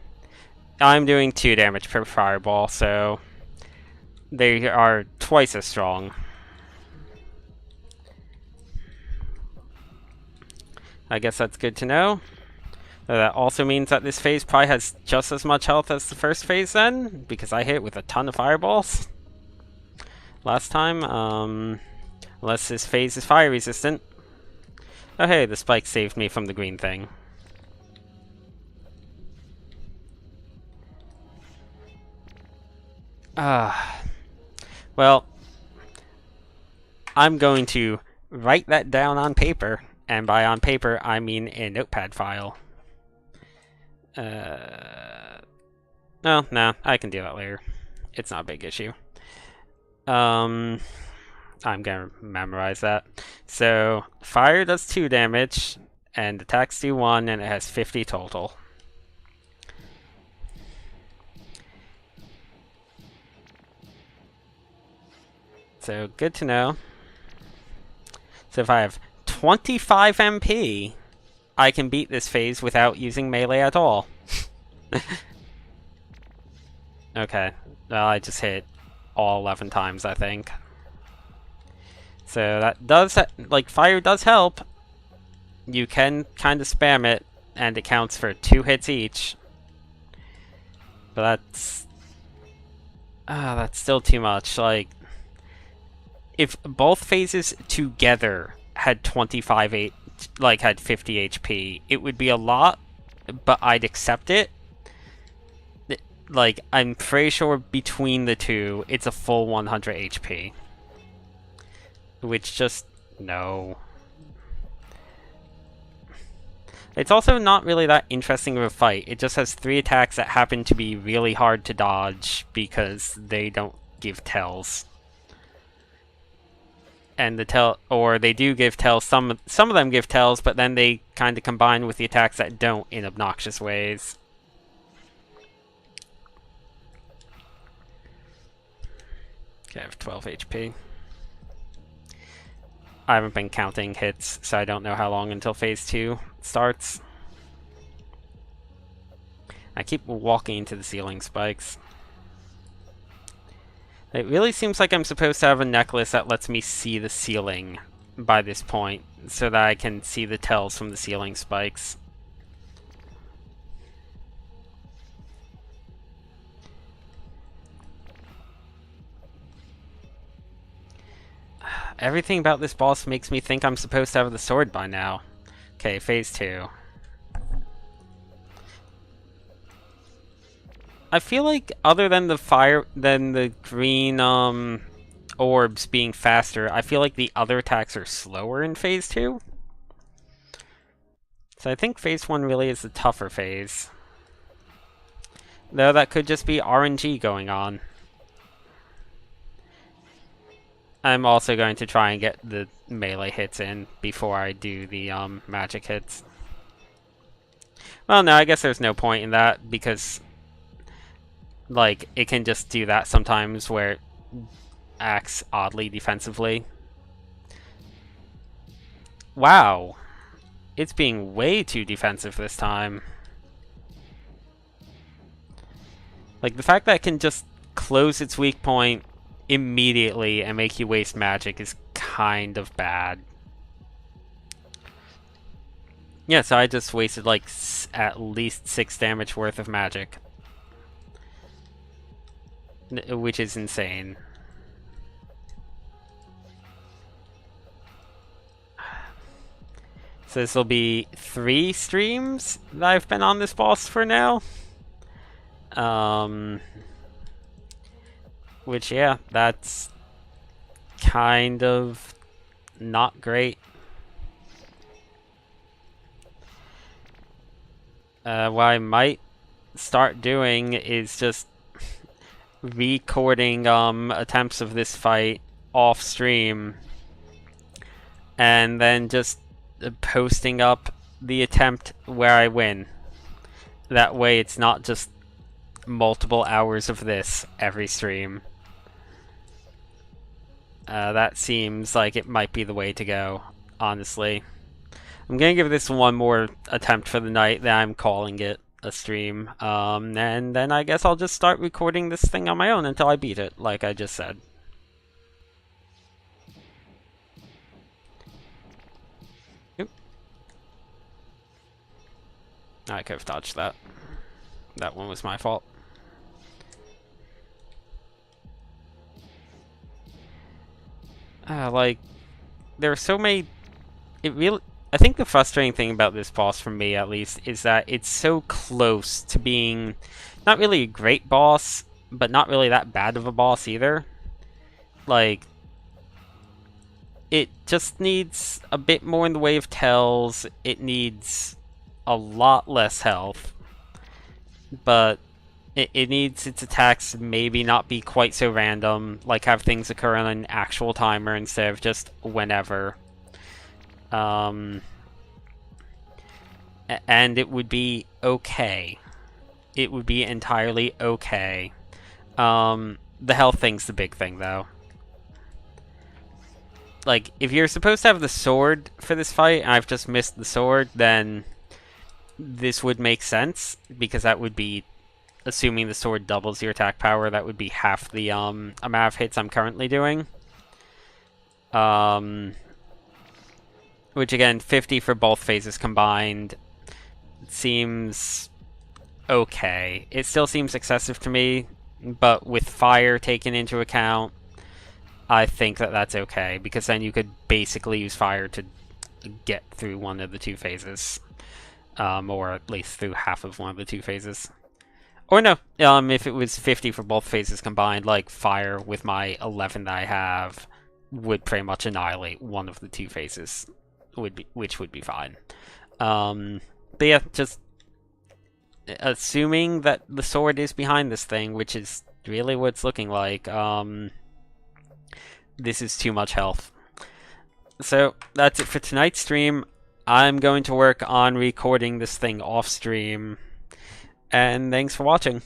I'm doing 2 damage per fireball, so they are twice as strong. I guess that's good to know. That also means that this phase probably has just as much health as the first phase then, because I hit it with a ton of fireballs last time, unless this phase is fire resistant. Oh hey, the spike saved me from the green thing. Well, I'm going to write that down on paper, and by on paper, I mean a notepad file. No, I can do that later. It's not a big issue. I'm gonna memorize that. So, fire does 2 damage, and attacks do 1, and it has 50 total. So, good to know. So if I have 25 MP, I can beat this phase without using melee at all. Okay, well I just hit all 11 times, I think. So that does, like, fire does help. You can kind of spam it, and it counts for 2 hits each. But that's still too much. Like, if both phases together had 25 had 50 HP, it would be a lot, but I'd accept it. Like, I'm pretty sure between the two, it's a full 100 HP. Which just, no. It's also not really that interesting of a fight. It just has 3 attacks that happen to be really hard to dodge because they don't give tells. And they do give tells. Some of them give tells, but then they kind of combine with the attacks that don't in obnoxious ways. Okay. I have 12 HP. I haven't been counting hits, so I don't know how long until phase 2 starts. I keep walking into the ceiling spikes. It really seems like I'm supposed to have a necklace that lets me see the ceiling by this point, so that I can see the tells from the ceiling spikes. Everything about this boss makes me think I'm supposed to have the sword by now. Okay, phase 2. I feel like other than the green orbs being faster, I feel like the other attacks are slower in phase 2. So I think phase 1 really is the tougher phase. Though that could just be RNG going on. I'm also going to try and get the melee hits in before I do the magic hits. Well, no, I guess there's no point in that because, like, it can just do that sometimes where it acts oddly defensively. Wow. It's being way too defensive this time. Like, the fact that it can just close its weak point immediately and make you waste magic is kind of bad. Yeah, so I just wasted like at least 6 damage worth of magic. Which is insane. So this will be 3 streams that I've been on this boss for now. Which, yeah, that's kind of not great. What I might start doing is just recording attempts of this fight off stream and then just posting up the attempt where I win. That way it's not just multiple hours of this every stream. That seems like it might be the way to go, honestly. I'm gonna give this one more attempt for the night, then I'm calling it a stream. And then I guess I'll just start recording this thing on my own until I beat it, like I just said. Oop. I could have dodged that. That one was my fault. Like, there are so many... I think the frustrating thing about this boss, for me at least, is that it's so close to being not really a great boss, but not really that bad of a boss either. Like, it just needs a bit more in the way of tells. It needs a lot less health. But it needs its attacks maybe not be quite so random, like have things occur on an actual timer instead of just whenever. And it would be okay. It would be entirely okay. The health thing's the big thing, though. Like, if you're supposed to have the sword for this fight, and I've just missed the sword, then this would make sense, because that would be, assuming the sword doubles your attack power, that would be half the amount of hits I'm currently doing. Which, again, 50 for both phases combined seems okay. It still seems excessive to me, but with fire taken into account, I think that that's okay, because then you could basically use fire to get through one of the 2 phases. Or at least through half of one of the 2 phases. Or no, if it was 50 for both phases combined, like fire with my 11 that I have would pretty much annihilate one of the 2 phases, which would be fine. But yeah, just assuming that the sword is behind this thing, which is really what it's looking like, this is too much health. So that's it for tonight's stream. I'm going to work on recording this thing off stream. And thanks for watching.